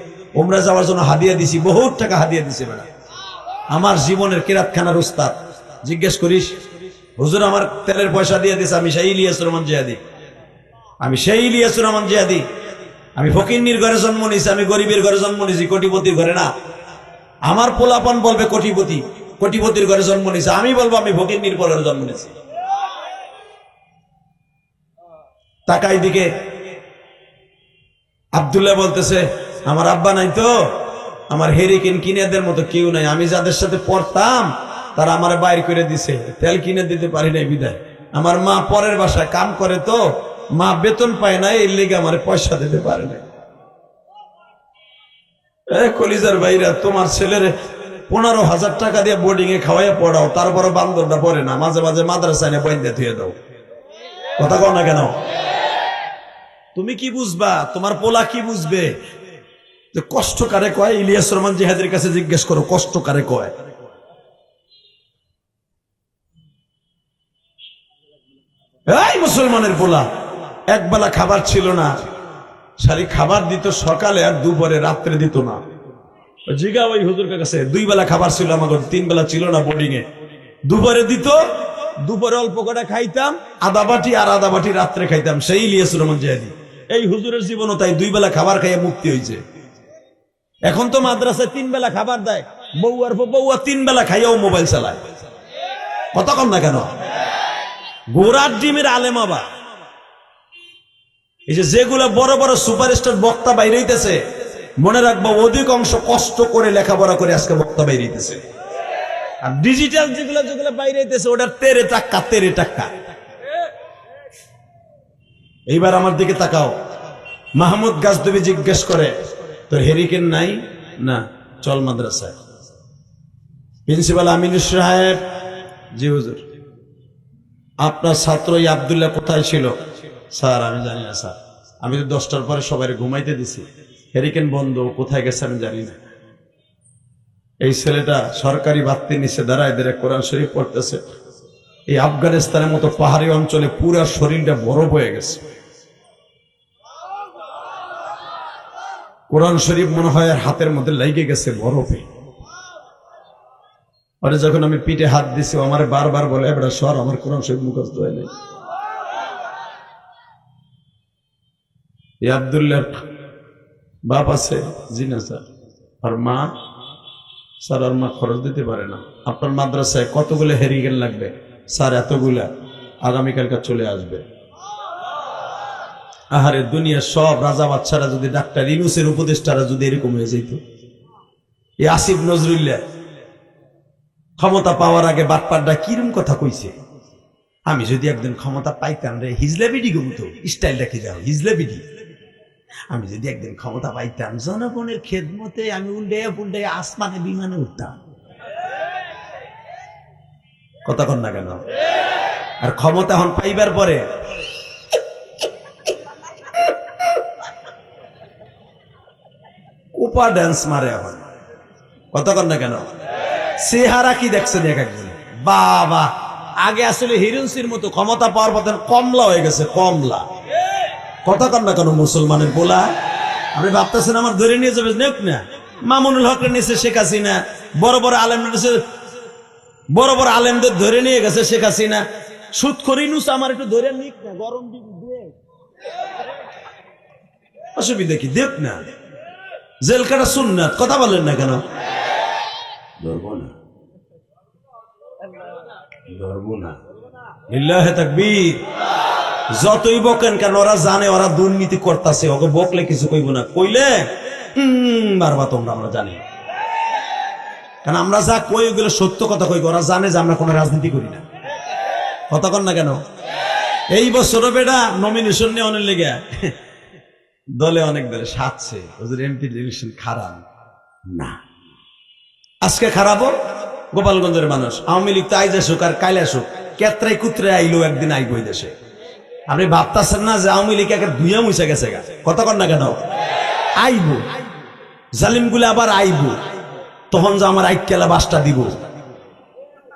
S1: উমরায় যাওয়ার জন্য হাদিয়া দিছি, বহুত টাকা হাদিয়া দিছি বেড়া। আমার জীবনের কিরাতখানার উস্তাদ। জিজ্ঞেস করিস, হুজুর আমার তেলের পয়সা দিয়ে দিছে। আমি সেই ইলিয়াস রহমান জিহাদি, আমি সেই ইলিয়াস রহমান জিহাদি। আমি ফকিন্নির ঘরে জন্ম নিয়েছি, আমি গরিবের ঘরে জন্ম নিয়েছি, কোটিপতির ঘরে না। আমার পোলাপন বলবে কোটিপতি, কোটিপতির ঘরে জন্ম নিয়েছে। আমি বলবো আমি ফকিন্নির ঘরে জন্ম নিয়েছি। তাকাই দিকে আব্দুল্লাহ বলতেছে, আমার আব্বা নাই তো, আমার হেরিকেন কিনে দেওয়ার মতো কেউ নাই। আমি যাদের সাথে পড়তাম তারা আমার বাইর করে দিছে, তেল কিনে দিতে পারি নাই বিদায়। আমার মা পরের বাসায় কাম করে তো, মা বেতন পায় না, এর লেগে আমার পয়সা দিতে পারে না। কলিজার ভাইরা, তোমার ছেলের 15,000 টাকা দিয়ে বোর্ডিং এ খাওয়াইয়া পড়াও, তারপরে বান্দরটা পড়ে না, মাঝে মাঝে মাদ্রাসায় বইন্দা ধুয়ে দাও। কথা কও না কেন? তুমি কি বুঝবা, তোমার পোলা কি বুঝবে? যে কষ্ট কারে কয়, ইলিয়াস রহমান জিহাদের কাছে জিজ্ঞেস করো কষ্ট কারে কয়। এই মুসলমানের পোলা একবেলা খাবার ছিল না, সারি খাবার দিত সকালে আর দুপুরে, রাত্রে দিত না। জিগা ওই হুজুর কাছে, 2 বেলা খাবার ছিল আমাদের, 3 বেলা ছিল না বোর্ডিং এ। দুপুরে দিত, দুপুরে অল্প করে খাইতাম, আধা বাটি আর আধা বাটি রাত্রে খাইতাম, সেই ইলিয়াস রহমান জিহাদি। এই হুজুরের জীবনও তাই, 2 বেলা খাবার খাইয়ে মুক্তি হয়েছে। এখন তো মাদ্রাসায় 3 বেলা খাবার দেয়, বউয়া 3 বেলা খাইয়াও মোবাইল চালায়। কথা কম না কেন? গোড়ার ডিমের আলেম আবার। এই যেগুলো বড় বড় সুপারস্টার বক্তা বাইরে হইতেছে, মনে রাখবো অধিকাংশ কষ্ট করে লেখাপড়া করে আজকে বক্তা বাইরে হইতেছে। আর ডিজিটাল যেগুলো যেগুলো বাইরে হইতেছে ওটার তেরে টাক্কা। এইবার আমার দিকে তাকাও। মাহমুদ গাজদবি জিজ্ঞেস করে, তোর হেরিকেন নাই? না, চল মাদ্রাসায়। প্রিন্সিপাল আমিনুর সাহেব, জি হুজুর। আপনার ছাত্র আব্দুল্লাহ কোথায় ছিল? স্যার আমি জানি না স্যার, আমি তো 10টার পরে সবাই ঘুমাইতে দিছি, হেরিকেন বন্ধ, কোথায় গেছে আমি জানি না। এই ছেলেটা সরকারি বাত্তির নিচে দাঁড়ায় কোরআন শরীফ পড়তেছে। এই আফগানিস্তানের মতো পাহাড়ি অঞ্চলে পুরো শরীরটা বরফ হয়ে গেছে। কোরআন শরীফ মনে হয় আর হাতের মধ্যে লেগে গেছে বরফে। আরে যখন আমি পিঠে হাত দিছি, আমার বারবার বলে, এবার সর, আমার কোরআন শরীফ মুখস্থ হয় নাই। আব্দুল্লাহর বাপ আছে? জি না স্যার। আর মা? স্যার আর মা খরচ দিতে পারে না। আপনার মাদ্রাসায় কতগুলো হেরিকেন লাগবে? স্যার এতগুলা, আগামীকালকে চলে আসবে। আহারে দুনিয়ার সব রাজা বাচ্চারা যদি ডাক্তার ইউনূসের উপদেষ্টারা যদি এরকম হয়ে যেত। এই আসিফ নজরুল্লাহ ক্ষমতা পাওয়ার আগে বাটপাড়া কিরম কথা কইছে, আমি যদি একদিন ক্ষমতা পাইতাম রে, হিজলা বিডি গমতো স্টাইল রাখি যাও, হিজলা বিডি। আমি যদি একদিন ক্ষমতা পাইতাম, জনগণের খেদমতে আমি উল্টে আসমানে বিমানে উঠতাম। কথা কন না কেন? আর ক্ষমতা এখন পাইবার পরে কোপা ড্যান্স মারে এখন। কথা কন না কেন? চেহারা কি দেখছেন এক একজন, বাবা! আগে আসলে হিরোইনসির মতো, ক্ষমতা পাওয়ার পর কমলা হয়ে গেছে, কমলা। কথা কন না কেন মুসলমানের পোলা? আপনি ভাবতেছেন আমার ধরে নিয়ে যাবে? নেক না, মামুনুল হকের নিচে শেখ হাসিনা, বড় বড় আলেমদের ধরে নিয়ে গেছে শেখ হাসিনা। সুদখোর ইউনূস আমার একটু ধরে নিক না, গরম দিবি, অসুবিধা কি? দেখ না, জেল কাটা সুন্নাত। কথা বলেন না কেন? ধরবো না। লিল্লাহে তাকবীর। যতই বকেন কেন, ওরা জানে ওরা দুর্নীতি করতেছে, ওকে বকলে কিছু কইব না, কইলে বারবার তোমরা, আমরা জানি। কারণ আমরা যা কই ওগুলো সত্য কথা কই, ওরা জানে যে আমরা কোনো রাজনীতি করি না। কথা কন না কেন? এই বছরও বেটা নমিনেশন নিয়ে অনেক লেগে দলে অনেক দলে সাজছে, ওদের এমপি ইলেকশন খারাপ না। আজকে খারাপও গোপালগঞ্জের মানুষ, আওয়ামী লীগ তো আইজ আসুক আর কাইল আসুক, কেত্রাই কুত্রে আইলো, একদিন আইব এই দেশে। আপনি ভাবতেছেন না যে আওয়ামী লীগ একে ধুইয়া মুছে গেছে? কথা কন না কেন? আইব, জালিম গুলো আবার আইব, তখন যে আমার আইকেলা বাসটা দিব,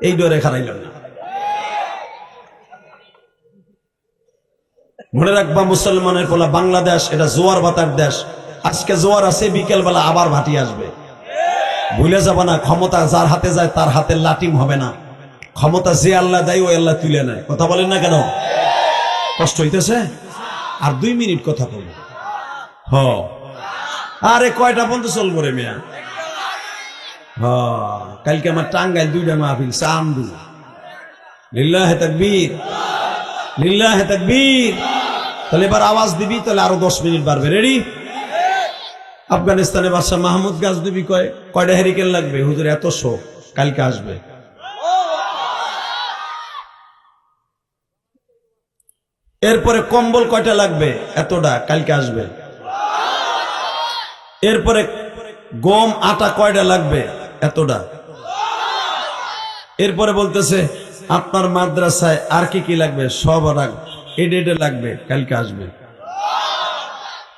S1: এই ডরে খারাইল না। মনে রাখবা মুসলমানের পোলা, বাংলাদেশ এটা জোয়ার বাতার দেশ। আজকে জোয়ার আছে, বিকেল বেলা আবার ভাটি আসবে। ভুলে যাবা না, ক্ষমতা যার হাতে যায় তার হাতে লাটিম হবে না। ক্ষমতা যে আল্লাহ দেয় ওই আল্লাহ তুলে নেয়। কথা বলেন না কেন? কষ্ট হইতেছে? আর 2 মিনিট কথা বলবো। আরে কয়টা পর্যন্ত চলবো রে মিয়া? কালকে আমার টাঙ্গাইল 2টা মাহফিল, চান্দু। লিল্লাহে তাকবীর, লিল্লাহে তাকবীর। তাহলে এবার আওয়াজ দিবি, তাহলে আরো 10 মিনিট বাড়বে। রেডি? আফগানিস্তানের বাদশা মাহমুদ গাজনবী কয়টা হেরিকেন লাগবে? হুজুর এত শোক, কালকে আসবে। এরপরে কম্বল কয়টা লাগবে? এতটা, কালকে আসবে। এরপরে গম আটা কয়টা লাগবে? এতটা। এরপরে বলতেছে আপনার মাদ্রাসায় আর কি কি লাগবে? সব এটা লাগবে, কালকে আসবে।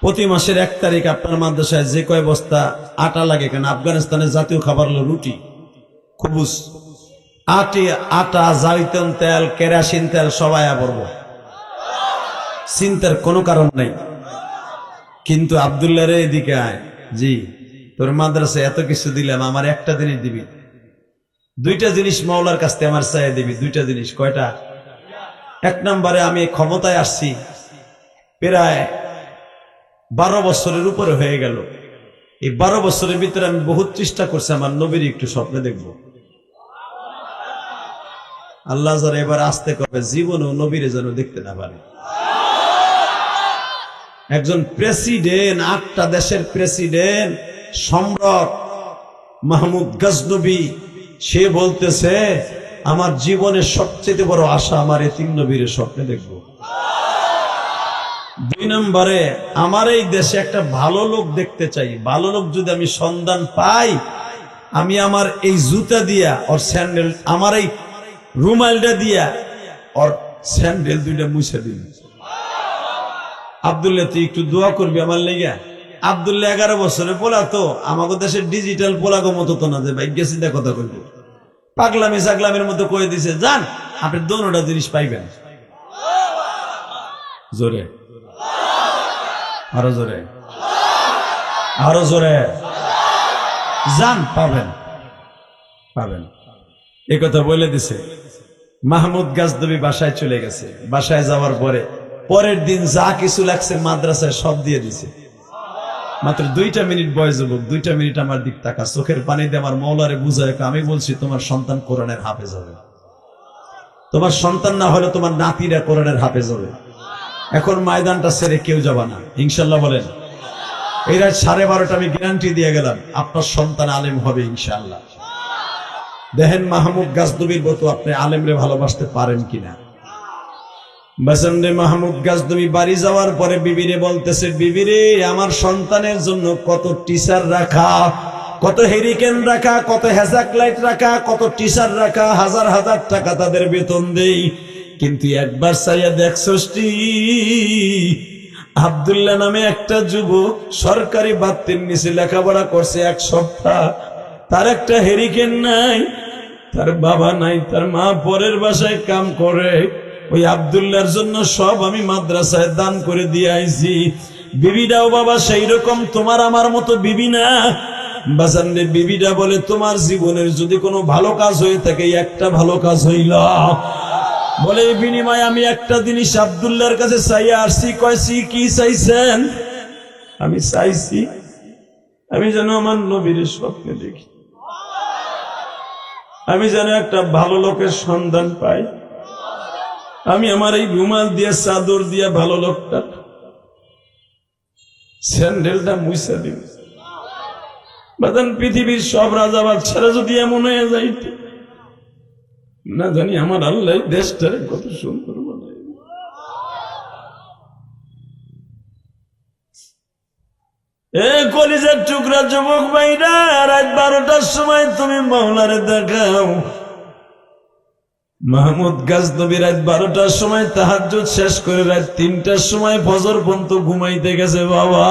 S1: প্রতি মাসের 1 তারিখ আপনার মাদ্রাসায় যে কয় বস্তা আটা লাগে, কেন আফগানিস্তানের জাতীয় খাবার হলো রুটি, খুবুস, আটা, জাইতুন তেল, কেরাসিন তেল সবাই পড়ব, চিন্তার কোনো কারণ নাই। কিন্তু আব্দুল্লাহ রে এদিকে আয়, জি তোর মাদ্রাসায় এত কিছু দিলাম, আমার একটা জিনিস দিবি, 2টা জিনিস মাওলার কাছ থেকে আমার চাই দিবি, 2টা জিনিস। কয়টা? 1 নম্বরে আমি ক্ষমতায় আসছি প্রায় 12 বছরের উপরে হয়ে গেল। এই 12 বছরের ভিতরে আমি বহুত চেষ্টা করছি আমার নবীর একটু স্বপ্নে দেখব। আল্লাহ যারা এবার আসতে করবে জীবনেও নবীর যেন দেখতে না পারে। একজন প্রেসিডেন্ট, 8টা দেশের প্রেসিডেন্ট, সম্রাট মাহমুদ গজনবী, সে বলতেছে আমার জীবনের সবচেয়ে বড় আশা আমার এতিম নবীর স্বপ্নে দেখব। 2 নম্বরে আমার এই দেশে একটা ভালো লোক দেখতে চাই, ভালো লোক যদি আমি সন্ধান পাই, আমি আমার এই জুতা দিয়া ওর স্যান্ডেল, আমার এই রুমালটা দিয়া ওর স্যান্ডেল 2টা মুছে দিন। আব্দুল্লাহ তুই একটু দোয়া করবি আমার লেগে। আব্দুল্লাহ 11 বছরে পোলা, তো আমাদের দেশের ডিজিটাল পোলাগো মতো তো না যে ভাই গেছি দা কথা কইব, পাগলামি সাগলামের মতো কয়ে দিছে, যান আপনি দোনোটা জিনিস পাইবেন। জোরে, আরো জোরে, আরো জোরে, যান পাবেন, পাবেন। এই কথা বলে দিছে। মাহমুদ গজনবী বাসায় চলে গেছে। বাসায় যাওয়ার পরের দিন যা কিছু লাগছে মাদ্রাসায় সব দিয়ে দিছে। মাত্র 2টা মিনিট বয়স যুবক, 2টা মিনিট আমার দিক তাকা, চোখের পানি দিয়ে আমার মৌলারে বুঝায়, আমি বলছি তোমার সন্তান কোরআনের হাফেজ হবে, তোমার সন্তান না হলে তোমার নাতিরা কোরআনের হাফেজ হবে। এখন ময়দানটা ছেড়ে কেউ যাবা না, ইনশাল্লাহ বলেন। এই রাত 12:30 আমি গ্যারান্টি দিয়ে গেলাম আপনার সন্তান আলেম হবে ইনশাআল্লাহ। দেখেন মাহমুদ গজনবীর মতো আপনি আলেমরে ভালোবাসতে পারেন কিনা। বাসন্দে মাহমুদ গজনবী বাড়ি যাওয়ার পরে বিবিরে বলতেছে, বিবিরে আমার সন্তানের জন্য কত টিচার রাখা, কত হেরিকেন রাখা, কত হ্যাজাক লাইট রাখা, কত টিচার রাখা, হাজার হাজার টাকা তাদের বেতন দেই, কিন্তু একবার চাইয়া দেখছস আব্দুল্লাহ নামে একটা যুবক সরকারি বাতির নিচে লেখাপড়া করছে 1 সপ্তাহ, তার একটা হেরিকেন নাই, তার বাবা নাই, তার মা পরের বাসায় কাম করে। ওই আব্দুল্লাহর জন্য সব আমি মাদ্রাসায় দান করে দিয়ে আইছি। বিবিটাও বাবা সেই রকম তোমার আমার মতো বিবি না। বাজানরে বিবিটা বলে তোমার জীবনের যদি কোনো ভালো কাজ হয়ে থাকে একটা ভালো কাজ হইল, বলে এই বিনিময়ে আমি একটা জিনিস আব্দুল্লাহর কাছে চাইয়া আসছি। কইছি কি চাইছেন? আমি চাইছি আমি যেন আমার নবীর স্বপ্নে দেখি, আমি যেন একটা ভালো লোকের সন্ধান পাই, আমি আমার এই রুমাল দিয়ে চাদর দিয়ে ভালো লোকটা স্যান্ডেলটা মুছে দিব। বাদান পৃথিবীর সব রাজা বাদশারা যদি এমন হয়ে যাইত, না জানি আমার আল্লাহ দেশটারে কত সুন্দর বানাই। এ কলিজার টুকরা যুবক ভাইরা, রাত 12টার সময় তুমি মাওলারে দেখাও। মাহমুদ গজনবী রাত 12টার সময় তাহাজ্জুদ শেষ করে রাত 3টার সময় ফজর পর্যন্ত ঘুমাইতে গেছে বাবা।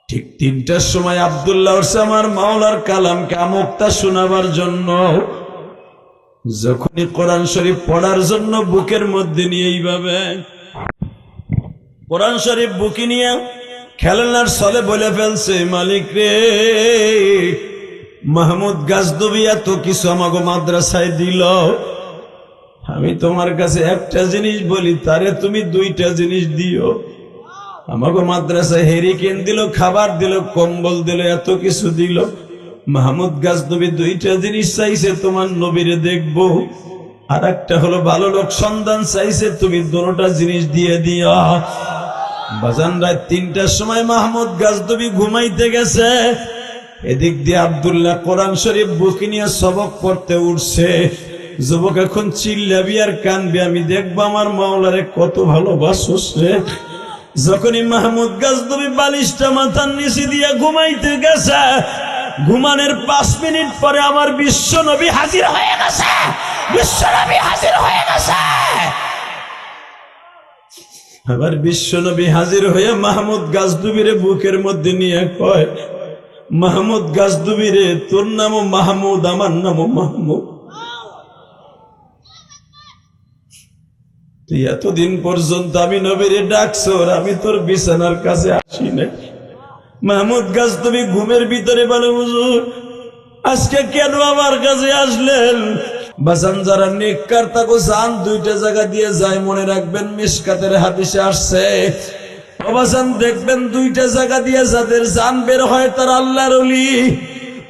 S1: ঠিক 3টার সময় আব্দুল্লাহ উঠছে আমার মাওলার কালামকে আমুক্তা শোনাবার জন্য। যখনই কোরআন শরীফ পড়ার জন্য বুকের মধ্যে নিয়ে এইভাবে কোরআন শরীফ বুকে নিয়ে খেলনার ছলে বলে ফেলছে, মালিক রে, মাহমুদ গজনবী এত কিছু আমাকে মাদ্রাসায় দিল, আমি তোমার কাছে একটা জিনিস বলি, তারে তুমি 2টা জিনিস দিও। আমাকে মাদ্রাসায় হেরিকেন দিল, খাবার দিল, কম্বল দিল, এত কিছু দিল। মাহমুদ গজনবী 2টা জিনিস চাইছে, তোমার নবীরে দেখবো, আর একটা হলো ভালো লোক সন্ধান চাইছে, তুমি দুটোটা জিনিস দিয়ে দিও। বাজান রাত 3টার সময় মাহমুদ গজনবী ঘুমাইতে গেছে। এদিক দিয়ে আব্দুল্লাহ কোরআন শরীফ বুকে নিয়ে সবক পড়তে উঠছে। যুবক এখন চিল্লাবি আর কানবি, আমি দেখবো আমার মাওলারে কত ভালোবাসোস রে। যখনই মাহমুদ গজনবী বালিশটা মাথার নিচে দিয়ে ঘুমাইতে গেছে, ঘুমানোর 5 মিনিট পরে আমার বিশ্ব নবী হাজির হয়ে গেছে। বিশ্ব নবী হাজির হয়ে গেছে। আবার বিশ্বনবী হাজির হয়ে মাহমুদ গাজদুবিরে বুকের মধ্যে নিয়ে কয়, মাহমুদ গাজদুবিরে, তোর নামও মাহমুদ, আমার নামও মাহমুদ। তুই এতদিন পর্যন্ত আমি নবীরে ডাকছো, আমি তোর বিছানার কাছে আসি নাই। মাহমুদ গাজদুবি ঘুমের ভিতরে বলে, হুজুর আজকে কেন আমার কাছে আসলেন? বাজান, যারা নেককার তাকে জান দুইটা জায়গা দিয়ে যায়, মনে রাখবেন মিশকাতের হাদিসে আসছে। বাজান দেখবেন দুইটা জায়গা দিয়ে যাদের জান বের হয় তারা আল্লাহর ওলি।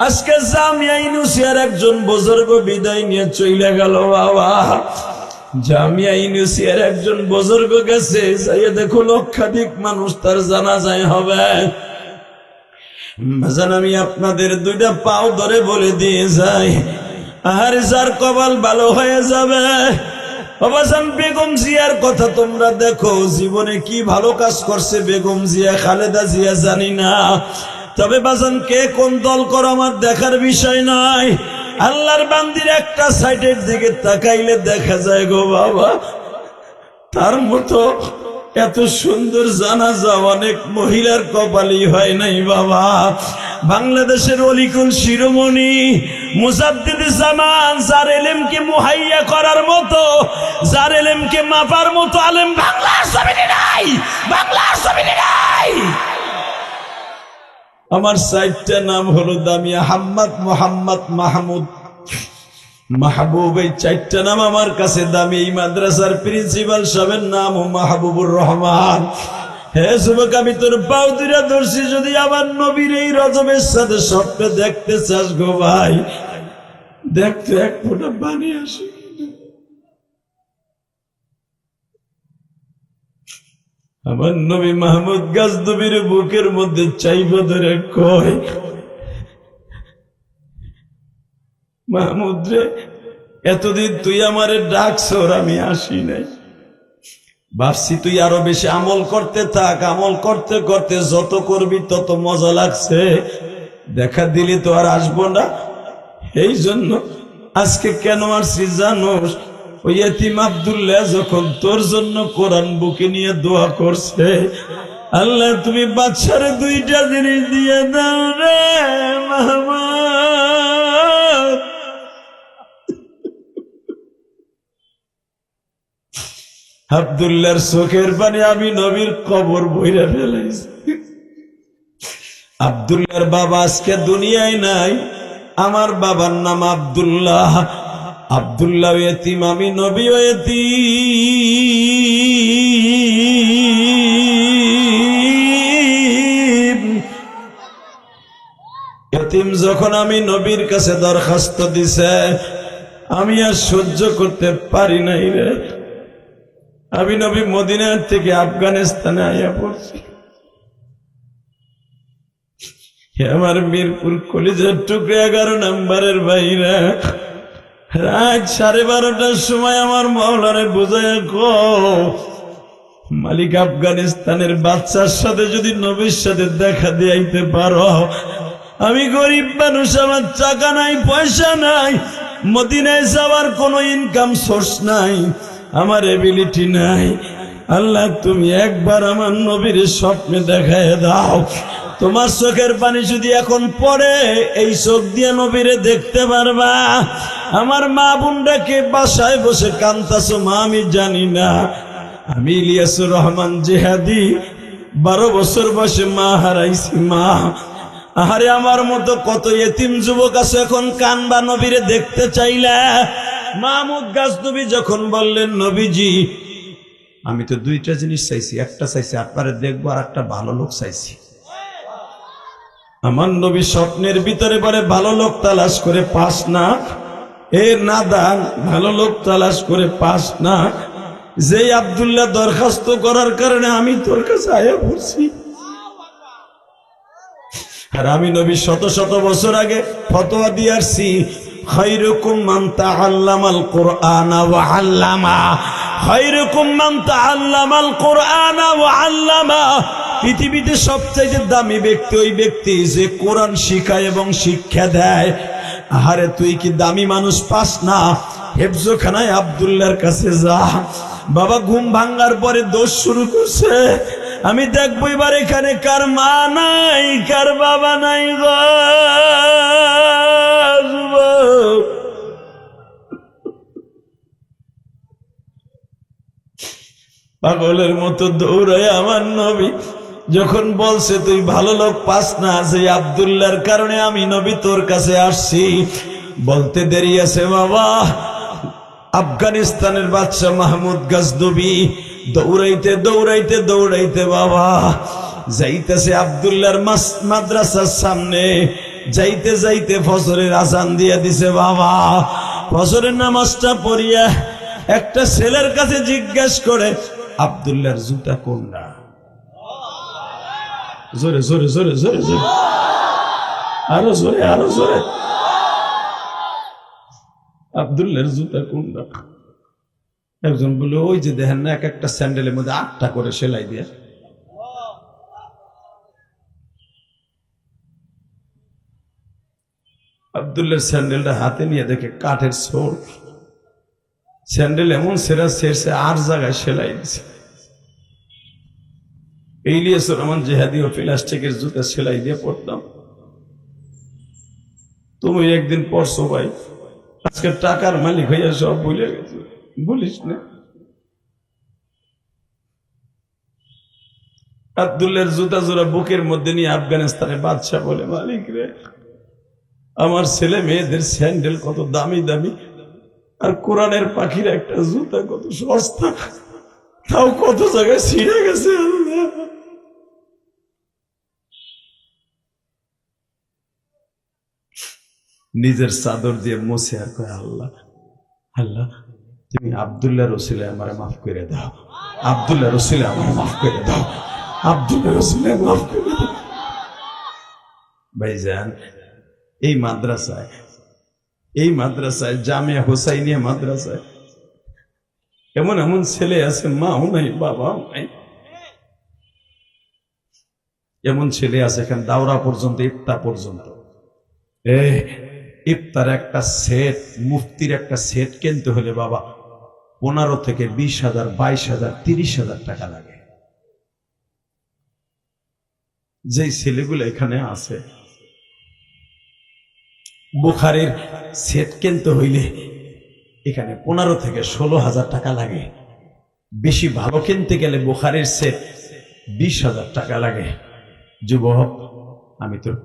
S1: আজকে জামিয়া ইউনুসিয়ার একজন বুজুর্গ বিদায় নিয়ে চলে গেল বাবা। জামিয়া ইউনুসিয়ার একজন বুজুর্গ গেছে, যাইয়ে দেখো লক্ষাধিক মানুষ তার জানাজায় হবে। বাজান, আমি আপনাদের দুইটা পাও ধরে বলে দিয়ে যাই, আর যার কপাল ভালো হয়ে যাবে। বাজান, বেগম জিয়ার কথা তোমরা দেখো, জীবনে কি ভালো কাজ করছে বেগম জিয়া, খালেদা জিয়া জানি না, তবে বাজান কে কোন দল করো আমার দেখার বিষয় নয়। আল্লাহর বান্দির একটা সাইডের দিকে তাকাইলে দেখা যায় গো বাবা, তার মতো এত সুন্দর জানাজা অনেক মহিলার কপালই হয় নাই বাবা। বাংলাদেশের অলিকুল শিরোমণি মুজাদ্দিদ জামান, যার এলেমকে মুহাইয়া করার মতো, যার এলেমকে মাপার মতো আলেম বাংলার জমিনে নাই, বাংলার জমিনে নাই। আমার চারটা নাম হলো দামিয়া, হাম্মদ, মোহাম্মদ, মাহমুদ, মাহবুব। এই চারটা নাম আমার কাছে দামি। এই মাদ্রাসার প্রিন্সিপাল সাহেবের নাম মাহবুবুর রহমান। হে যুবক, আমি তোর পাও দুইটা ধরছি, যদি আমার নবীর এই রজবের সাথে স্বপ্নে দেখতে চাস গো ভাই, দেখতে এক ফোঁটা পানি আসে। আমার নবী মাহমুদ গাজদুবির বুকের মধ্যে চাইবা ধরে কয়, মাহমুদ রে, এতদিন তুই আমারে ডাকছর, আমি আসি নাই। ভাবছি তুই আরো বেশি আমল করতে থাক, আমল করতে করতে যত করবি তত মজা লাগছে, দেখা দিলি তো আর আসবো না। এই জন্য আজকে কেন আসছি জানোস? ওই এতিম আব্দুল্লাহ যখন তোর জন্য কোরআন বুকে নিয়ে দোয়া করছে, আল্লাহ তুমি বাচ্চারে দুইটা জিনিস দিয়ে দাও রে মাহমুদ। আব্দুল্লাহর চোখের পানি আমি নবীর কবর বইরা ফেলাইছি। আব্দুল্লাহর বাবা আজকে দুনিয়ায় নাই, আমার বাবার নাম আব্দুল্লাহ। আব্দুল্লাহ এতিম, আমি নবী এতিম। এতিম যখন আমি নবীর কাছে দরখাস্ত দিছে, আমি আর সহ্য করতে পারি নাই রে। আমি নবী মদিনার থেকে আফগানিস্তানে আইয়া পড়ছি। আমার মিরপুর কলিজার টুকরে 11 নম্বরের বাইরে রাত 12:30টার সময় আমার মাওলারে বুঝাইয়া কো, মালিক আফগানিস্তানের বাচ্চার সাথে যদি নবীর সাথে দেখা দিয়াইতে পারো। আমি গরিব মানুষ, আমার টাকা নাই, পয়সা নাই, মদিনায় যাওয়ার কোনো ইনকাম সোর্স নাই, আমার এবিলিটি নাই। আল্লাহ তুমি একবার আমার নবীর স্বপ্নে দেখায় দাও। তোমার চোখের পানি যদি এখন পড়ে, এই চোখ দিয়ে নবীরে দেখতে পারবা। আমার মা বোনটাকে বাসায় বসে কান্তাছো, মা আমি জানি না। আমি ইলিয়াসুর রহমান জিহাদি 12 বছর বয়সে মা হারাইছি। মা, আরে আমার মতো কত এতিম যুবক আছে এখন কানবা নবীরে দেখতে চাইলা। মাহমুদ গাজনবী যখন বললেন, নবীজি আমি তো দুইটা জিনিস চাইছি, একটা চাইছি আপনারে দেখবো, আর একটা ভালো লোক চাইছি। আমার নবী স্বপ্নের ভিতরে বলে, ভালো লোক তালাশ করে পাস না, এ নাদান, ভালো লোক তালাশ করে পাস না। যেই আব্দুল্লাহ দরখাস্ত করার কারণে আমি তোর কাছে আয়া পড়ছি। আর আমি নবী শত শত বছর আগে ফতোয়া দিয়ে আসছি, খায়রুকুম মান তাআল্লামাল কুরআনা ওয়া আল্লামা, খায়রুকুম মান তাআল্লামাল কুরআনা ওয়া আল্লামা। পৃথিবীতে সবচেয়ে দামি ব্যক্তি ওই ব্যক্তি যে কোরআন শিখায় এবং শিক্ষা দেয়। আহারে তুই কি দামি মানুষ পাস না? হেফজখানায় আব্দুল্লাহর কাছে যা, বাবা ঘুম ভাঙ্গার পরে দোষ শুরু করছে, আমি দেখবো এবার এখানে কার মা নাই কার বাবা নাই গো যুবক। পাগলের মতো দৌড়ায় আমার নবী যখন বলছে তুই ভালো লোক পাস না, যে আব্দুল্লাহর কারণে আমি নবী তোর কাছে আসছি, বলতে দেরি আছে বাবা। আফগানিস্তানের বাদশা মাহমুদ গজনবী দৌড়াইতে দৌড়াইতে দৌড়াইতে বাবা যাইতেছে আব্দুল্লাহর মাদ্রাসার সামনে, যাইতে যাইতে ফজরের আজান দিয়ে দিছে বাবা। ফজরের নামাজটা পড়িয়া একটা ছেলের কাছে জিজ্ঞেস করে আব্দুল্লাহর জুতা কোনটা? জোরে জোরে জোরে জোরে জোরে, আরো জোরে আরো জোরে, আব্দুল্লাহর জুতা কোনটা? একজন বলে ওই যে দেখেন না এক একটা স্যান্ডেলের মধ্যে 8টা করে সেলাই দিয়ে। আব্দুল্লাহর স্যান্ডেলটা হাতে নিয়ে দেখে কাঠের সোল, স্যান্ডেল এমন সেরা সেরছে 8 জায়গায় সেলাই দিছে। ইলিয়াস রহমান জেহাদি ও প্লাস্টিকের জুতা সেলাই দিয়ে পড়তাম, তুমি একদিন পড়ছো ভাই, আজকে টাকার মালিক হইয়া সব ভুলে গেছে, বলিস না। আব্দুল্লাহর জুতা জোড়া বুকের মধ্যে নিয়ে আফগানিস্তানের বাদশা বলে মালিক রে, আমার ছেলে মেয়েদের স্যান্ডেল কত দামি দামি, আর কোরআনের পাখির একটা জুতা কত সস্তা, তাও কত জায়গায় ছিঁড়ে গেছে। আল্লাহ নিজের চাদর দিয়ে মুছে আর কয় আল্লাহ আল্লাহ তুমি আব্দুল্লাহ রসুলে আমার মাফ করে দাও, আব্দুল্লাহ রসুলে আমার মাফ করে দাও, আব্দুল্লাহ রসুলে মাফ করে দাও। ভাইজান এই মাদ্রাসায় জামিয়া হুসাইনিয়া মাদ্রাসায় এমন এমন ছেলে আছে মাও নাই বাবাও নাই, এমন ছেলে আছে এখানে দাওরা পর্যন্ত ইফতার পর্যন্ত। ইফতার একটা সেট, মুফতির একটা সেট কিনতে হলে বাবা 15 থেকে 20,000 22,000 30,000 টাকা লাগে। যেই ছেলেগুলো এখানে আছে বুখারীর সেট কিনতে হইলে এখানে 15 থেকে 16,000 টাকা লাগে। বেশি ভালো কিনতে গেলে বুখারীর সেট 20,000 টাকা লাগে। যুবক আমি তোর